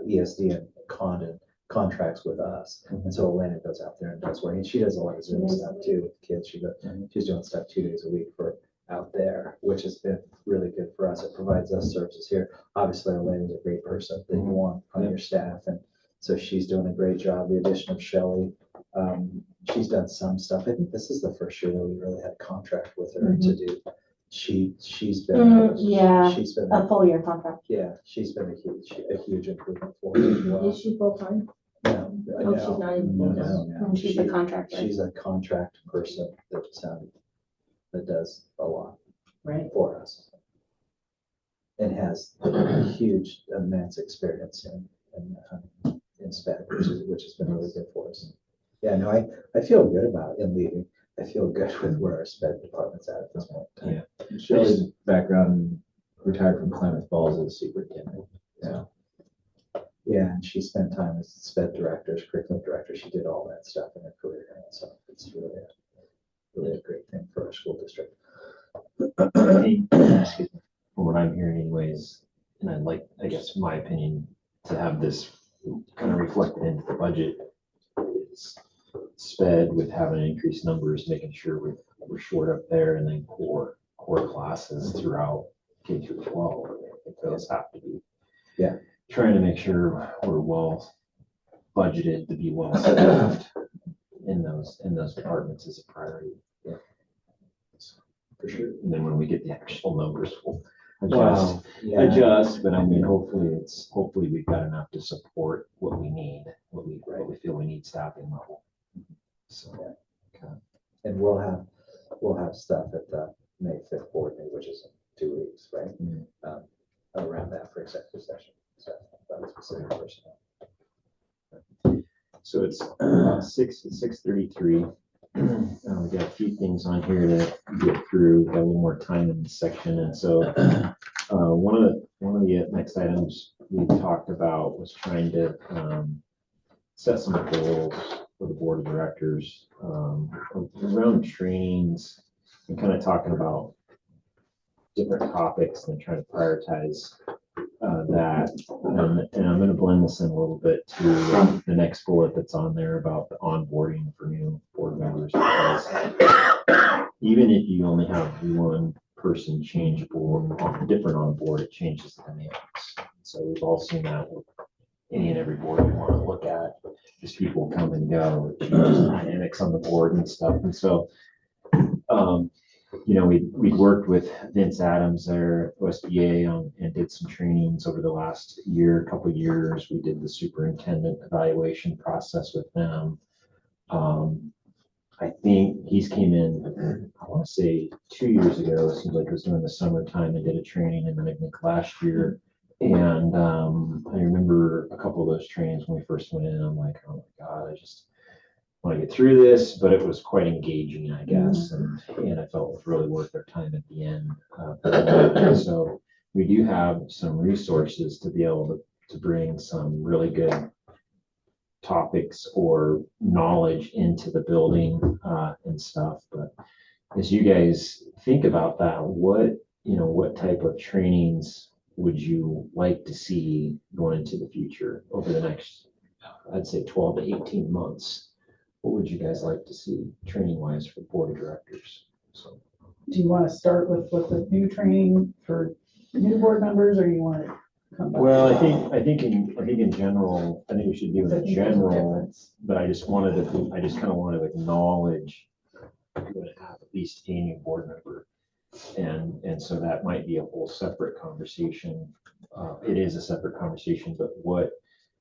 ESD and Condon contracts with us. And so Elena goes out there and does work, and she does a lot of Zoom stuff too with the kids. She's doing stuff 2 days a week for out there, which has been really good for us. It provides us services here. Obviously, Elena's a great person that you want on your staff, and so she's doing a great job. The addition of Shelley, she's done some stuff. I think this is the first year that we really had a contract with her to do. She's been. Yeah, She's been. a full year contract. Yeah, she's been a huge improvement for us as well. Is she full-time? No, Oh, she's not even full-time. no. She's a contractor. She's a contract person that does a lot Right. for us. And has huge immense experience in sped, which has been really good for us. Yeah, no, I feel good about in leaving. I feel good with where our sped department's at this point. Yeah. Shelley's background, retired from Klamath Falls as a superintendent. Yeah, and she spent time as sped director, as curriculum director. She did all that stuff in her career, and so it's really a great thing for our school district. I think, excuse me, from what I'm hearing anyways, and I'd like, I guess, my opinion, to have this kind of reflected into the budget is sped with having increased numbers, making sure we're short up there, and then core classes throughout K through 12. I think those have to be. Yeah. Trying to make sure we're well budgeted to be well staffed in those departments is a priority. Yeah. For sure. And then when we get the actual numbers, we'll Wow. Yeah. adjust, but I mean, hopefully we've got enough to support what we need, what we feel we need staffing level. So, Yeah. And we'll have stuff at the May 5th board meeting, which is in 2 weeks, right? Around that for executive session. So that specific personnel. So it's 6:33. We got a few things on here to get through, got a little more time in this section, and so one of the next items we talked about was trying to set some goals for the board of directors around trainings and kind of talking about different topics and trying to prioritize that. And I'm going to blend this in a little bit to the next bullet that's on there about the onboarding for new board members. Because even if you only have one person change board, different on board, it changes the dynamics. So we've all seen that with any and every board we want to look at. Just people come and go, it changes the dynamics on the board and stuff. And so, we'd worked with Vince Adams there at OSBA and did some trainings over the last couple of years. We did the superintendent evaluation process with them. I think he's came in, I want to say 2 years ago. It seems like it was during the summertime and did a training, and then I think last year. And I remember a couple of those trainings when we first went in. I'm like, oh my God, I just want to get through this, but it was quite engaging, I guess, and I felt it was really worth their time at the end. So we do have some resources to be able to bring some really good topics or knowledge into the building and stuff. But as you guys think about that, what type of trainings would you like to see going into the future over the next, I'd say 12 to 18 months? What would you guys like to see training wise for board of directors? So, Do you want to start with the new training for new board members, or you want to come back? well, I think in general, I think we should do I in think there's a general, difference. but I just kind of wanted to acknowledge we're going to have at least a new board member. And so that might be a whole separate conversation. It is a separate conversation, but what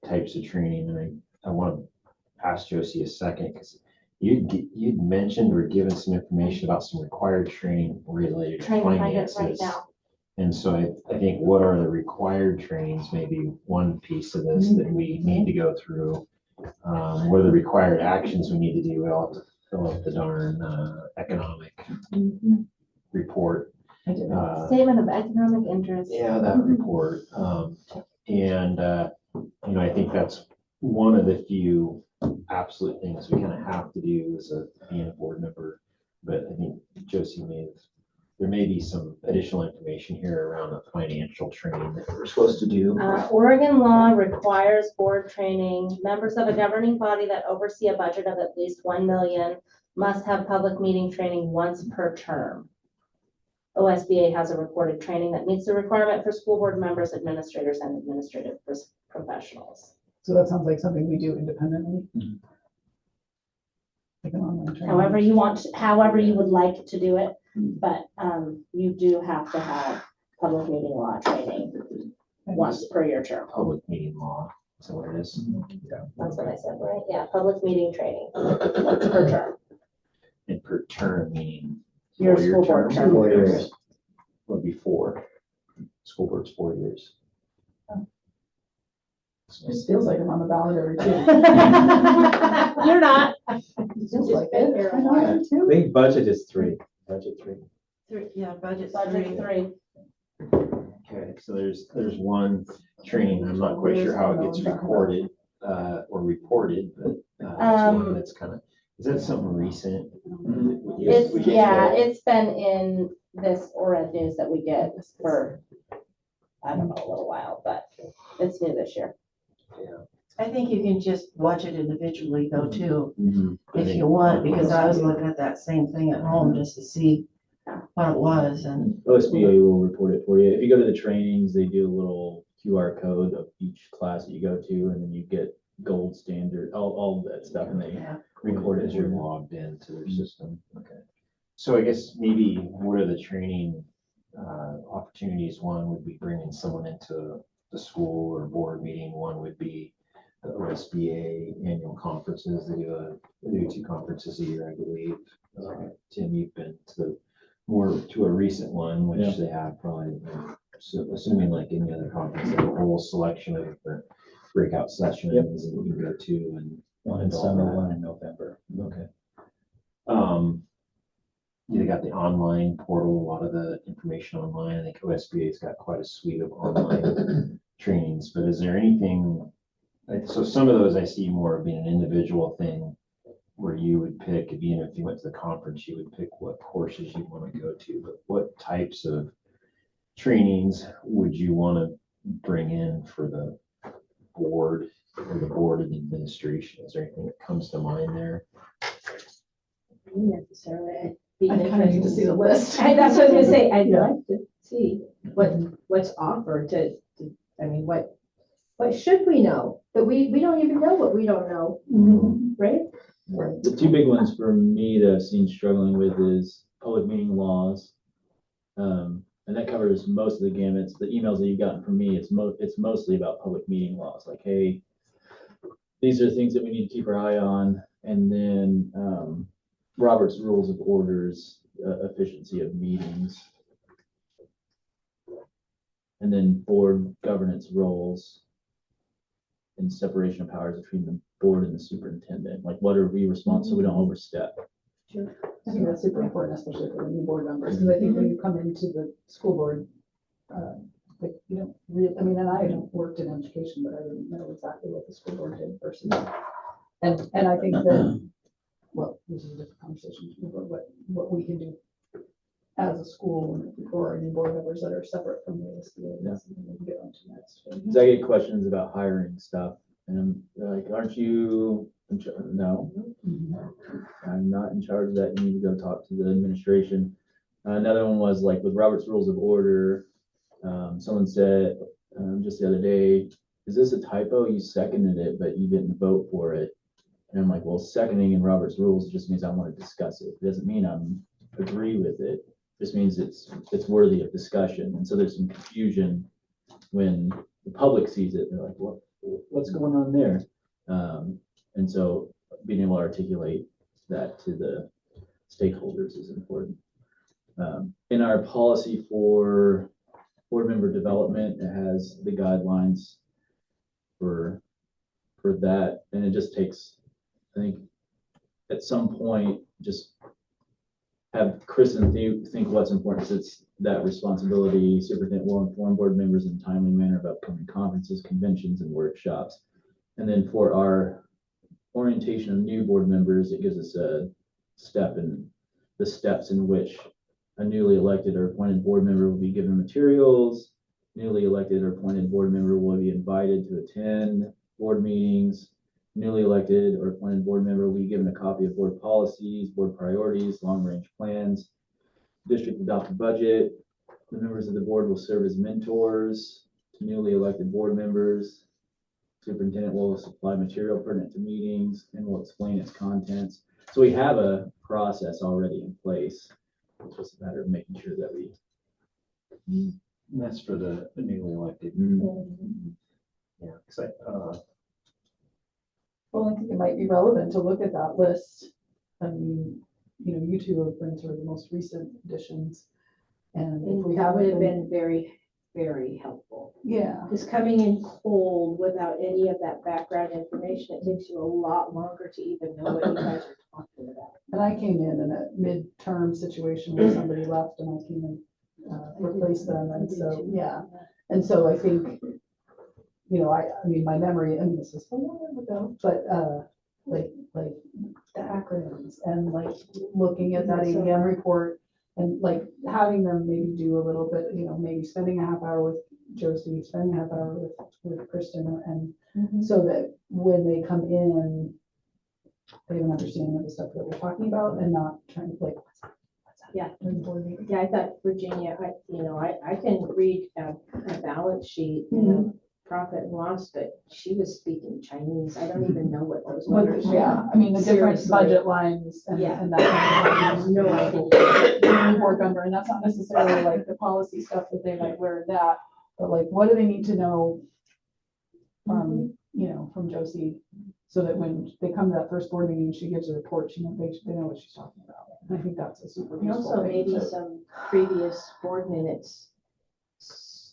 types of training, and I want to ask Josie a second, because you'd mentioned or given some information about some required training related to Trying to find it right finances. now. And so I think what are the required trainings, maybe one piece of this that we need to go through. What are the required actions we need to do? We all have to fill out the darn economic report. Statement of economic interest. Yeah, that report. I think that's one of the few absolute things we kind of have to do as being a board member. But I think Josie there may be some additional information here around the financial training that we're supposed to do. Oregon law requires board training. Members of a governing body that oversee a budget of at least 1 million must have public meeting training once per term. OSBA has a reported training that meets the requirement for school board members, administrators, and administrative professionals. So that sounds like something we do independently. Mhm. Like an online training. However you would like to do it, but you do have to have public meeting law training once per year term. Public meeting law, is that what it is? That's what I said, right? Yeah, public meeting training once per term. And per term, meaning. Your 4-year school board term, term. 4 years. Would be 4. School board's 4 years. Just feels like I'm on the ballot every 2. You're not. Feels like been it. here a I know, while. I do too. I think budget is 3. Budget 3. Yeah, budget's Budget 3. Okay, so there's one training, I'm not quite sure how it gets recorded, or reported, but, it's one that's kind of, is that something recent? It's been in this ORED news that we get for, I don't know, a little while, but it's new this year. I think you can just watch it individually though too, I if think- you want, because I was looking at that same thing at home just to see what it was and. OSBA will report it for you. If you go to the trainings, they do a little QR code of each class that you go to, and then you get gold standard, all of that stuff, and they Yeah. Record as you're logged into their system, okay. So I guess maybe what are the training, opportunities? One would be bringing someone into the school or board meeting, one would be the OSBA annual conferences, they do 2 conferences a year, I believe. Tim, you've been to a recent one, which Yeah. they have probably, so assuming like any other conference, they have a whole selection of different breakout sessions and you can go to and. One in summer, one in November. Okay. They got the online portal, a lot of the information online. I think OSBA's got quite a suite of online trainings, but is there anything, so some of those I see more being an individual thing where you would pick, even if you went to the conference, you would pick what courses you want to go to, but what types of trainings would you want to bring in for the board or the board and administration? Is there anything that comes to mind there? Necessarily. I kind of need to see the list. That's what I was gonna say, I'd Yeah. like to see what's offered I mean, what should we know? That we don't even know what we don't know, right? The 2 big ones for me that I've seen struggling with is public meeting laws. And that covers most of the gamuts. The emails that you've gotten from me, it's mostly about public meeting laws, like, hey, these are things that we need to keep our eye on. And then Robert's Rules of Orders, efficiency of meetings. And then board governance roles and separation of powers between the board and the superintendent. Like, what are we responsible, so we don't overstep? I think that's super important, especially for the new board members, because I think when you come into the school board, like, you don't really, I mean, and I haven't worked in education, but I didn't know exactly what the school board did versus. And I think that, well, this is a different conversation, but what we can do as a school for our new board members that are separate from the SBA, that's something we can get onto next. Because I get questions about hiring stuff, and they're like, aren't you in charge? No, I'm not in charge of that. You need to go talk to the administration. Another one was like with Robert's Rules of Order. Someone said just the other day, is this a typo? You seconded it, but you didn't vote for it. And I'm like, well, seconding in Robert's Rules just means I want to discuss it. It doesn't mean I'm agree with it. It just means it's worthy of discussion. And so there's some confusion when the public sees it. They're like, what's going on there? And so being able to articulate that to the stakeholders is important. In our policy for board member development, it has the guidelines for that, and it just takes, I think, at some point, just have Kristen think what's important. It's that responsibility. Superintendent will inform board members in a timely manner about upcoming conferences, conventions, and workshops. And then for our orientation of new board members, it gives us a step in the steps in which a newly elected or appointed board member will be given materials. Newly elected or appointed board member will be invited to attend board meetings. Newly elected or appointed board member will be given a copy of board policies, board priorities, long-range plans, district adopted budget. The members of the board will serve as mentors to newly elected board members. Superintendent will supply material pertinent to meetings and will explain its contents. So we have a process already in place. It's just a matter of making sure that we. And that's for the newly elected. Yeah, because Well, I think it might be relevant to look at that list. I mean, you two have been sort of the most recent additions. And if we That would have haven't been very, very helpful. yeah, Because coming in cold without any of that background information, it takes you a lot longer to even know what you guys are talking about. and I came in a midterm situation where somebody left and I came and replaced them, and so, yeah. And so I think, I mean, my memory, I mean, this is a long time ago, but, like the acronyms and like looking at that ADM report and like having them maybe do a little bit, maybe spending a half hour with Josie, spending a half hour with Kristen, and so that when they come in, they have an understanding of the stuff that we're talking about and not trying to like, what's that? Yeah. During the board meeting. Yeah, I thought Virginia, I can read a balance sheet, profit and loss, but she was speaking Chinese. I don't even know what those numbers are. Yeah, I mean, the different Seriously. budget lines and Yeah. and that. Kind of No idea. New board member, and that's not necessarily like the policy stuff that they might learn that, but like, what do they need to know from, from Josie? So that when they come to that first board meeting, she gives a report, they know what she's talking about. And I think that's a super And useful also thing maybe to- some previous board minutes,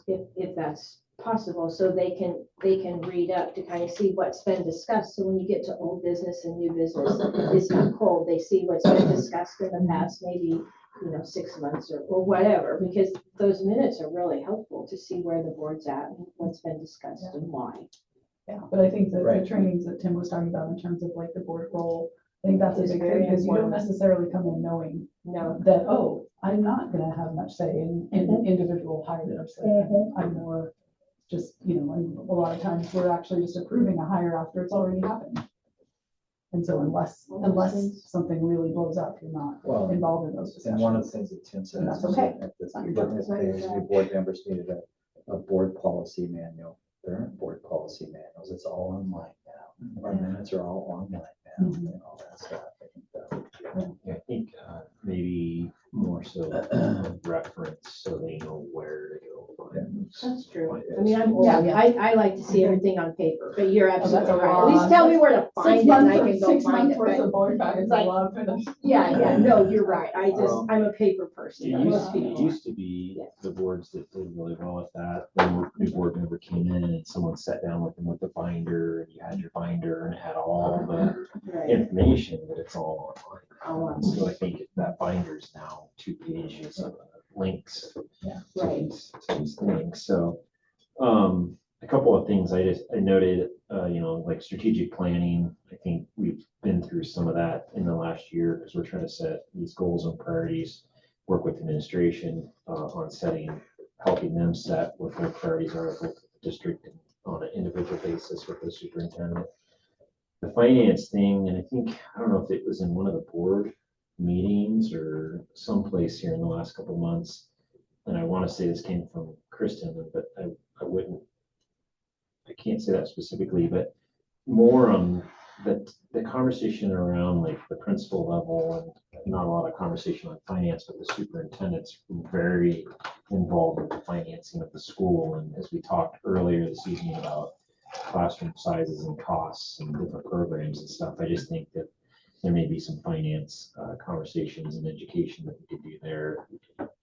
if that's possible, so they can read up to kind of see what's been discussed. So when you get to old business and new business, it's not cold. They see what's been discussed in the past, maybe, 6 months or whatever, because those minutes are really helpful to see where the board's at and what's been discussed and why. Yeah, but I think that the Right. trainings that Tim was talking about in terms of like the board role, I think that's a Is big very thing, because you don't important. necessarily come in knowing No. that, oh, I'm not gonna have much say in individual hires. Like, I'm more just, and a lot of times we're actually just approving a hire after it's already happened. And so unless something really blows up, you're not Well, involved in those And discussions. one of the things that Tim said And is that's okay. that this, Not your that job. this page, new board members needed a board policy manual. There aren't board policy manuals. It's all online now. Our minutes are all online now and all that stuff. I think that, I think maybe more so reference so they know where to go. That's true. I mean, I'm old. Yeah. I like to see everything on paper, but you're that's absolutely a right. At lot. least tell me where to find it and I can go 6 find months it. worth But of board packets, like- a lot of finish. yeah, no, you're right. Well, I'm a paper person. It Most used, it people used to be the boards that did really well with that. When a new board member came in and someone sat down with them with the binder and you had your binder and it had all the are. Right. information, but it's all online. All online. So I think that binder is now 2 pages of links. Yeah. to Right. these things. So, a couple of things I noted, like strategic planning. I think we've been through some of that in the last year because we're trying to set these goals and priorities, work with administration on helping them set what their priorities are with the district on an individual basis with the superintendent. The finance thing, and I don't know if it was in one of the board meetings or someplace here in the last couple of months, and I want to say this came from Kristen, but I can't say that specifically, but more on the conversation around like the principal level and not a lot of conversation on finance, but the superintendent's very involved with the financing of the school. And as we talked earlier this evening about classroom sizes and costs and different programs and stuff, I just think that there may be some finance conversations and education that we could do there.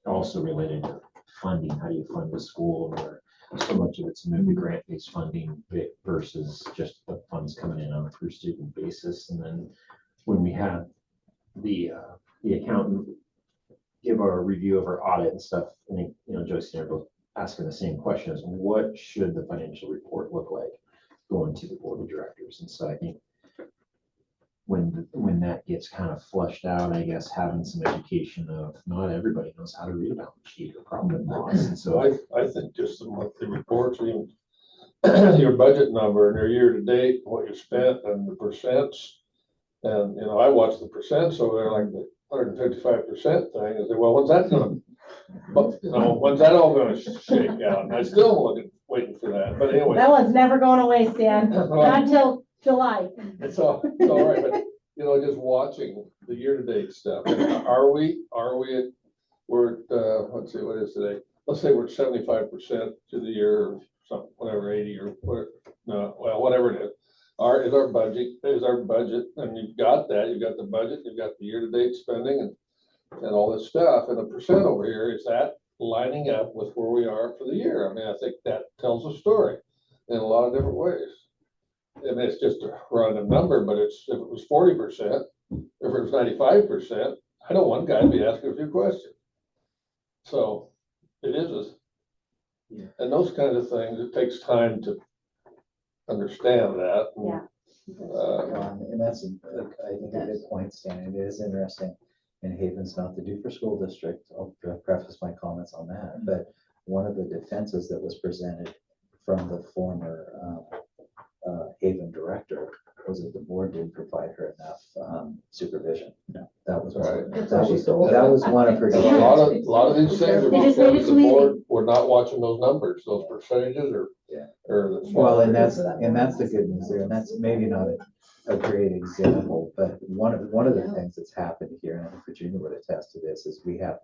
Also related to funding, how do you fund the school, where so much of it's moved to grant-based funding versus just the funds coming in on a per student basis. And then when we have the accountant give our review of our audit and stuff, I think, Joyce and I are both asking the same questions. What should the financial report look like going to the board of directors? And so I think when that gets kind of flushed out, I guess having some education of not everybody knows how to read a balance sheet or profit and loss. And So so I think just the monthly reports, even your budget number and your year to date, what you spent and the percents. And, you know, I watch the percents over there, like the 155% thing, and say, well, when's that gonna, but, you know, when's that all gonna shake out? And I still am waiting for that, but anyway. That one's never going away, Stan, not until July. It's all right, but, you know, just watching the year-to-date stuff, we're at, let's see, what is today? Let's say we're at 75% to the year, or something, whatever, 80 or whatever, no, well, whatever it is. Is our budget, and you've got that, you've got the budget, you've got the year-to-date spending and all this stuff, and the percent over here, is that lining up with where we are for the year? I mean, I think that tells a story in a lot of different ways. I mean, it's just a random number, but if it was 40%, if it was 95%, I know one guy would be asking a few questions. So it is, and those kinds of things, it takes time to understand that. Yeah. And that's, I think, a good point, Stan. It is interesting. In Haven's not the Dufur School District. I'll preface my comments on that. But one of the defenses that was presented from the former Haven director was that the board didn't provide her enough supervision. That was Right. that was one of her. And a lot of these things are They just because made it the too easy. board, we're not watching those numbers, those percentages or. Yeah. Or the. Well, and that's the good news there, and that's maybe not a great example, but one of the things that's happened here, and I think Virginia would attest to this, is we have,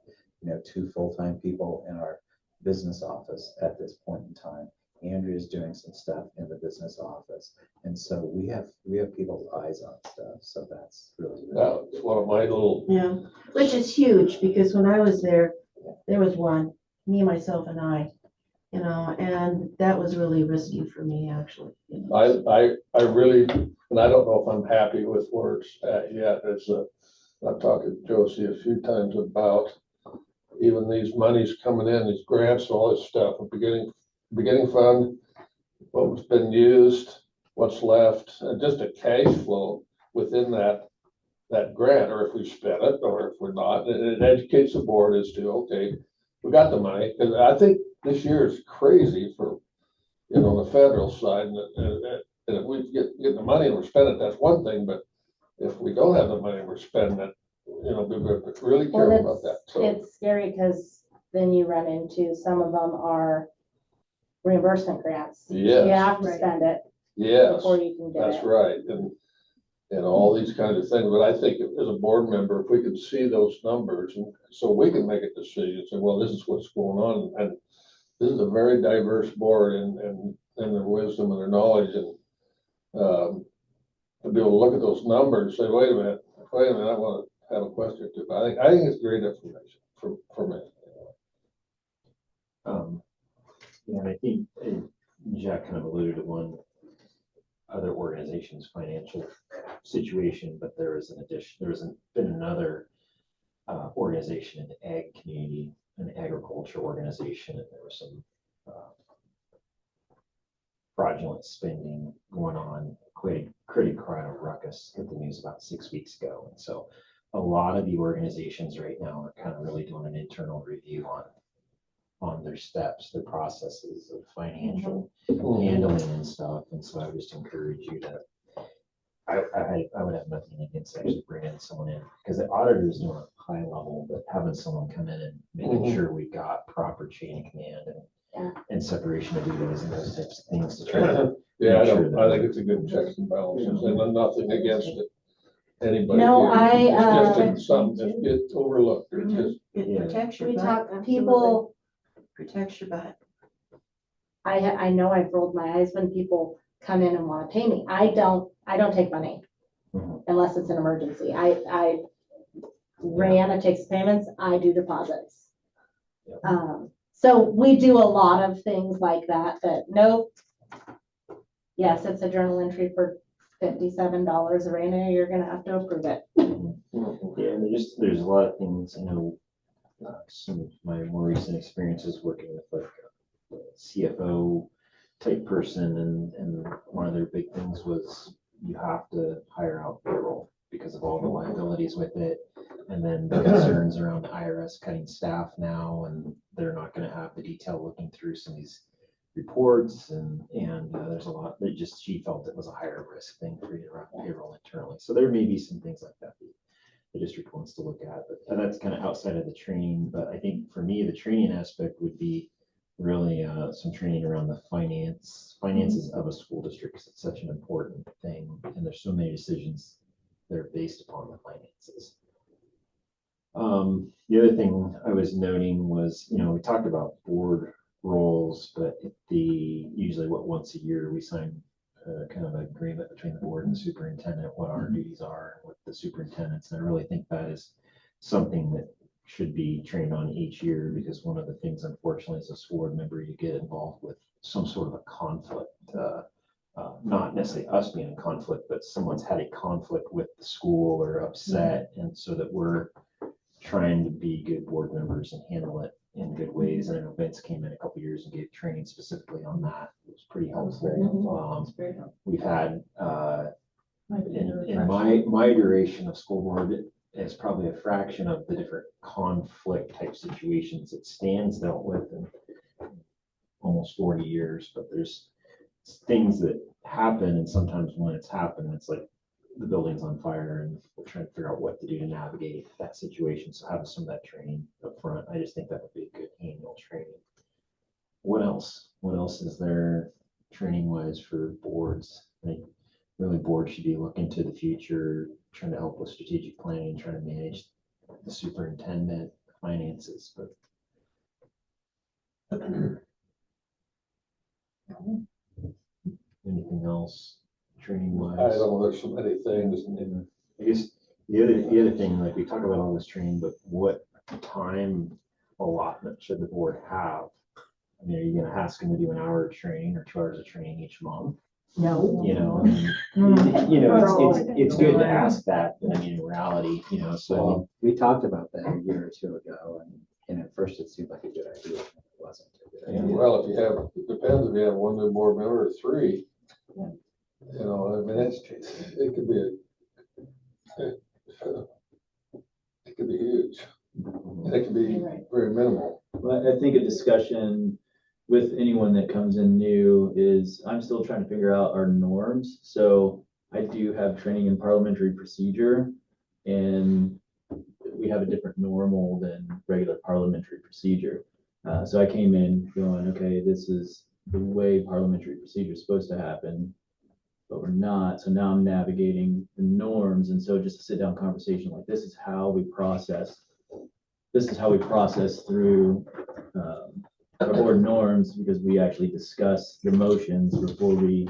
2 full-time people in our business office at this point in time. Andrea's doing some stuff in the business office, and so we have people's eyes on stuff, so that's really. That's one of my little. Yeah, which is huge, because when I was there, there was one, me, myself and I, and that was really risky for me, actually. I really, and I don't know if I'm happy with where it's at yet. I've talked to Josie a few times about even these monies coming in, these grants and all this stuff, a beginning fund, what's been used, what's left, and just a cash flow within that grant, or if we spend it, or if we're not. It educates the board as to, okay, we got the money, because I think this year is crazy for, the federal side, and if we get the money and we're spending it, that's one thing, but if we don't have the money and we're spending it, we really Well, careful about that. So it's scary because then you run into, some of them are reimbursement grants. Yes. You have to spend it yes, before you can get that's it. right, and all these kinds of things. But I think as a board member, if we could see those numbers, and so we can make a decision, say, well, this is what's going on, and this is a very diverse board, and their wisdom and their knowledge, and to be able to look at those numbers, and say, wait a minute, I want to have a question or two. But I think it's great information for me. and I think Jack kind of alluded to one other organization's financial situation, but there is been another organization in the ag community, an agriculture organization, and there was some fraudulent spending going on, creating quite a ruckus, hit the news about 6 weeks ago. And so a lot of the organizations right now are kind of really doing an internal review on their steps, their processes of financial handling and stuff. And so I would just encourage you to, I would have nothing against actually bringing someone in, because the auditor is doing a high level, but having someone come in and making sure we got proper chain of command and separation of duties and those types of things to try to. Yeah, I think it's a good checks and balances, and I'm nothing against it. Anybody. No, here. It's just something that gets overlooked. It's just. It protects your We butt. talk, people, Protects your butt. I know I've rolled my eyes when people come in and want to pay me. I don't take money unless it's an emergency. Rihanna takes payments, I do deposits. So we do a lot of things like that, nope. Yes, it's a journal entry for $57, Raina, you're gonna have to approve it. Yeah, and there's a lot of things, I know, some of my more recent experiences working with like a CFO type person, and one of their big things was you have to hire out payroll because of all the liabilities with it. And then the concerns around the IRS cutting staff now, and they're not gonna have the detail looking through some of these reports, and there's a lot that just, she felt it was a higher risk thing for you to run payroll internally. So there may be some things like that the district wants to look at, but that's kind of outside of the training. But I think for me, the training aspect would be really some training around the finances of a school district, because it's such an important thing, and there's so many decisions that are based upon the finances. The other thing I was noting was, we talked about board roles, but usually once a year we sign kind of an agreement between the board and the superintendent, what our duties are, and what the superintendents, and I really think that is something that should be trained on each year, because one of the things, unfortunately, as a school board member, you get involved with some sort of a conflict, not necessarily us being in conflict, but someone's had a conflict with the school or upset, and so that we're trying to be good board members and handle it in good ways. And I know Vince came in a couple years and gave training specifically on that. It was pretty helpful. We've had in my duration of school board, it's probably a fraction of the different conflict type situations that Stan's dealt with in almost 40 years. But there's things that happen, and sometimes when it's happened, it's like the building's on fire and we're trying to figure out what to do to navigate that situation. So having some of that training up front, I just think that would be a good annual training. What else? What else is there training wise for boards? I think really boards should be looking to the future, trying to help with strategic planning, trying to manage the superintendent finances, but anything else training wise? I don't know, there's so many things. I guess the other thing, like we talk about all this training, but what time allotment should the board have? I mean, are you gonna ask them to do an hour of training or 2 hours of training each month? No. It's good to ask that, but I mean, in reality, so We talked about that a year or two ago, and at first it seemed like a good idea. It wasn't a good idea. Well, it depends if you have one new board member or three. Yeah. I mean, it could be it could be huge. And it can be very minimal. Well, I think a discussion with anyone that comes in new is, I'm still trying to figure out our norms. So I do have training in parliamentary procedure, and we have a different normal than regular parliamentary procedure. So I came in going, okay, this is the way parliamentary procedure is supposed to happen, but we're not. So now I'm navigating the norms. And so just a sit down conversation like this is how we process. This is how we process through our board norms, because we actually discuss the motions before we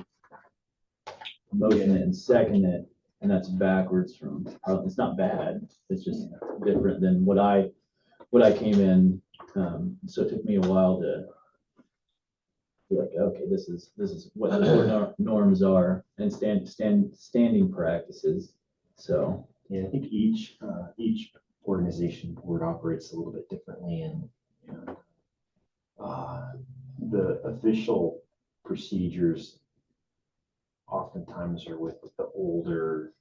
motion it and second it. And that's backwards from, it's not bad. It's just different than what I came in. So it took me a while to be like, okay, this is what the board norms are and standing practices. So yeah, I think each organization board operates a little bit differently, and the official procedures oftentimes are with the older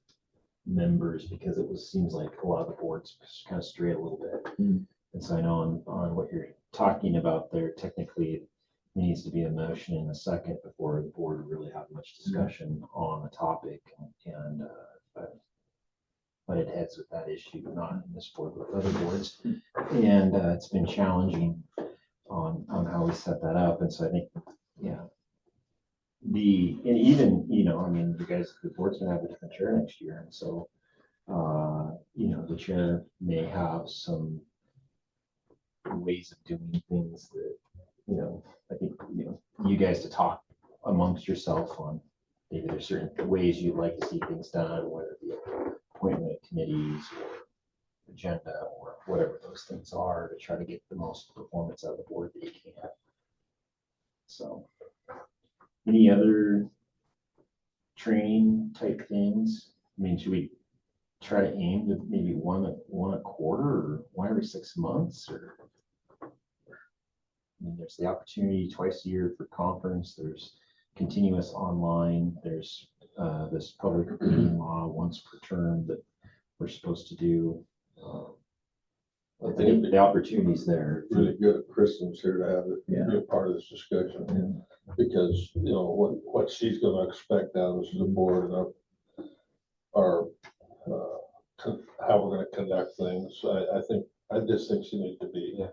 members, because seems like a lot of the boards kind of stray a little bit. And so I know on what you're talking about there, technically it needs to be a motion in a second before the board really have much discussion on the topic, and butted heads with that issue, not in this board, but with other boards. And it's been challenging on how we set that up. And so I think, and even, I mean, the board's gonna have a different chair next year. And so, the chair may have some ways of doing things that, I think, you guys to talk amongst yourself on maybe there's certain ways you'd like to see things done, whether it be appointment of committees or agenda or whatever those things are, to try to get the most performance out of the board that you can. So, any other training type things? I mean, should we try to aim to maybe one a quarter or one every 6 months? Or, I mean, there's the opportunity twice a year for conference. There's continuous online. There's this public meeting law once per term. But we're supposed to do. I I think think it'd be the opportunity's there. really good if Kristen's here to have it, Yeah. be a part of this discussion. Because, you know, what she's gonna expect out of us as a board and our, how we're gonna conduct things. I just think she needs to be. Yeah.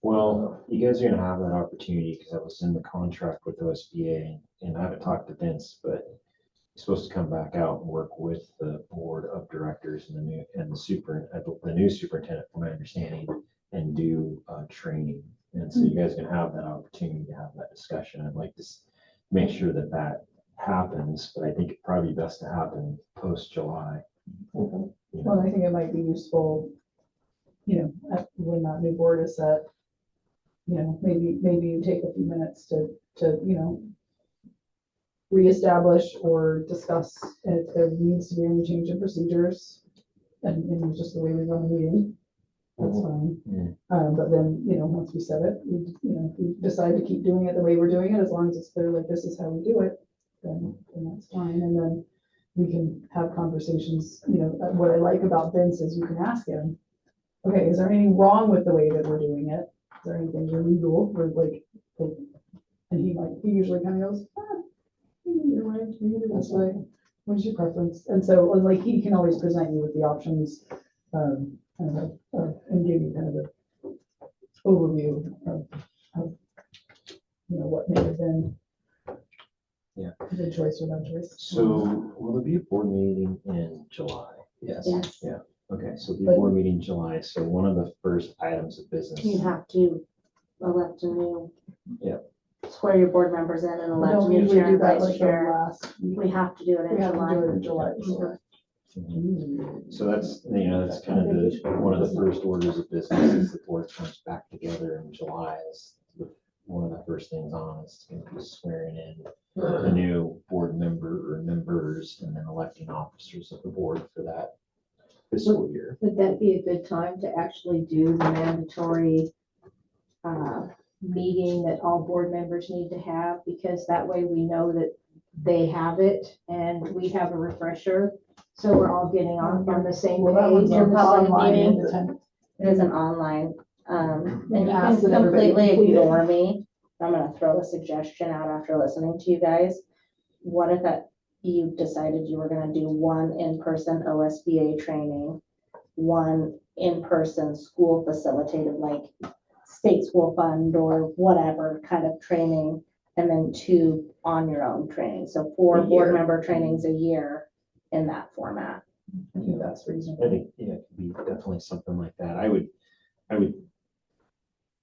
Well, you guys are gonna have that opportunity because that was in the contract with OSBA, and I haven't talked to Vince, but he's supposed to come back out and work with the board of directors and the new superintendent, from my understanding, and do training. And so you guys are gonna have that opportunity to have that discussion. I'd like to make sure that that happens, but I think it'd probably be best to happen post-July. Well, I think it might be useful, when that new board is set, maybe you take a few minutes to, reestablish or discuss if there needs to be any change in procedures and just the way we run the meeting. That's fine. But then, once we set it, we decide to keep doing it the way we're doing it, as long as it's clear, like, this is how we do it, then that's fine. And then we can have conversations, what I like about Vince is you can ask him, okay, is there anything wrong with the way that we're doing it? Is there anything illegal or and he usually kind of goes, you're right, we do it this way. What's your preference? And so like, he can always present you with the options, and give you kind of an overview of what may have been a good choice or bad choice. So will there be a board meeting in July? Yes. Yes, Yeah. Okay, so the board meeting in July. So one of the first items of business. you have to elect a new. Yep. Swear your board members in and We elect a don't new usually chair do and that vice like the chair. last week. We have to do it We in have to do July. it in July. So that's kind of one of the first orders of business is the board comes back together in July. One of the first things on is going to be swearing in the new board member or members and then electing officers of the board for that fiscal year. Would that be a good time to actually do the mandatory meeting that all board members need to have? Because that way we know that they have it and we have a refresher. So we're all getting on the same Well, that one's page. Your public online meeting. independent. It is an online, and you Ask can that everybody completely complete it. ignore me. I'm gonna throw a suggestion out after listening to you guys. What if you decided you were gonna do one in-person OSBA training, one in-person school facilitated, like state school fund or whatever kind of training, and then 2 on your own training. So 4 board member trainings a year in that format. I think that's reasonable. I think, yeah, it could be definitely something like that. I would,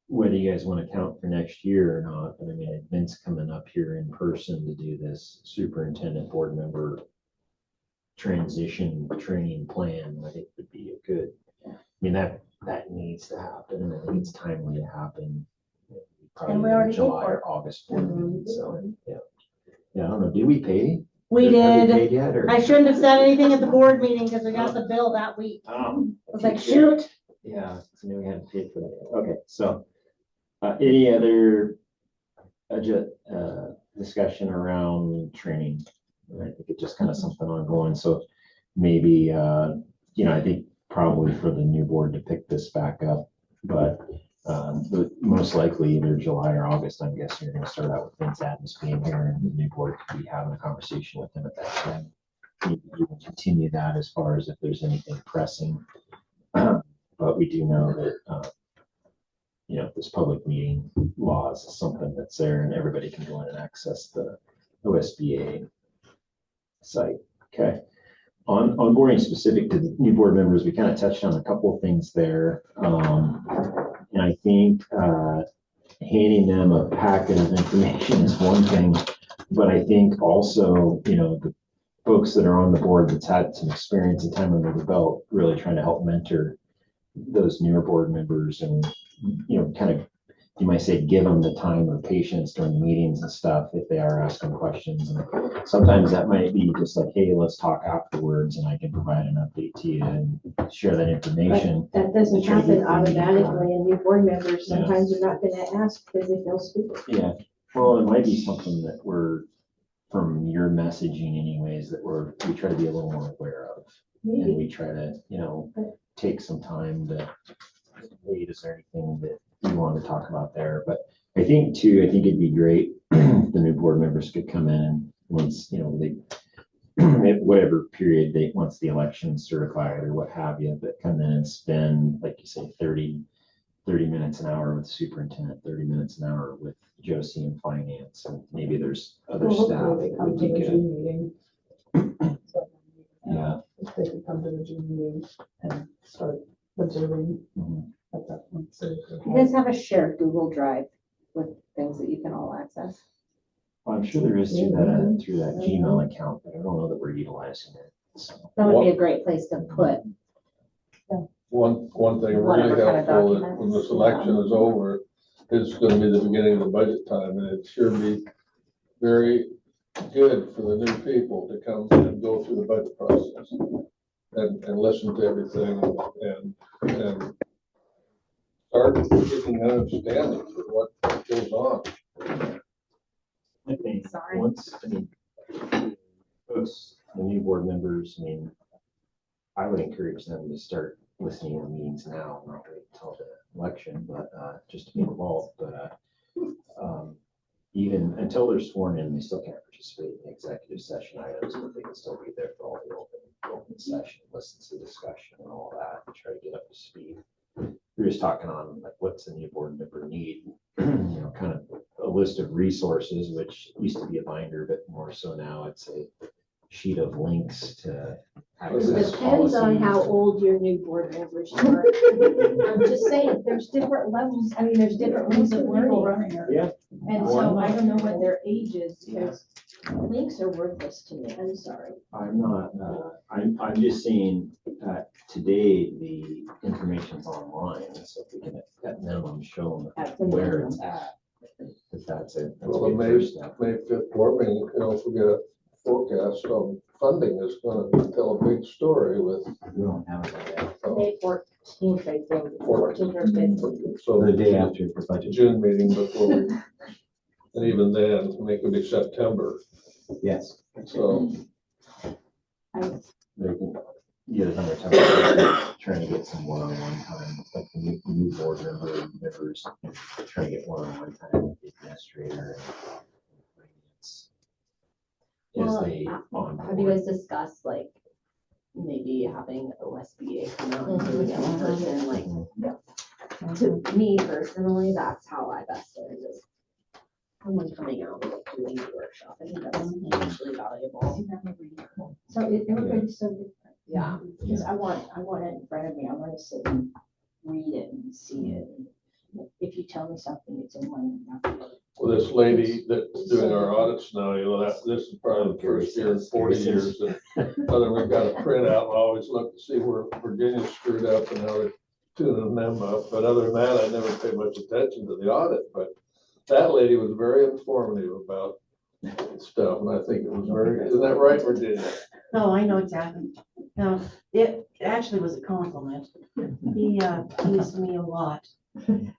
whether you guys want to count for next year or not, but I mean, Vince coming up here in person to do this superintendent board member transition training plan, I think would be a good, I mean, that needs to happen, and I think it's timely to happen. Probably And we in already paid July for it. or August board meeting, so, yeah. Yeah, I don't know, did we pay? We Have did. paid yet, or? I shouldn't have said anything at the board meeting because we got the bill that week. I was like, shoot. Yeah, I knew we hadn't paid for that yet. Okay, so, any other discussion around training? I think it's just kind of something ongoing, so maybe, I think probably for the new board to pick this back up, but most likely either July or August, I'm guessing you're gonna start out with Vince Adams being here and the new board could be having a conversation with him at that time. You can continue that as far as if there's anything pressing. But we do know that, this public meeting laws is something that's there and everybody can go in and access the OSBA site. Okay. Onboarding specific to the new board members, we kind of touched on a couple of things there. And I think handing them a packet of information is one thing, but I think also, the folks that are on the board that's had some experience and time under the belt, really trying to help mentor those newer board members and, kind of, you might say, give them the time or patience during the meetings and stuff if they are asking questions. And sometimes that might be just like, hey, let's talk afterwards and I can provide an update to you and share that information. That doesn't Try to get happen them automatically, and new board members sometimes are not gonna ask because they feel stupid. Yeah, well, it might be something that we're, from your messaging anyways, that we try to be a little more aware of. and we try to, take some time to, hey, is there anything that you want to talk about there? But I think it'd be great if the new board members could come in once, they, at whatever period once the election's certified or what have you, but come in and spend, like you say, 30 minutes an hour with the superintendent, 30 minutes an hour with Josie and finance, and maybe there's other Well, staff hopefully that they come would to be the good. June meeting. So, Yeah. If they could come to the June meeting and start observing Mhm. at that point. So we could You guys have a shared Google Drive with things that you can all access. Well, I'm sure there is through that Gmail account, but I don't know that we're utilizing it. So. That would be a great place to put. One thing really Whatever kind of helpful that when documents, this election is over, is gonna be the beginning of the budget time, and it sure be very good for the new people to come and go through the budget process and listen to everything and start getting an understanding for what goes on. I think Sorry. folks, the new board members, I would encourage them to start listening to meetings now, not wait until the election, but just to be involved. But even until they're sworn in, they still can't participate in the executive session items, but they can still be there for all the open session, listen to the discussion and all that, and try to get up to speed. We're just talking on like what's the new board member need, kind of a list of resources, which used to be a binder, but more so now it's a sheet of links to access Depends on how policies. old your new board members are. I'm just saying, there's different levels, there's different ways of people learning. running it. Yeah. And so I don't know what their age is, because links are worthless to me, I'm sorry. I'm not, I'm just saying that today the information's online, so if we can at minimum show them where it's at. If that's it. That's a Well, good May first step. 5th board meeting, if we get a forecast on funding, is gonna tell a big story with, We don't have it yet. May 14th, I think, 14th or 15th. so The day after the budget. June meeting before, and even then, it could be September, Yes. so. They can get it under time, trying to get some one-on-one time, like the new board members, trying to get one-on-one time with the administrator and finance. As Well, they on Have you board. guys discussed like maybe having OSBA come out and do it in person? Like, to me personally, that's how I best learn is someone coming out and like, doing the workshop. I think that's hugely valuable. So everybody's so different. Yeah. Because I want it in front of me, I want to sit and read it and see it. If you tell me something, it's in one. Well, this lady that's doing our audits now, this is probably the first year in 40 years that whether we've got a printout, I always look to see where Virginia's screwed up and how they're tuning them up. But other than that, I never pay much attention to the audit. But that lady was very informative about stuff, and I think it was very, isn't that right, Virginia? No, I know exactly. No, it actually was a compliment. He teased me a lot.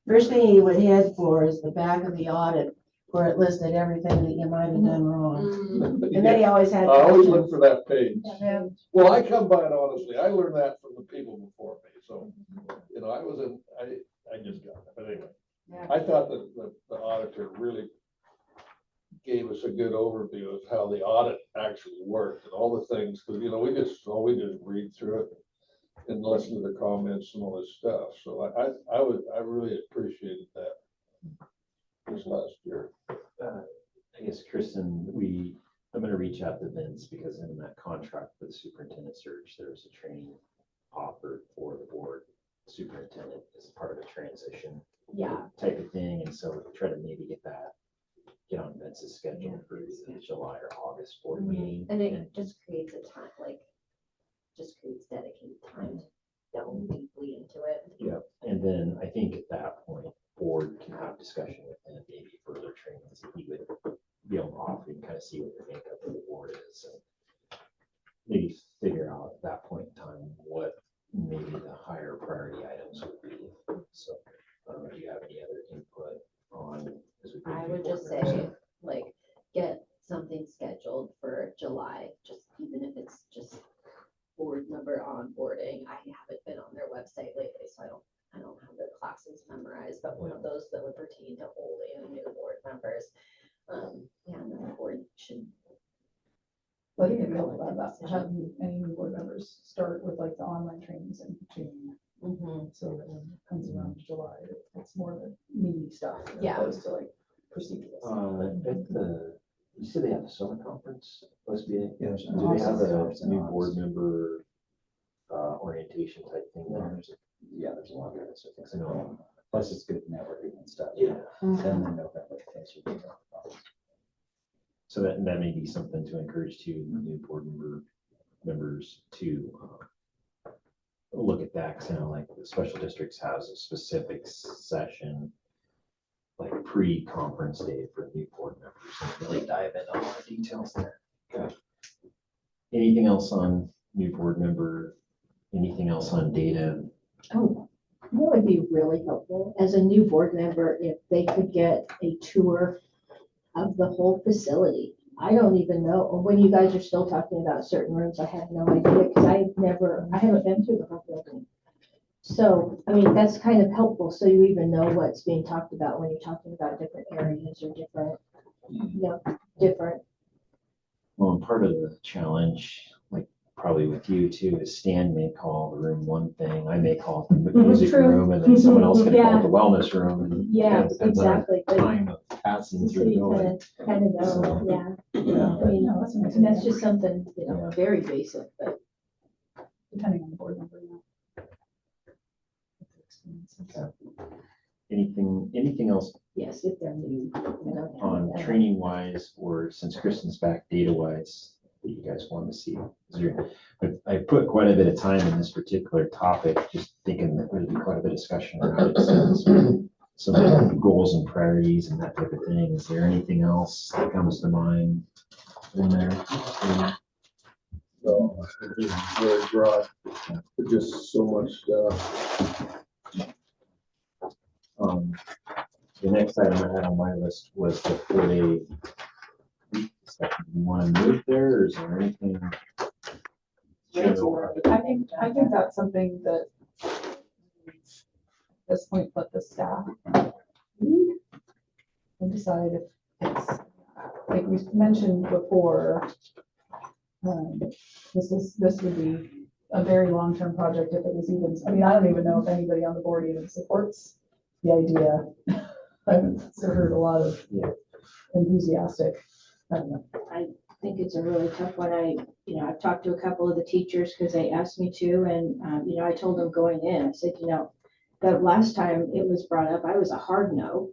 First thing he would head for is the back of the audit where it listed everything that you might have done wrong. And then he always had. I always look for that page. Yeah. Well, I come by it honestly. I learned that from the people before me. So, I just got it. But anyway, I thought that the auditor really gave us a good overview of how the audit actually worked and all the things, because, all we did is read through it and listen to the comments and all this stuff. So I really appreciated that this last year. I guess, Kristen, I'm gonna reach out to Vince because in that contract for the superintendent search, there's a training offered for the board superintendent as part of a transition. Yeah. Type of thing, and so try to maybe get on Vince's schedule for the July or August board meeting. And it just creates a time, just creates dedicated time to delve deeply into it. Yeah, and then I think at that point, board can have discussion with him, maybe further trainings that he would be able to offer and kind of see what the makeup of the board is. And maybe figure out at that point in time what maybe the higher priority items would be. So, do you have any other input on? As we go I through would board just members? say, like, get something scheduled for July, just even if it's just board member onboarding. I haven't been on their website lately, so I don't have their classes memorized, but one of those that would pertain to old and new board members. Yeah, and the board should. I think it'd be helpful to have that, have any new board members start with like the online trainings in June. So that when it comes around July, it's more the meaty stuff as Yeah. opposed to like procedural. You said they have a summer conference, must be, Yeah, there's do they have a August. new board member orientation type thing there? There's a lot of it, so I think I know. plus it's good networking and stuff. Yeah. And then November, closer to the- So that may be something to encourage new board members to look at that, because I know like the special districts has a specific session, like pre-conference day for new board members, and really dive into all the details there. Okay. Anything else on new board member? Anything else on data? Oh, that would be really helpful as a new board member if they could get a tour of the whole facility. I don't even know, when you guys are still talking about certain rooms, I have no idea, because I haven't been to the whole building. So, I mean, that's kind of helpful, so you even know what's being talked about when you're talking about different areas or different. Well, and part of the challenge, like probably with you too, is Stan may call the room one thing, I may call it the music True. room, and then someone else can call Yeah. it the wellness room. And Yeah, it depends on our exactly. But time of passing so through the you building. kind of know, yeah. Yeah. I mean, No, that's amazing. and that's just something, Yeah. very basic, but Depending on the board member, yeah. Okay. Anything else yes, if they're new. on training wise, or since Kristen's back, data wise, that you guys want to see? I put quite a bit of time in this particular topic, just thinking that there'd be quite a bit of discussion around it. Some goals and priorities and that type of thing. Is there anything else that comes to mind in there? So it's very broad, There's just so much stuff. The next item I had on my list was the 4-day week discussion. Do you want to move there, or is there anything general? I think that's something that at this point, let the staff and decide if it's, like we mentioned before, this would be a very long-term project if it was even, I mean, I don't even know if anybody on the board even supports the idea. I've heard a lot of enthusiastic. I don't know. I think it's a really tough one. I've talked to a couple of the teachers because they asked me to, and, I told them going in, I said, the last time it was brought up, I was a hard no,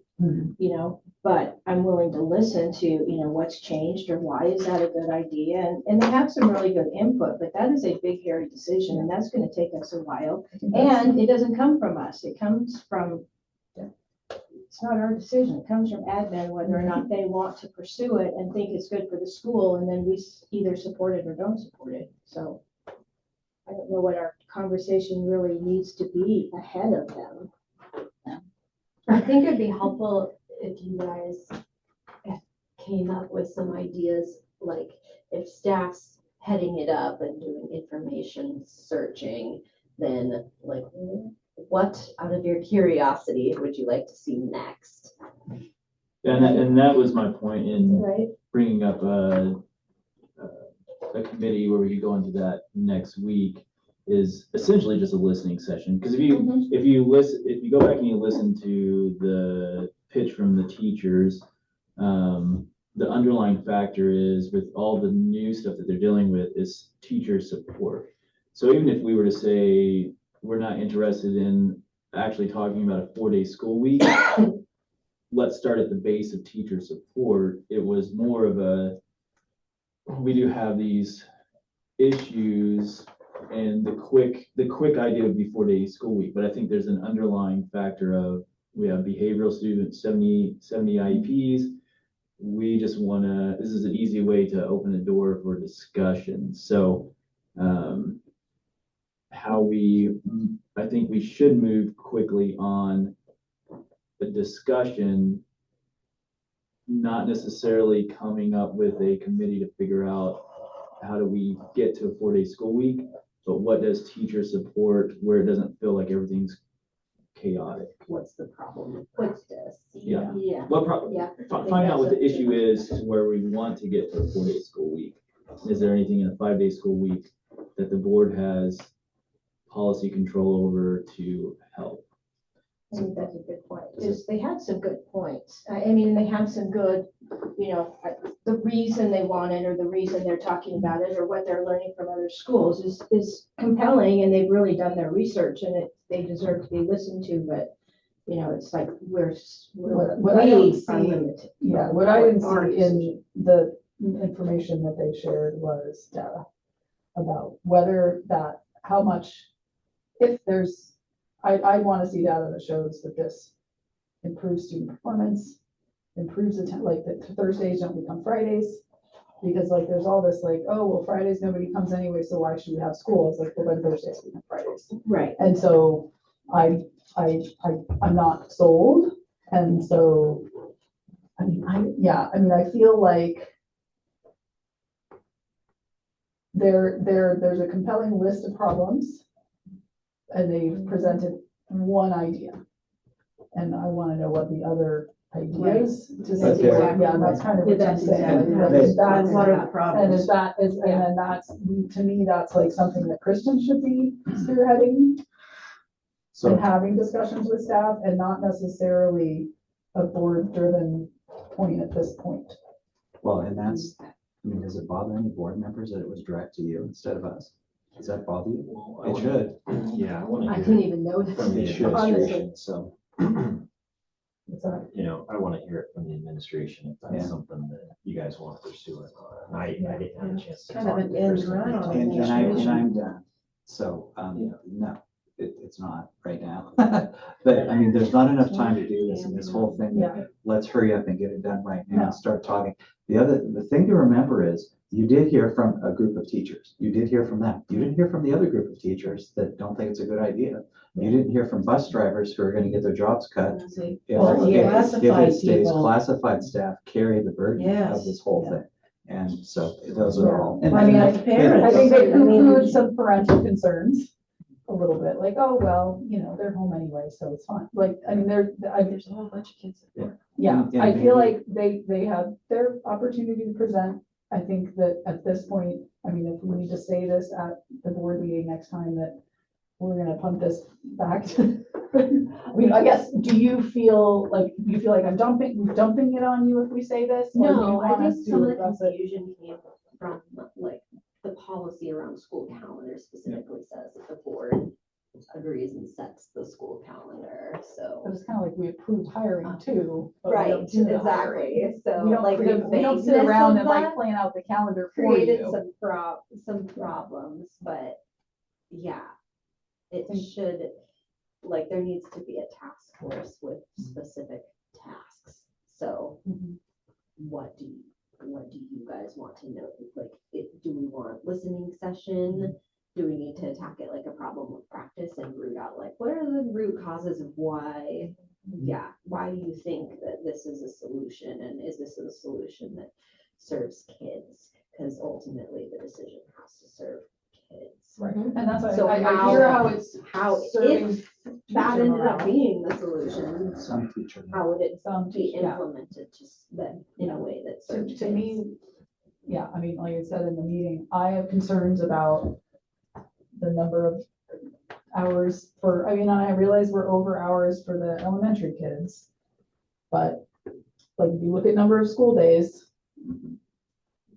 but I'm willing to listen to, what's changed or why is that a good idea? And they have some really good input, but that is a big, hairy decision, and that's going to take us a while. And it doesn't come from us. It comes from, it's not our decision. It comes from admin, whether or not they want to pursue it and think it's good for the school, and then we either support it or don't support it. So I don't know what our conversation really needs to be ahead of them. I think it'd be helpful if you guys came up with some ideas, like if staff's heading it up and doing information searching, then like what out of your curiosity would you like to see next? And that was my point in Right. bringing up a committee where we could go into that next week, is essentially just a listening session. Because if you go back and you listen to the pitch from the teachers, the underlying factor is, with all the new stuff that they're dealing with, is teacher support. So even if we were to say we're not interested in actually talking about a 4-day school week, let's start at the base of teacher support. It was more of we do have these issues, and the quick idea would be 4-day school week. But I think there's an underlying factor of, we have behavioral students, 70 IEPs. We just want to, this is an easy way to open the door for discussion. So I think we should move quickly on the discussion, not necessarily coming up with a committee to figure out how do we get to a 4-day school week, but what does teacher support where it doesn't feel like everything's chaotic? What's the problem with What's- practice? Yeah. Yeah. What problem? Yeah. Find out what the issue is to where we want to get to a 4-day school week. Is there anything in a 5-day school week that the board has policy control over to help? I think that's a good point, because they had some good points. I mean, they have some good, the reason they want it or the reason they're talking about it or what they're learning from other schools is compelling, and they've really done their research, and they deserve to be listened to, but, it's like What I don't we see- are limited. Yeah, what I didn't Our see in the information that they shared was data about whether that, how much, if there's, I want to see data that shows that this improves student performance, improves like that Thursdays don't become Fridays. Because like, there's all this like, oh, well, Fridays, nobody comes anyway, so why should we have school? It's like, well, then Thursdays become Fridays. Right. And so I'm not sold. And so, I feel like there's a compelling list of problems and they've presented one idea. And I want to know what the other ideas to That's see, exactly yeah, that's kind of Yeah, what I'm that's saying. exactly Like, right. is that- That's what are the And problems? is that, and then that's, to me, that's like something that Kristen should be spearheading and So, having discussions with staff and not necessarily a board-driven point at this point. well, and that's, does it bother any board members that it was direct to you instead of us? Does that bother you? Well, I It wanna- should. Yeah, I want I to didn't hear even notice. from the It should. administration, so, It's a- I want to hear it from the administration if Yeah. that's something that you guys want to pursue or not. And I didn't have a chance to Kind talk of to an end Kristen. run on it. And I'm done. So, Yeah. no, it's not right now. But I mean, there's not enough time to do this and this whole thing. Yeah. Let's hurry up and get it done right now Yeah. and start talking. The thing to remember is you did hear from a group of teachers. You did hear from them. You didn't hear from the other group of teachers that don't think it's a good idea. You didn't hear from bus drivers who are going to get their jobs cut. See, If Well, if classified it stays people. classified staff carry the burden of Yes. this whole Yeah. thing. And so those are all. and- I mean, Like parents. I think they I mean- include some parental concerns a little bit, like, oh, well, they're home anyway, so it's fine. Like, I mean, There's a whole bunch of kids. yeah, And I feel maybe- like they have their opportunity to present. I think that at this point, I mean, if we need to say this at the board meeting next time, that we're gonna pump this back. I mean, I guess, do you feel like I'm dumping it on you if we say this? Or do you No, I want us think to some of the address it? confusion came from like the policy around school calendar specifically says that the board agrees and sets the school calendar, so. It was kind of like we approved hiring too. but we don't Right, do the hiring. exactly. So We don't, like the we don't sit vagueness around of and like that plan out the calendar for created you. some problems, but yeah. It Think- should, like, there needs to be a task force with specific tasks. So Mhm. what do you guys want to know? Like, do we want listening session? Do we need to attack it like a problem with practice and root out, like, what are the root causes of why? Yeah, why do you think that this is a solution? And is this a solution that serves kids? Because ultimately the decision has to serve kids. Right, and that's why So I how- hear how it's How, serving if that teacher ended up morale. being the solution, Some teacher. how would it Some, be yeah. implemented just then in a way that To, serves to kids? me, yeah, I mean, like I said in the meeting, I have concerns about the number of hours I realize we're over hours for the elementary kids. But like, if you look at number of school days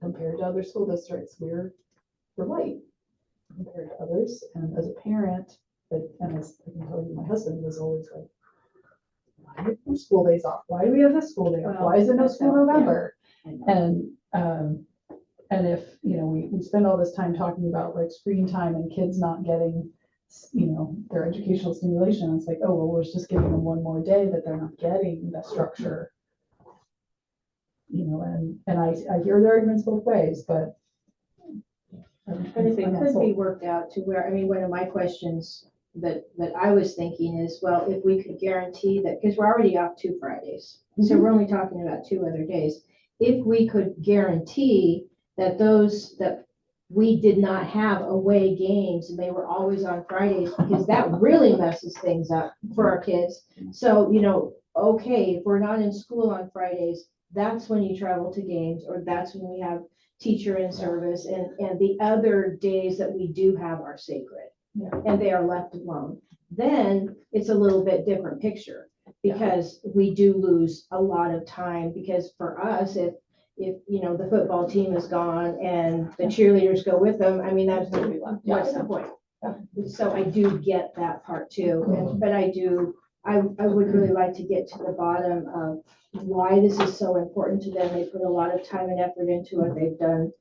compared to other school districts, we're light compared to others. And as a parent, and as I can tell you, my husband was always like, why are there school days off? Why do we have this school day off? Why is there no school November? And if, we spend all this time talking about like screen time and kids not getting, their educational stimulation, it's like, oh, well, we're just giving them one more day that they're not getting the structure. And I hear the arguments both ways, but. But if it could be worked out to where, one of my questions that I was thinking is, well, if we could guarantee that, because we're already off 2 Fridays, so we're only talking about 2 other days. If we could guarantee that we did not have away games and they were always on Fridays because that really messes things up for our kids. So, okay, if we're not in school on Fridays, that's when you travel to games, or that's when we have teacher in service, and the other days that we do have are sacred. Yeah. And they are left alone. Then it's a little bit different picture because we do lose a lot of time, because for us, if the football team is gone and the cheerleaders go with them, I mean, that's what's the point? So I do get that part too, but I would really like to get to the bottom of why this is so important to them. They put a lot of time and effort into it. They've done,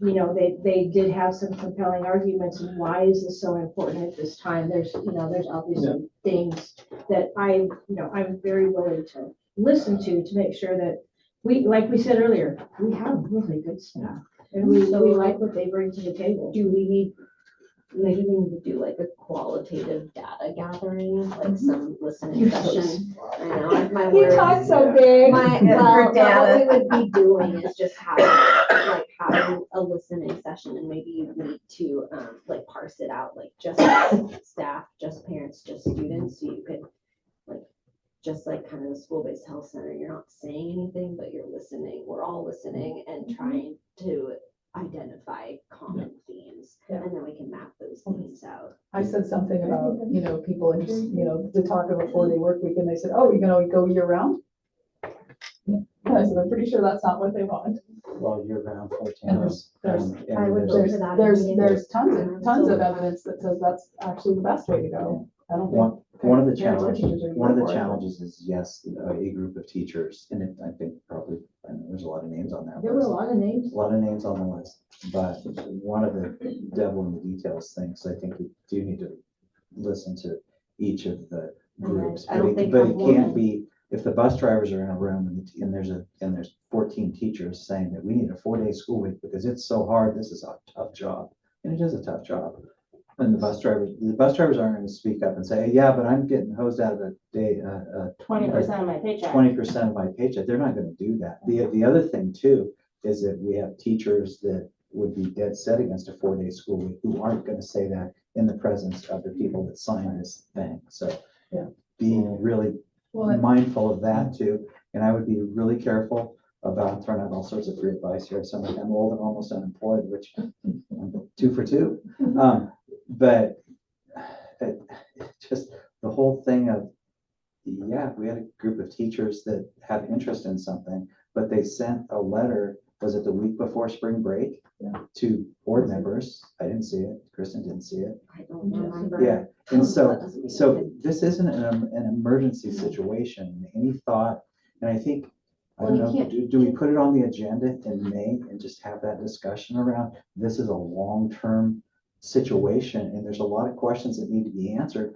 they did have some compelling arguments, and why is this so important at this time? There's obviously things that I'm very willing to listen to make sure that like we said earlier, we have really good staff, and we like what they bring to the table. Do we need, maybe we need to do like a qualitative data gathering, like some listening session? I know, my You words. talk so big. Well, no, what we would be doing is just having a listening session, and maybe you need to like parse it out, like just staff, just parents, just students, so you could just like kind of the school-based health center, you're not saying anything, but you're listening. We're all listening and trying to identify common themes, and then we can map those themes out. I said something about, people and just, to talk of a 4-day work week, and they said, oh, you're gonna go year round? And I said, I'm pretty sure that's not what they want. Well, year round, 14 And hours. I would go to that. There's tons of evidence that says that's actually the best way to go. I don't think. One of the parents or teachers are for it. challenges is, yes, a group of teachers, and I think probably, I know there's a lot of names on that There were list. a lot of names. A lot of names on the list, but one of the devil in the details things, I think we do need to listen to each of the groups. I don't think But I'm it can't one. be, if the bus drivers are in a room and there's 14 teachers saying that we need a 4-day school week because it's so hard, this is a tough job, and it is a tough job. And the bus drivers aren't going to speak up and say, yeah, but I'm getting hosed out of a day, 20% of my paycheck. 20% of my paycheck. They're not going to do that. The other thing too is that we have teachers that would be dead set against a 4-day school week who aren't going to say that in the presence of the people that sign this thing. So being really mindful of that too. And I would be really careful about throwing out all sorts of free advice here. So I'm old and almost unemployed, which I'm 2 for 2. But just the whole thing of, we had a group of teachers that had interest in something, but they sent a letter, was it the week before spring break? To board members. I didn't see it. Kristen didn't see it. I don't remember. Yeah, and so this isn't an emergency situation. Any thought, and I think, I don't know, do we put it on the agenda in May and just have that discussion around, this is a long-term situation, and there's a lot of questions that need to be answered,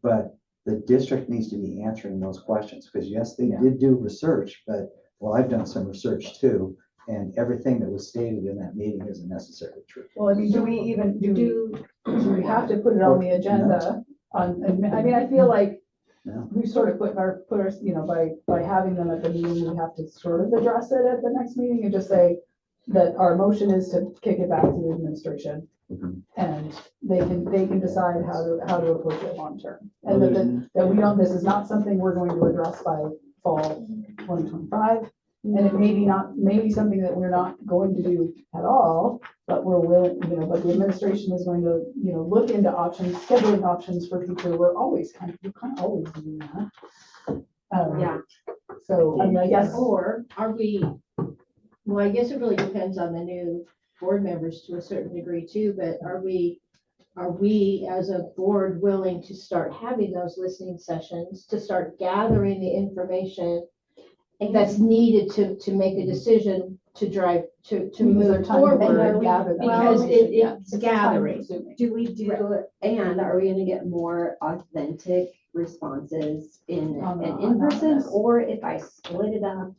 but the district needs to be answering those questions, because yes, they did do research, but I've done some research too, and everything that was stated in that meeting isn't necessarily true. Well, I mean, do we have to put it on the agenda? I mean, I feel like we sort of put our, by having them at the meeting, we have to sort of address it at the next meeting and just say that our motion is to kick it back to the administration. And they can decide how to approach it long term. And that we don't, this is not something we're going to address by fall 2025. And it may be something that we're not going to do at all, but we're willing, but the administration is going to, look into options, scheduling options for people. We're kind of always doing that. So, I mean, I guess. Or are we, well, I guess it really depends on the new board members to a certain degree too, but are we as a board willing to start having those listening sessions, to start gathering the information that's needed to make a decision to drive, to move forward? Because it's gathering. Do we and are we gonna get more authentic responses in an in-person, or if I split it up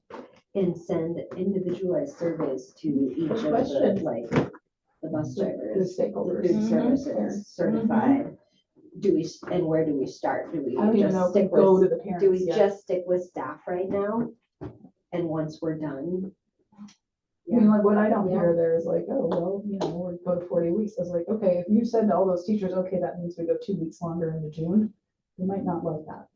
and send individualized surveys to each of the, the bus drivers, the stakeholders, the food services, certified, and where do we start? Do we I don't even know if we go to the parents. Do we just stick with staff right now? And once we're done, I mean, like, what I don't hear there is like, oh, well, you know, we're go to 40 weeks. I was like, okay, if you said to all those teachers, okay, that means we go 2 weeks longer into June, you might not like that.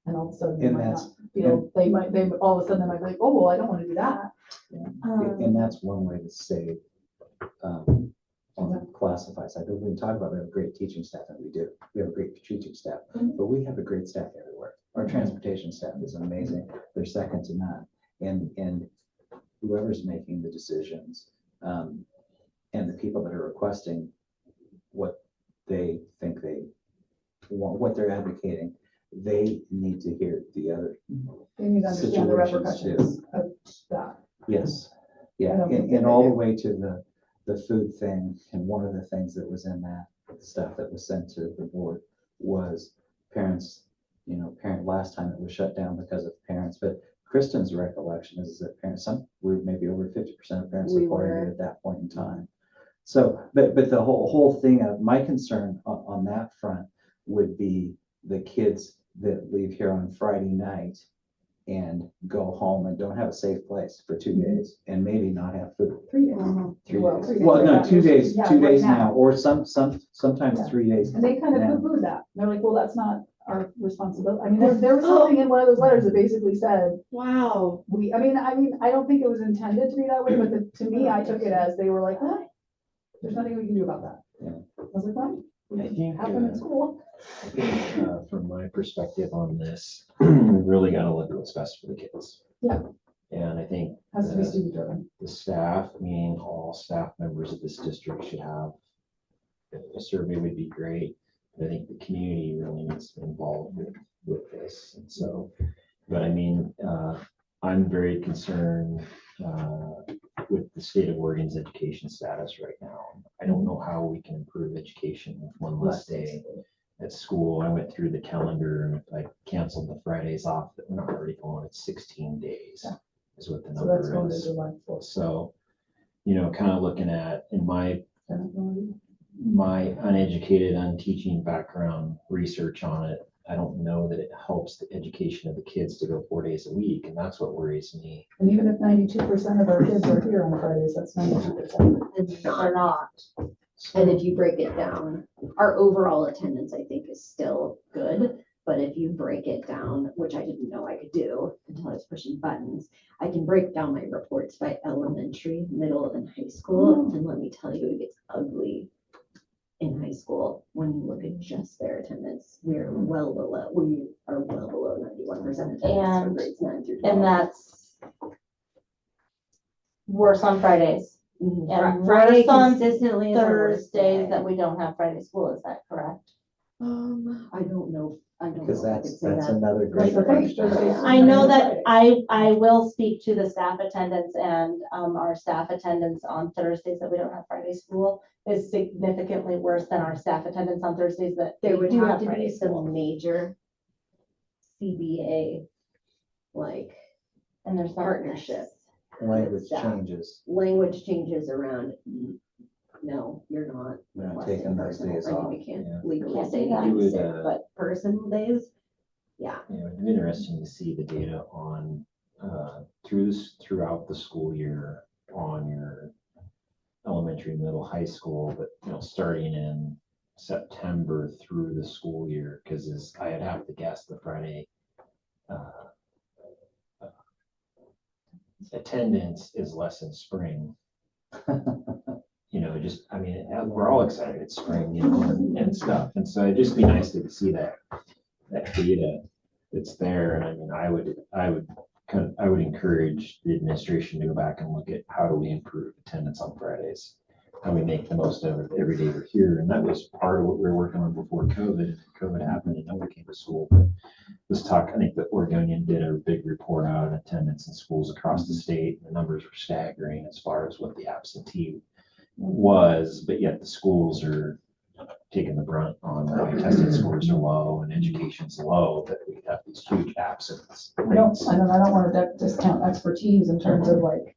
And all of a sudden, they And might that's- not feel, they, all of a sudden, they might be like, oh, well, I don't want to do that. And that's one way to save, on the classified side. But when we talk about, we have a great teaching staff, and we do. We have a great teaching staff, but we have a great staff everywhere. Our transportation staff is amazing. They're second to none. And whoever's making the decisions, and the people that are requesting what they think they want, what they're advocating, they need to hear the other. They need to understand the Situations, repercussions of that. Yes, I yeah, don't think and that all they the do. way to the food thing, and one of the things that was in that stuff that was sent to the board was parents, you know, last time it was shut down because of parents, but Kristen's recollection is that parents, some were maybe over 50% of parents We supported were. it at that point in time. So, but the whole thing of my concern on that front would be the kids that leave here on Friday night and go home and don't have a safe place for 2 days and maybe not have food. 3 days. 3 Well, days. 3 days Well, right no, now. 2 days, Yeah, 2 right days now. now, or sometimes Yeah. 3 days. And they kind of now. poo-pooed that. They're like, well, that's not our responsibility. I mean, there was something in one of those letters that basically said, Wow. I mean, I don't think it was intended to be that way, but to me, I took it as they were like, what? There's nothing we can do about that. Yeah. I was like, fine. I think, Happen at school. I think, from my perspective on this, we really gotta look at what's best for the kids. Yeah. And I think Has to be student driven. the staff, meaning all staff members of this district should have, a survey would be great. But I think the community really needs to be involved with this. And so, but I mean, I'm very concerned, with the state of Oregon's education status right now. I don't know how we can improve education with one less day at school. I went through the calendar, and if I canceled the Fridays off that we're not already going, it's 16 days Yeah. is what the So that's number going to is. July 4th. So, you know, kind of looking at, in my uneducated, unteaching background research on it, I don't know that it helps the education of the kids to go 4 days a week, and that's what worries me. And even if 92% of our kids are here on Fridays, that's 92%. It's Or not. not. And if you break it down, our overall attendance, I think, is still good. But if you break it down, which I didn't know I could do until I was pushing buttons, I can break down my reports by elementary, middle, and high school. And let me tell you, it gets ugly in high school when you look at just their attendance. We are well below 91% attendance for And- grades 9 through 12. And that's worse on Fridays. Mhm. and Friday worse on consistently is our worst day. Thursdays that we don't have Friday school, is that correct? I don't know. Because if I could that's say that. another That's great the thing. question. Thursdays. I know that I will speak to the staff attendance, and our staff attendance on Thursdays that we don't have Friday school is significantly worse than our staff attendance on Thursdays that There we would do have have to Friday be some school. major CBA, like And there's not partnership, Language staff. changes, language changes around, no, you're not. we're not requesting taking those personal. days I mean, off. we Yeah. can't legally Can't say do that. anything It would, sick, but personal days, yeah. You know, it'd be interesting to see the data on, throughout the school year on your elementary, middle, high school, but, you know, starting in September through the school year, because I'd have to guess the Friday attendance is less in spring. You know, just, I mean, we're all excited, it's spring, you know, and stuff, and so it'd just be nice to see that data that's there, and I mean, I would encourage the administration to go back and look at how do we improve attendance on Fridays? How we make the most of it every day we're here, and that was part of what we were working on before COVID. COVID happened and no one came to school, but this talk, I think the Oregonian did a big report out on attendance in schools across the state. The numbers were staggering as far as what the absentee was, but yet the schools are taking the brunt on why testing scores are low and education's low, but we have these huge absence I don't rates. want to discount expertise in terms of like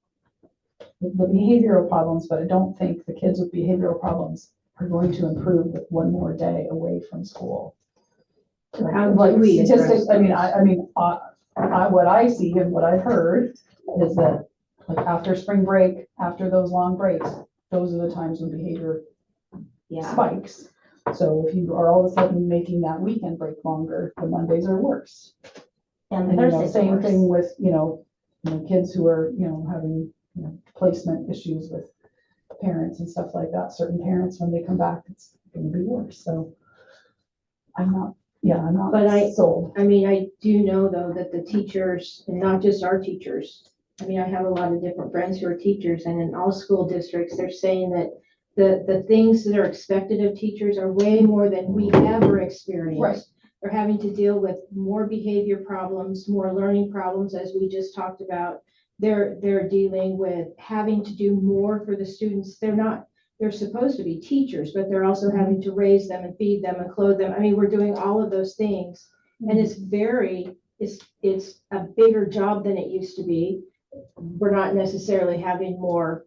the behavioral problems, but I don't think the kids with behavioral problems are going to improve with one more day away from school. How do Like we address statistics, what I see and what I've heard is that like after spring break, after those long breaks, those are the times when behavior Yeah, spikes. So if you are all of a sudden making that weekend break longer, the Mondays are worse. and And, you know, Thursdays are same worse. thing with, kids who are, having, placement issues with parents and stuff like that. Certain parents, when they come back, it's gonna be worse. So I'm not But sold. I mean, I do know though that the teachers, and not just our teachers, I mean, I have a lot of different friends who are teachers, and in all school districts, they're saying that the things that are expected of teachers are way more than we ever experienced. Right. They're having to deal with more behavior problems, more learning problems, as we just talked about. They're dealing with having to do more for the students. They're supposed to be teachers, but they're also having to raise them and feed them and clothe them. I mean, we're doing all of those things. And it's a bigger job than it used to be. We're not necessarily having more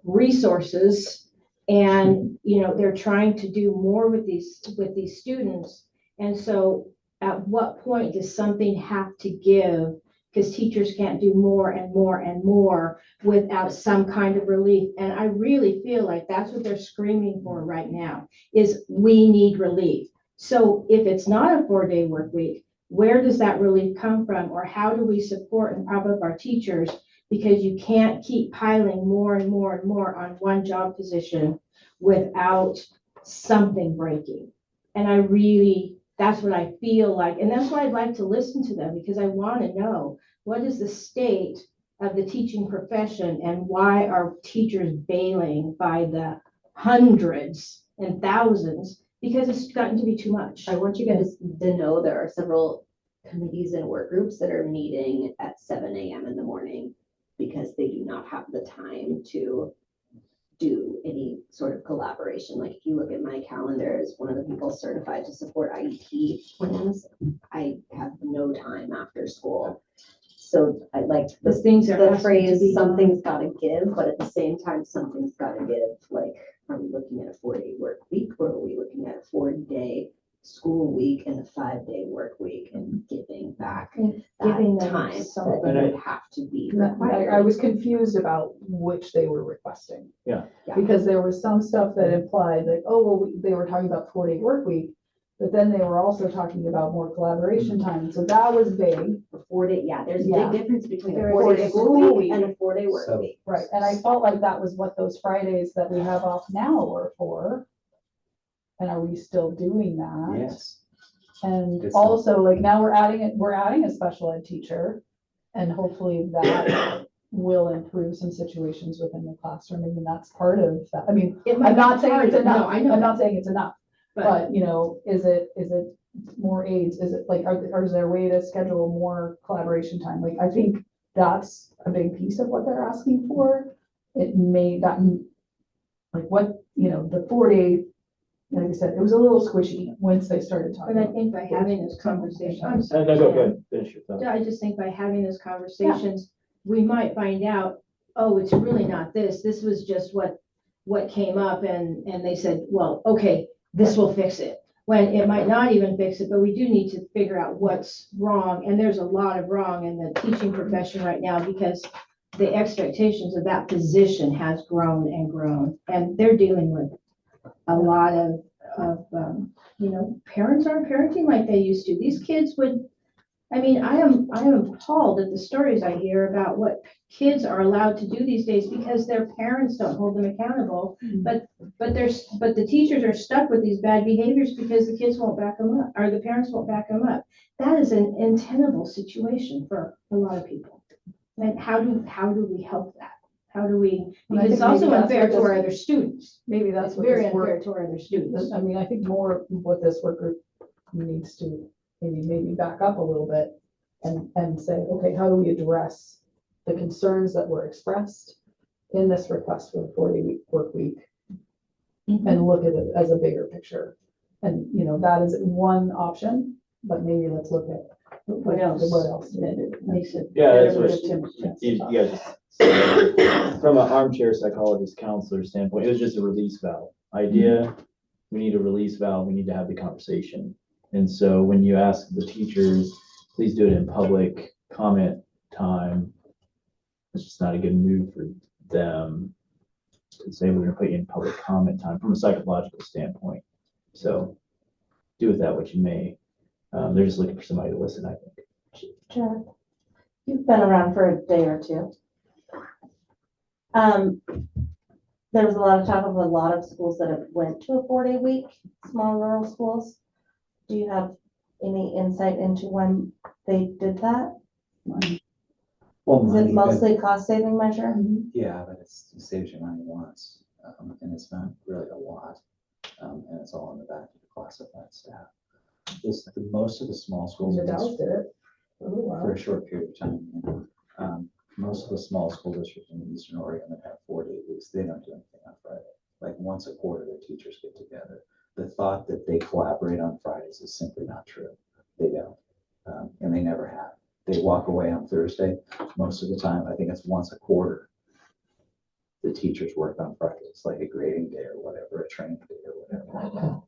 resources, and they're trying to do more with these students. And so at what point does something have to give? Because teachers can't do more and more and more without some kind of relief. And I really feel like that's what they're screaming for right now, is we need relief. So if it's not a 4-day work week, where does that relief come from? Or how do we support and prop up our teachers? Because you can't keep piling more and more and more on one job position without something breaking. And that's what I feel like. And that's why I'd like to listen to them, because I want to know, what is the state of the teaching profession, and why are teachers bailing by the hundreds and thousands? Because it's gotten to be too much. I want you guys to know there are several committees and work groups that are meeting at 7 a.m. in the morning because they do not have the time to do any sort of collaboration. Like if you look at my calendar as one of the people certified to support IEP plans, I have no time after school. So I like The things that the has to phrase, be done. something's gotta give, but at the same time, something's gotta give. Like, are we looking at a 4-day work week, or are we looking at a 4-day school week and a 5-day work week, and giving back And giving that them time something. that would have to be I required? was confused about which they were requesting. Yeah. Yeah. Because there was some stuff that implied like, oh, well, they were talking about 4-day work week, but then they were also talking about more collaboration time. So that was vague. A 4-day, yeah, there's a Yeah. big difference between a There is. 4-day School school week. week and a 4-day work So- week. Right. And I felt like that was what those Fridays that we have off now were for. And are we still doing that? Yes. And Good also, like, now we're adding a special ed teacher, and hopefully that will improve some situations within the classroom. I mean, that's part of that. I mean, It might I'm not be saying part it's of it. No, enough. I know I'm that. not saying it's enough, but is it more aides? Is it like, or is there a way to schedule more collaboration time? Like, I think that's a big piece of what they're asking for. It may, that, like what, the 4-day, like I said, it was a little squishy once they started talking. But I about think by having this conversation, I'm No, sorry. no, go ahead, finish your thought. I just think by having those conversations, we might find out, oh, it's really not this. This was just what came up, and they said, well, okay, this will fix it. When it might not even fix it, but we do need to figure out what's wrong. And there's a lot of wrong in the teaching profession right now, because the expectations of that position has grown and grown, and they're dealing with a lot of parents aren't parenting like they used to. These kids I am appalled at the stories I hear about what kids are allowed to do these days because their parents don't hold them accountable. But the teachers are stuck with these bad behaviors because the kids won't back them up, or the parents won't back them up. That is an untenable situation for a lot of people. And how do we help that? How do we, And I because it's think also maybe that's unfair what to our this- other students. Maybe It's that's what very this unfair work, to our other students. I mean, I think more what this work group needs to maybe back up a little bit and say, okay, how do we address the concerns that were expressed in this request for the 40-week work week, and look at it as a bigger picture. And, that is one option, but maybe let's look at What else? What else? That makes it Yeah, better that's what for Tim. you guys just said. From an armchair psychologist counselor standpoint, it was just a release valve idea. We need a release valve. We need to have the conversation. And so when you ask the teachers, please do it in public comment time. it's just not a good move for them to say we're gonna put you in public comment time from a psychological standpoint. So do with that what you may. They're just looking for somebody to listen, I think. Jeff, you've been around for a day or two. There was a lot of talk of a lot of schools that have went to a 4-day week, small rural schools. Do you have any insight into when they did that? Well, Is money, it but- mostly cost saving measure? Yeah, but it saves you money once, and it's not really a lot. And it's all on the back of the classified staff. Most of the small schools. The Dallas did it. Oh, wow. For a short period of time, you know. Most of the small school districts in Eastern Oregon that have 4-day weeks, they don't do anything on Friday. Like once a quarter, their teachers get together. The thought that they collaborate on Fridays is simply not true. They don't, and they never have. They walk away on Thursday. Most of the time, I think it's once a quarter. The teachers work on Fridays, like a grading day or whatever, a training day or whatever.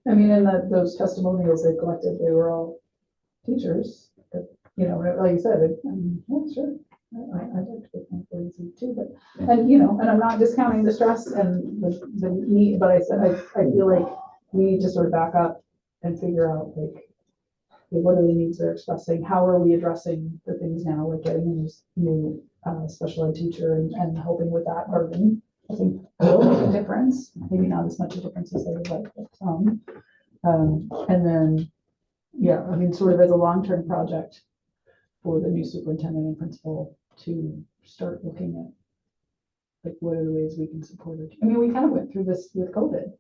I mean, in those testimonials they collected, they were all teachers, but, you know, like you said, I mean, yeah, sure. I'd like to get my 40s too, but, and, you know, and I'm not discounting the stress and the need, but I said, I feel like we need to sort of back up and figure out, like, what are the needs they're expressing? How are we addressing the things now, like getting a new special ed teacher and helping with that burden? I think will make a difference, maybe not as much a difference as they would like, but some. And then, yeah, I mean, sort of as a long-term project for the new superintendent and principal to start looking at, like, what are the ways we can support it? I mean, we kind of went through this with COVID.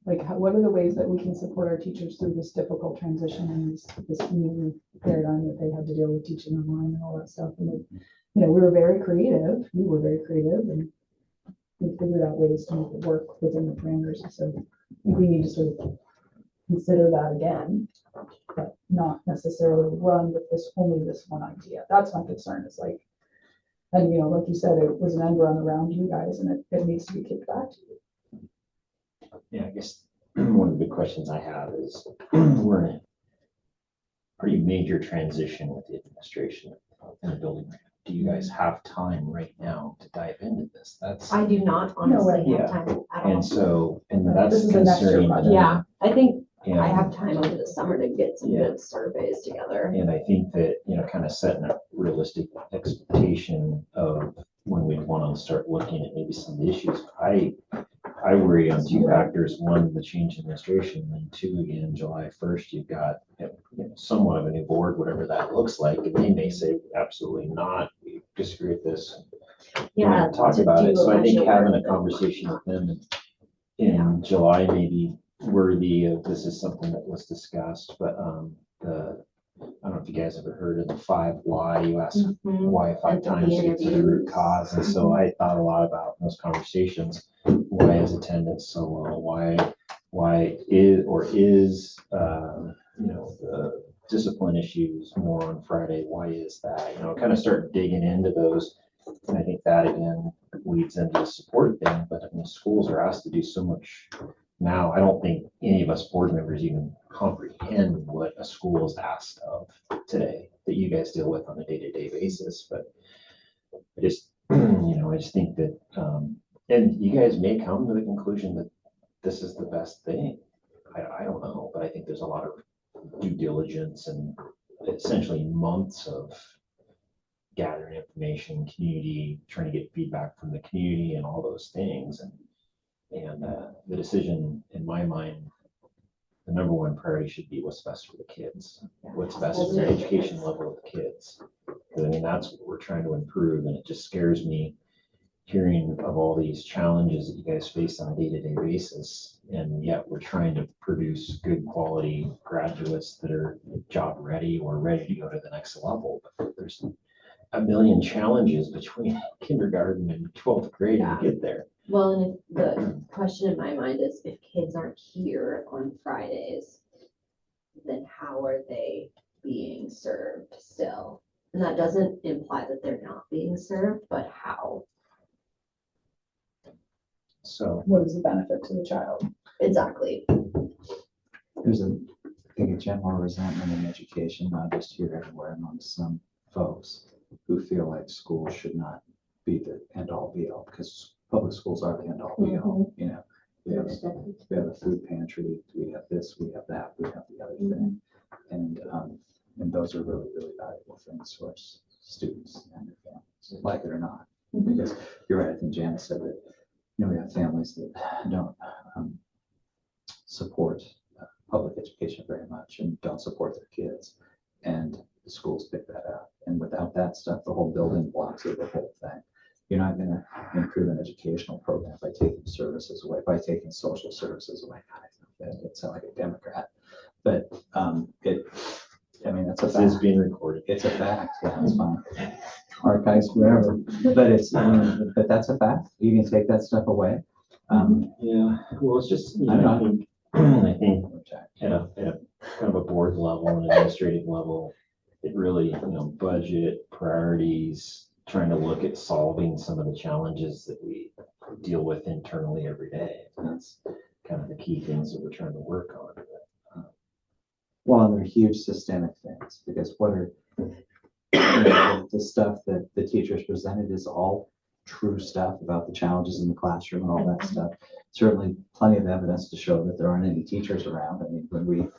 Like, what are the ways that we can support our teachers through this difficult transition and this new paradigm that they had to deal with teaching online and all that stuff? And, like, you know, we were very creative. We were very creative, and we figured out ways to make it work within the parameters. So I think we need to sort of consider that again, but not necessarily run with only this one idea. That's my concern. Is like, and you know, like you said, it was an end run around you guys, and it needs to be kicked back to you. Yeah, I guess one of the big questions I have is we're in a pretty major transition with the administration in the building. Do you guys have time right now to dive into this? That's, I do not honestly Yeah. have time at all. and so, and that's This is a next year concerning. project. Yeah, I think And- I have time over the summer to get some Yeah. good surveys together. And I think that, you know, kind of setting a realistic expectation of when we want to start looking at maybe some of the issues. I worry on two factors. One, the change in administration, and two, again, July 1st, you've got, you know, somewhat of a new board, whatever that looks like, and they may say, absolutely not, we disagree with this. Yeah. Talk to about do it. So I think budget having a work. conversation with them in July may be worthy of, this is something that was discussed, but I don't know if you guys ever heard of the 5 why. You asked Mhm. why 5 Empathy times to get to the root interviews. cause. And so I thought a lot about those conversations. Why is attendance so low? Why is you know, the discipline issues more on Friday? Why is that? You know, kind of start digging into those. And I think that again leads into the support thing, but I mean, schools are asked to do so much now. I don't think any of us board members even comprehend what a school is asked of today that you guys deal with on a day-to-day basis. But I just, you know, I just think that, and you guys may come to the conclusion that this is the best thing. I don't know, but I think there's a lot of due diligence and essentially months of gathering information, community, trying to get feedback from the community and all those things. And the decision, in my mind, the number one priority should be what's best for the kids, what's best for the education level of the kids. 'Cause I mean, that's what we're trying to improve, and it just scares me hearing of all these challenges that you guys face on a day-to-day basis, and yet we're trying to produce good quality graduates that are job ready or ready to go to the next level. But there's a million challenges between kindergarten and 12th grade to get there. Well, and if the question in my mind is if kids aren't here on Fridays, then how are they being served still? And that doesn't imply that they're not being served, but how? So, What is the benefit to the child? Exactly. There's I think a general resentment in education, not just here, everywhere amongst some folks, who feel like schools should not be the end all be all, because public schools are the end all be all, you know. We have a food pantry, we have this, we have that, we have the other thing. And those are really, really valuable things for us students and their families, like it or not. Because you're right, I think Janice said that, you know, we have families that don't support public education very much and don't support their kids. And the schools pick that up. And without that stuff, the whole building blocks of the whole thing. You're not going to improve an educational program by taking services away, by taking social services away. It sounds like a Democrat, but I mean, that's a This is fact. being recorded. It's a fact. Yeah, it's fine. Archives, wherever. But but that's a fact. You can take that stuff away. Yeah, well, it's just, you I know, don't I think at a kind of a board level and administrative level, it really, you know, budget, priorities, trying to look at solving some of the challenges that we deal with internally every day. And that's kind of the key things that we're trying to work on. Well, and they're huge systemic things, because what are, you know, the stuff that the teachers presented is all true stuff about the challenges in the classroom and all that stuff. Certainly plenty of evidence to show that there aren't any teachers around. I mean, when we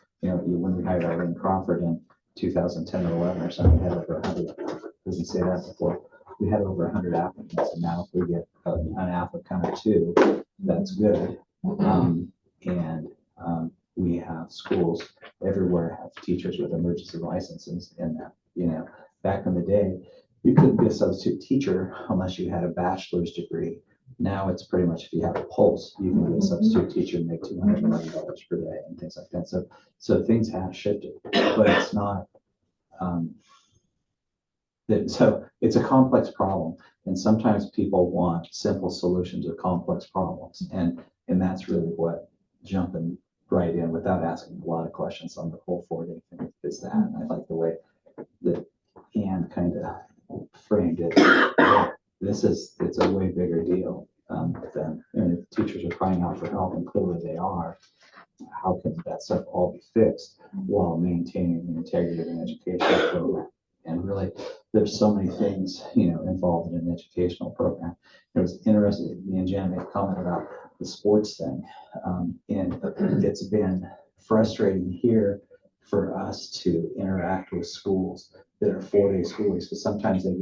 hired Eileen Crawford in 2010 or 11 or something, we had over 100, didn't say that before, we had over 100 applicants, and now if we get an applicant or two, that's good. We have schools everywhere have teachers with emergency licenses in that. You know, back in the day, you couldn't be a substitute teacher unless you had a bachelor's degree. Now it's pretty much if you have a pulse, you can be a substitute teacher and make $200 million per day and things like that. So things have shifted, but it's not. So it's a complex problem, and sometimes people want simple solutions to complex problems, and that's really what jumping right in without asking a lot of questions on the whole 4-day thing is that. And I like the way that Anne kind of framed it. It's a way bigger deal than, if teachers are crying out for help, and clearly they are. How can that stuff all be fixed while maintaining the integrity of an educational program? And really, there's so many things, you know, involved in an educational program. It was interesting, me and Jan made a comment about the sports thing. And it's been frustrating here for us to interact with schools that are 4-day schoolies, because sometimes they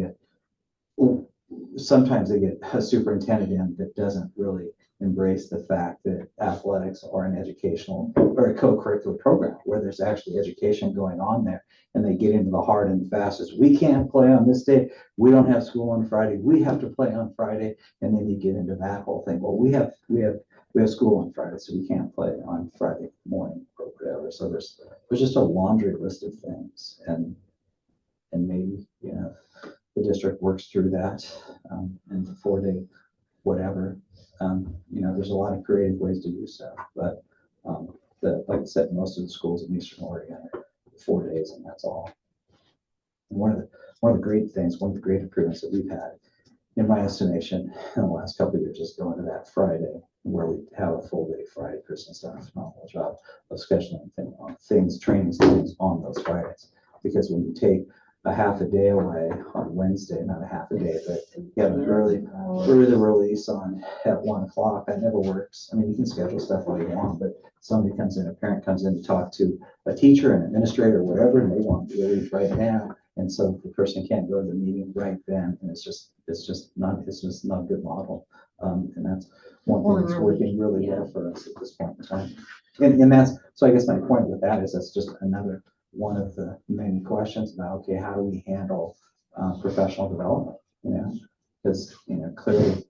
get a superintendent in that doesn't really embrace the fact that athletics are an educational or a co-curricular program where there's actually education going on there, and they get into the hard and fast as we can't play on this day, we don't have school on Friday, we have to play on Friday, and then you get into that whole thing. Well, we have school on Friday, so we can't play on Friday morning or whatever. So there's just a laundry list of things, and maybe, you know, the district works through that and the 4-day whatever. You know, there's a lot of creative ways to do so, but like I said, most of the schools in Eastern Oregon are 4 days, and that's all. And one of the great things, one of the great improvements that we've had, in my estimation, in the last couple of years, is going to that Friday where we have a full day Friday. Kristen's done a phenomenal job of scheduling training things on those Fridays, because when you take a half a day away on Wednesday, not a half a day, but you have an early release at 1 o'clock. That never works. I mean, you can schedule stuff all you want, but somebody comes in, a parent comes in to talk to a teacher, an administrator, or whatever, and they want to release right now. And so the person can't go to the meeting right then, and it's just not a good model. And that's one thing that's working really well for us at this point in time. And that's, so I guess my point with that is that's just another one of the many questions about, okay, how do we handle professional development? You know, because, you know, clearly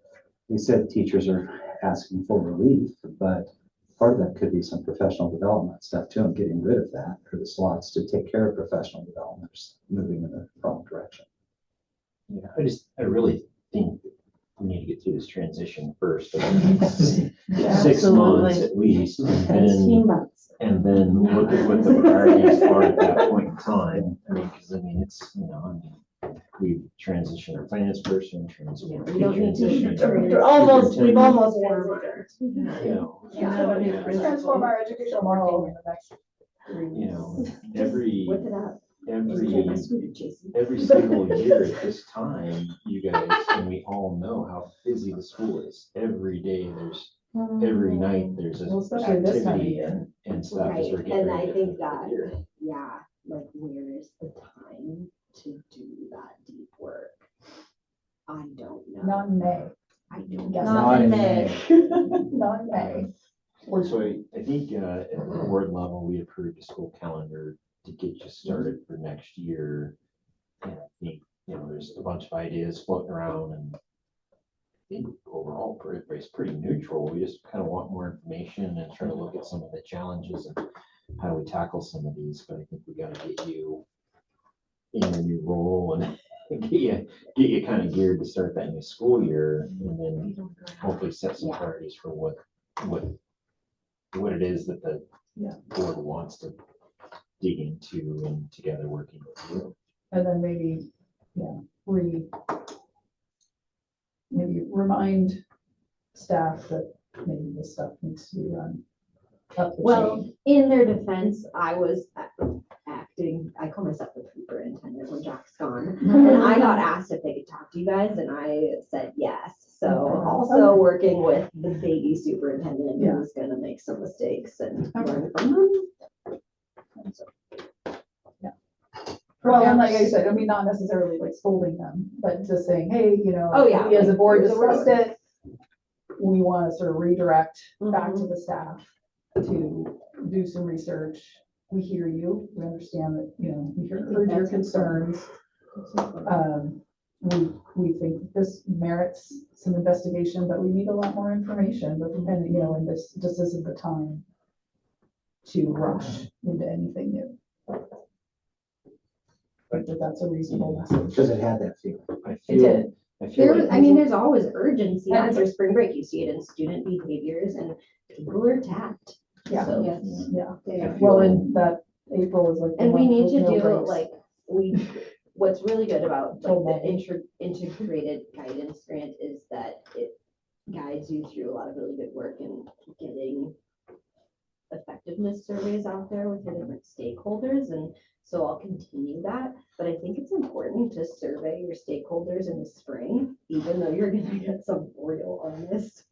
we said teachers are asking for relief, but part of that could be some professional development stuff too, and getting rid of that, or the slots to take care of professional development, moving in the wrong direction. Yeah, I really think we need to get through this transition first. 6 months at least, and then look at what the priorities are at that point in time. I mean, because it's, you know, we've transitioned our finance person, transitioned. We've almost transitioned. You know, Transform our educational model in the next 3 you years. know, every every single year at this time, you guys, and we all know how busy the school is. Every day, every night, there's Well, especially this time of activity year. and stuff. as Right, we're getting and ready I to think finish the that, year. yeah, like where is the time to do that deep work? I don't know. Not in May. I don't. Yes. Not in May. Not in May. So I think at the board level, we approved a school calendar to get you started for next year. And I think, there's a bunch of ideas floating around and I think overall, it's pretty neutral. We just kind of want more information and try to look at some of the challenges and how do we tackle some of these. But I think we got to get you in your new role and get you kind of geared to start that new school year and then hopefully set some priorities for what it is that the board wants to dig into and together working with you. And then maybe remind staff that maybe this stuff needs to be run up the Well, chain. in their defense, I was acting, I call myself the superintendent when Jack's gone. And I got asked if they could talk to you guys and I said yes. So also working with the baby superintendent who's gonna make some mistakes and learn from them. And so, Well, and like I said, I mean, not necessarily like scolding them, but just saying, hey, Oh, yeah, we as a like, board here's what we're discussed it. We want to sort of redirect back to the staff to do some research. We hear you. We understand that, we heard your concerns. We think this merits some investigation, but we need a lot more information. And, and this isn't the time to rush into anything new. I think that's a reasonable message. Because it had that feeling. I It feel, did. I feel There was, like I mean, there's always urgency And after spring break. You see it in student behaviors and people are tapped. Yeah. So, Yeah. I feel Well, and that April is like. the and we month need with to no do breaks. like, what's really good about Till like the May. integrated guidance grant is that it guides you through a lot of really good work in getting effectiveness surveys out there with your different stakeholders. And so I'll continue that, but I think it's important to survey your stakeholders in the spring, even though you're gonna get some real honest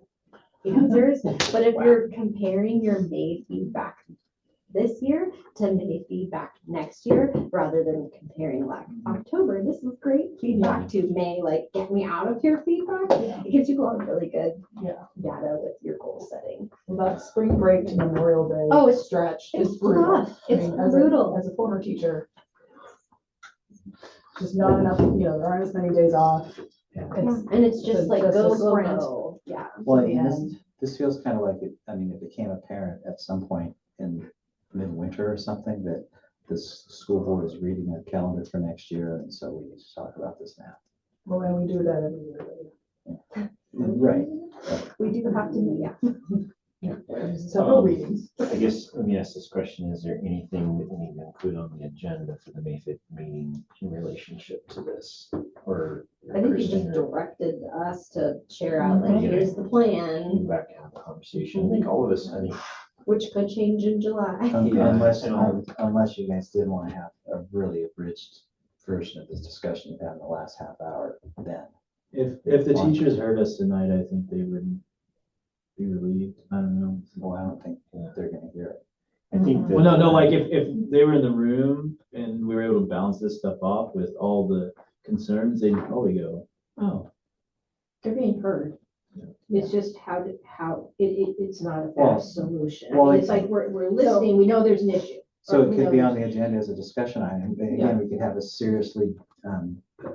answers. But if you're comparing your May feedback this year to May feedback next year, rather than comparing like October, this is great feedback to May, like get me out of here feedback. It gives you a lot of really good data with your goal setting. Well, that spring break to Memorial Day. Oh, it's- stretch it's is brutal. tough. It's as brutal. As a former teacher, just not enough, there aren't as many days off. It's- And it's just like just a go sprint. slow. Yeah. Well, the and end. this feels kind of like, it became apparent at some point in midwinter or something that this school board is reading a calendar for next year, and so we need to talk about this now. Well, and we do that every year. Right. We do have to, Several readings. I guess, let me ask this question, is there anything that we need to include on the agenda for the May 5th meeting in relationship to this? Or I think you Kristen, just or directed us to share out, like, here's the plan, you back to have a conversation? I think all of us, which could change in July. Yeah, Unless, I know. unless you guys did want to have a really abridged version of this discussion you've had in the last half hour, then. If the teachers heard us tonight, I think they would be relieved. I don't know. Well, I don't think they're gonna hear it. I think that. Well, no, like if they were in the room and we were able to bounce this stuff off with all the concerns, they'd probably go, oh. They're being heard. It's just it's not a Well, fast solution. I well, mean, it's like we're listening, we know there's an issue. So or it we could know be on there's- the agenda as a discussion item. But again, we could have a seriously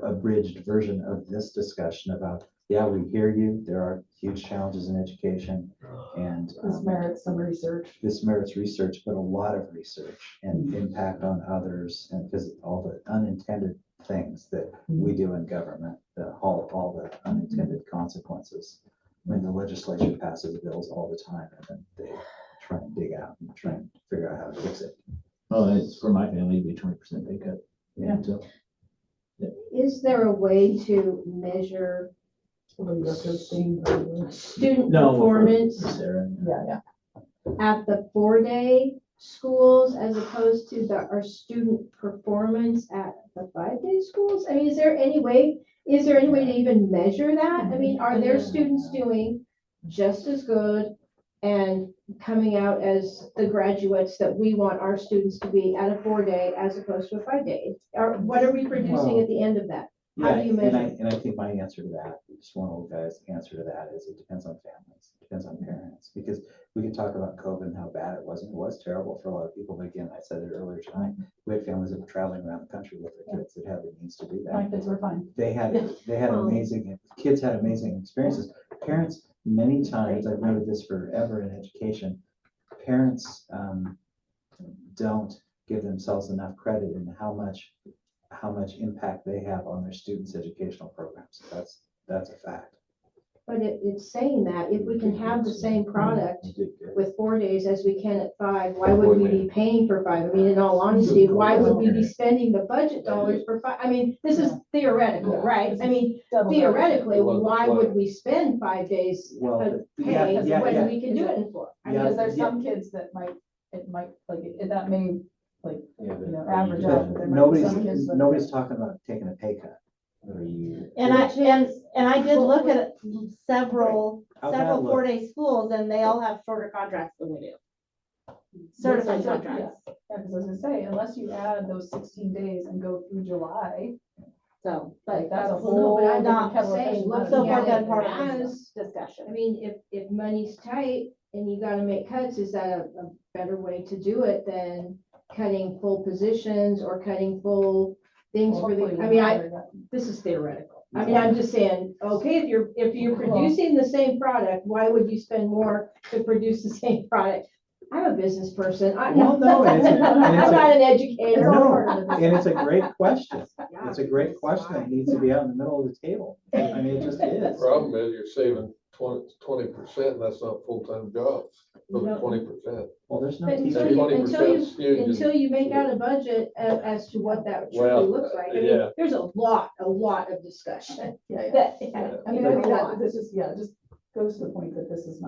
abridged version of this discussion about, yeah, we hear you. There are huge challenges in education, and This merits some research. this merits research, but a lot of research and impact on others, and all the unintended things that we do in government, all the unintended consequences. When the legislature passes bills all the time, and then they try and dig out and try and figure out how to fix it. Well, it's for my family, it'd be 20% pay cut. Yeah. So, Is there a way to measure student No, performance Sarah. Yeah. at the 4-day schools as opposed to our student performance at the 5-day schools? I mean, is there any way to even measure that? I mean, are their students doing just as good and coming out as the graduates that we want our students to be at a 4-day as opposed to a 5-day? Or what are we producing at the end of that? How Yeah, do you and I, measure? and I think my answer to that, just one old guy's answer to that is it depends on families, it depends on parents. Because we can talk about COVID and how bad it was, and it was terrible for a lot of people, but again, I said it earlier tonight, we had families that were traveling around the country with their kids that had the means to do My that. kids were fine. They had amazing, kids had amazing experiences. Parents, many times, I've noted this forever in education, parents don't give themselves enough credit in how much impact they have on their students' educational programs. That's a fact. But it's saying that if we can have the same product with 4 days as we can at 5, why would we be paying for 5? I mean, in all honesty, why would we be spending the budget dollars for 5? I mean, this is theoretical, right? I mean, theoretically, why would we spend 5 days Well, pay yeah, when we can do it in 4? I mean, Because there's some kids that that may, like, you know, average out, but there might be some kids that. Nobody's talking about taking a pay cut. And I did look at several How'd that look? 4-day schools and they all have shorter contracts than we do. Certified Yeah, contracts. Yeah, because I was gonna say, unless you add those 16 days and go through July, So, like, that's a Well, no, but whole I'm different not kettle of saying, fish. looking so far at done it part of as, this I discussion. mean, if money's tight and you gotta make cuts, is that a better way to do it than cutting full positions or cutting full things for Hopefully the, I we're mean, not doing that. this is theoretical. I mean, I'm just saying, okay, if you're producing the same product, why would you spend more to produce the same product? I'm a business person. I'm Well, no, and it's a- and it's a- not an educator. No, and it's a great question. It's a great question that needs to be out in the middle of the table. I mean, it just is. Problem is you're saving 20%, and that's not full-time jobs, No. 20%. Well, there's no But teacher. until you make out a budget as to what that truly Well, looks like. I mean, yeah. there's a lot of discussion. Yeah, That, I mean, I think that this is, just goes to the point that this is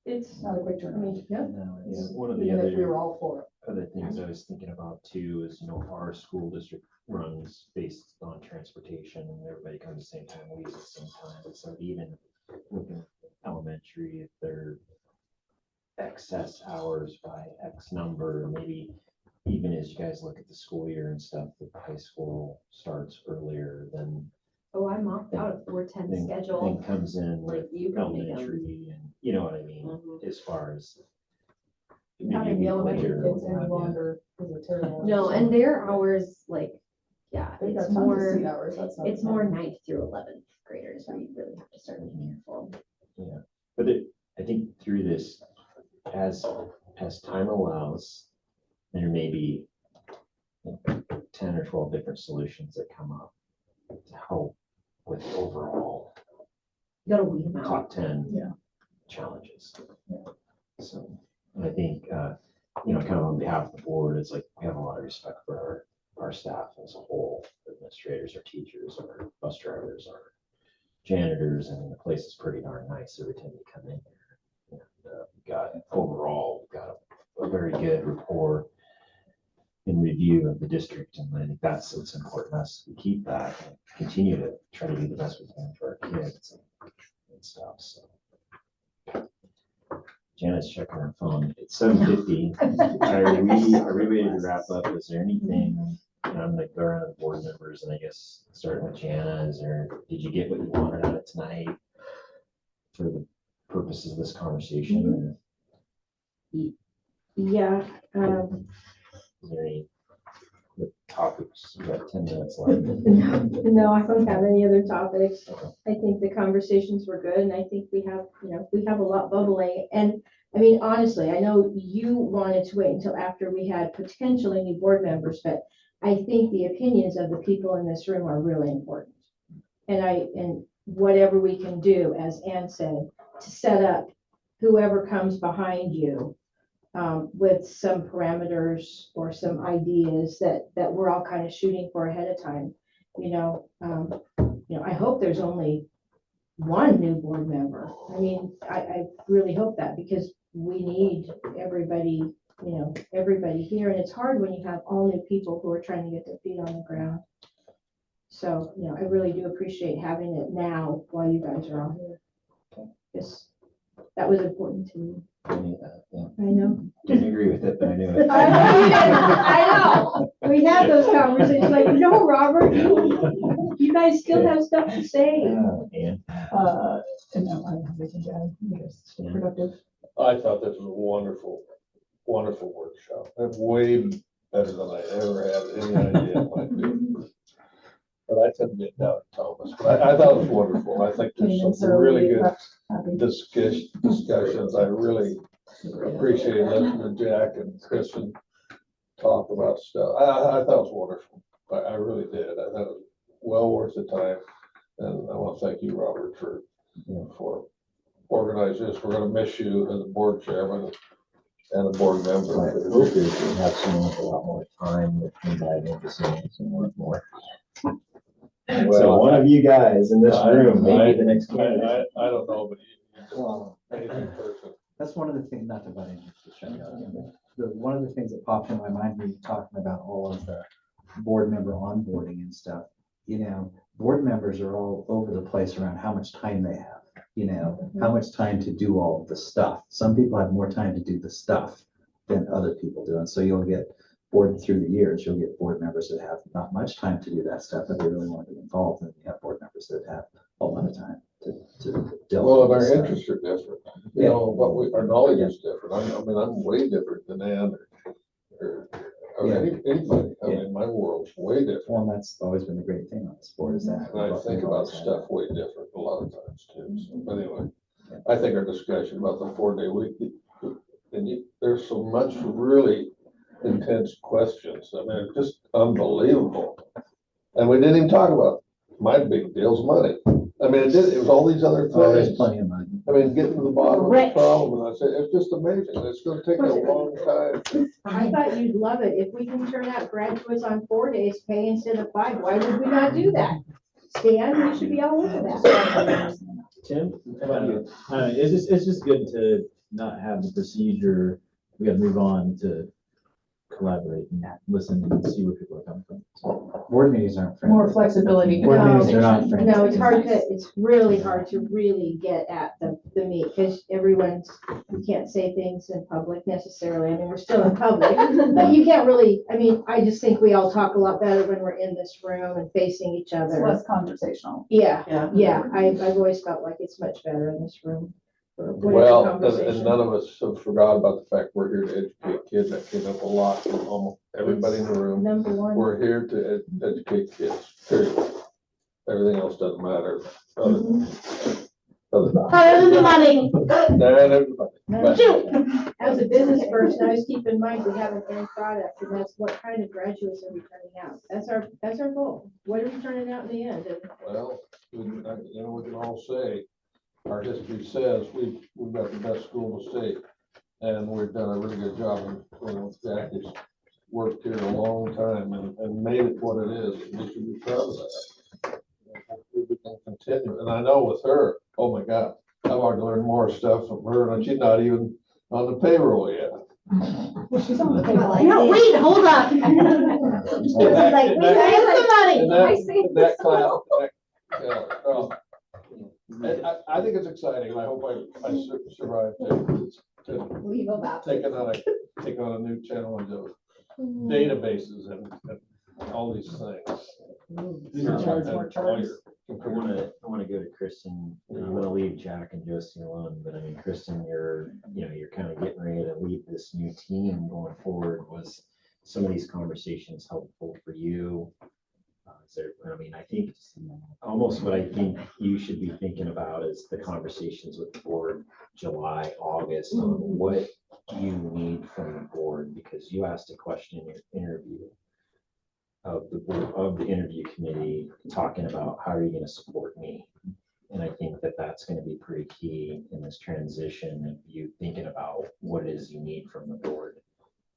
it's, not a quick I turnaround. mean, yeah. No, it's one of the Even if we were other all for it. things I was thinking about too is, our school district runs based on transportation and everybody comes at the same time, leaves at the same time. So even looking at elementary, if they're excess hours by X number, maybe even as you guys look at the school year and stuff, the high school starts earlier than Oh, I'm opted out of 4-10 thing schedule. comes in Like with you can make 'em. elementary and, you know what I mean, Mhm. as far as. Having the elementary later or kids what any have you. longer is a terrible. No, and their hours, like, yeah, They've got it's tons of seat more, hours, that's not. it's more 9th through 11th graders where you really have to start being careful. But I think through this, as time allows, there may be 10 or 12 different solutions that come up to help with overall You gotta weed them out. top 10 Yeah. challenges. So I think, kind of on behalf of the board, it's like we have a lot of respect for our staff as a whole, administrators, our teachers, our bus drivers, our janitors, and the place is pretty darn nice every time you come in here. And we've got a very good rapport and review of the district, and I think that's what's important to us, to keep that and continue to try to do the best we can for our kids and stuff, so. Janet's checking her phone. It's 7:50. Are we ready to wrap up? Is there anything, I'm gonna go around the board members, and I guess starting with Jana, did you get what you wanted out of tonight for the purposes of this conversation? Yeah, Is there any topics? We got 10 minutes left. no, I don't have any other topics. I think the conversations were good, and I think we have a lot bubbling. And I mean, honestly, I know you wanted to wait until after we had potentially new board members, but I think the opinions of the people in this room are really important. And whatever we can do, as Ann said, to set up whoever comes behind you with some parameters or some ideas that we're all kind of shooting for ahead of time. I hope there's only one new board member. I mean, I really hope that, because we need everybody you know, everybody here. And it's hard when you have all new people who are trying to get their feet on the ground. So, you know, I really do appreciate having it now while you guys are all here. Yes, that was important to me. I knew that, yeah. I know. Didn't agree with it, but I knew it. I know, you guys- I know. We had those conversations, like, no, Robert, you guys still have stuff to say. And And no, I don't have anything to add. I guess it's productive. I thought this was a wonderful, wonderful workshop, and way better than I ever had any idea it might be. But I tend to get down at Thomas, but I thought it was wonderful. I think Came in there's some so really late, good left happy. discussions. I really appreciate listening to Jack and Kristen talk about stuff. I thought it was wonderful. I really did. I thought it was well worth the time. And I want to thank you, Robert, for, for organizing this. We're gonna miss you as a board chairman and a board my member. hope is to have someone with a lot more time that can dive into things and work more. So Well, one of you guys in this room, maybe the next candidate. I don't know, but Well, amazing person. that's one of the things, not to butt in here, to shut you down, but one of the things that popped in my mind when you're talking about all of the board member onboarding and stuff, you know, board members are all over the place around how much time they have, you know, how much time to do all of the stuff. Some people have more time to do the stuff than other people do. And so you'll get board through the years, you'll get board members that have not much time to do that stuff, but they really want to be involved. And you have board members that have a lot of time to deal Well, and with our stuff. interests are different. You know, our knowledge is different. I mean, I'm way different than Ann or Yeah. anybody. I Yeah. mean, my world's way different. Well, and that's always been the great thing on this board is that. And I think about stuff way different a lot of times too. So, but anyway, I think our discussion about the 4-day week, there's so much really intense questions. I mean, it's just unbelievable. And we didn't even talk about my big deal's money. I mean, it was all these other Oh, there's things. plenty of money. I mean, getting to the bottom of the Right. problem, and I said, it's just amazing. It's gonna take a long time. I thought you'd love it. If we can turn out graduates on 4 days pay instead of 5, why would we not do that? Stan, you should be all over that. Tim, how about you? It's just good to not have the procedure. We gotta move on to collaborate and listen and see where people are coming from. So, Board meetings aren't friendly. More flexibility. Board No. meetings are not friendly. No, it's hard to, it's really hard to really get at the meat, because everyone's, you can't say things in public necessarily. I mean, we're still in public, but you can't really, I mean, I just think we all talk a lot better when we're in this room and facing each It's other. less conversational. Yeah, yeah, I've always felt like it's much better in this room. For whatever Well, and conversation. none of us have forgot about the fact we're here to educate kids. That came up a lot from almost everybody in the room. Number one. We're here to educate kids, period. Everything else doesn't matter. Other than Other than the money. everybody. No, But- as a business person, I always keep in mind we have an end product, and that's what kind of graduates are we turning out? That's our goal. What are we turning out in the end? And Well, we can all say, our history says we've got the best school in the state. And we've done a really good job. And, Jack has worked here a long time and made it what it is. And we should be proud of that. We can continue. And I know with her, oh my God, I've already learned more stuff from her, and she's not even on the payroll yet. Well, she's on the table. No, wait, hold up. And Like, wait, I have the money. that class, yeah, I think it's exciting, and I hope I survive to Leave about. take on a new challenge of databases and all these things. These are charge more charges. I wanna go to Kristen. I'm gonna leave Jack and Josie alone, but I mean, Kristen, you're kind of getting ready to lead this new team going forward. Was some of these conversations helpful for you? I think almost what I think you should be thinking about is the conversations with the board, July, August, on what you need from the board, because you asked a question in your interview of the interview committee, talking about how are you going to support me? And I think that that's going to be pretty key in this transition of you thinking about what it is you need from the board,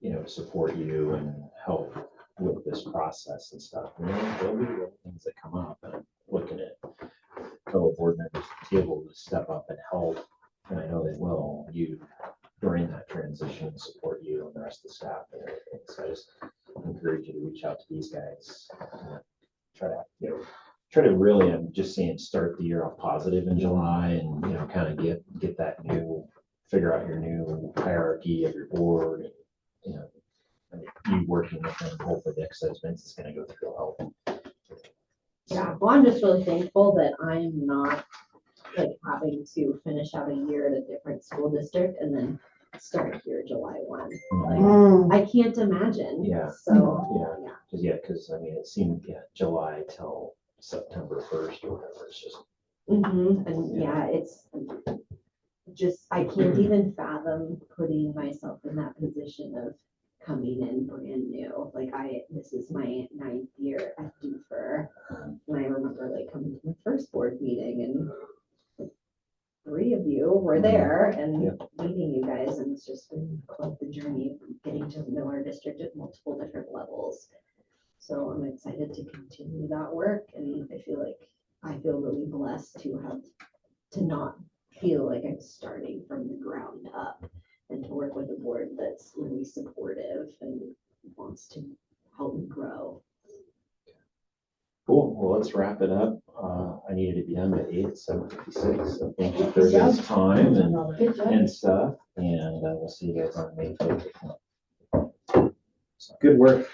to support you and help with this process and stuff. And there'll be things that come up, and I'm looking at fellow board members at the table to step up and help. And I know they will, you during that transition, support you. And rest of the staff and everything. So I just encourage you to reach out to these guys. Try to, try to really, I'm just saying, start the year off positive in July and, kind of get that figure out your new hierarchy of your board. And, I mean, you working with them, hopefully the exercise Vince is going to go through will help. Yeah, well, I'm just really thankful that I'm not like having to finish out a year at a different school district and then start here July 1. Like, I can't imagine. Yeah. So, Yeah, because I mean, it seemed, July till September 1st or whatever, it's just. And yeah, it's just, I can't even fathom putting myself in that position of coming in brand new. Like this is my 9th year at Dufur. And I remember like coming to my first board meeting and 3 of you were there and meeting you guys. And it's just been quite the journey from getting to know our district at multiple different levels. So I'm excited to continue that work. And I feel really blessed to not feel like I'm starting from the ground up and to work with a board that's really supportive and wants to help me grow. Cool. Well, let's wrap it up. I needed to be done at 7:56. So thank you for everybody's time and stuff. And we'll see you guys on May 5th. Good work.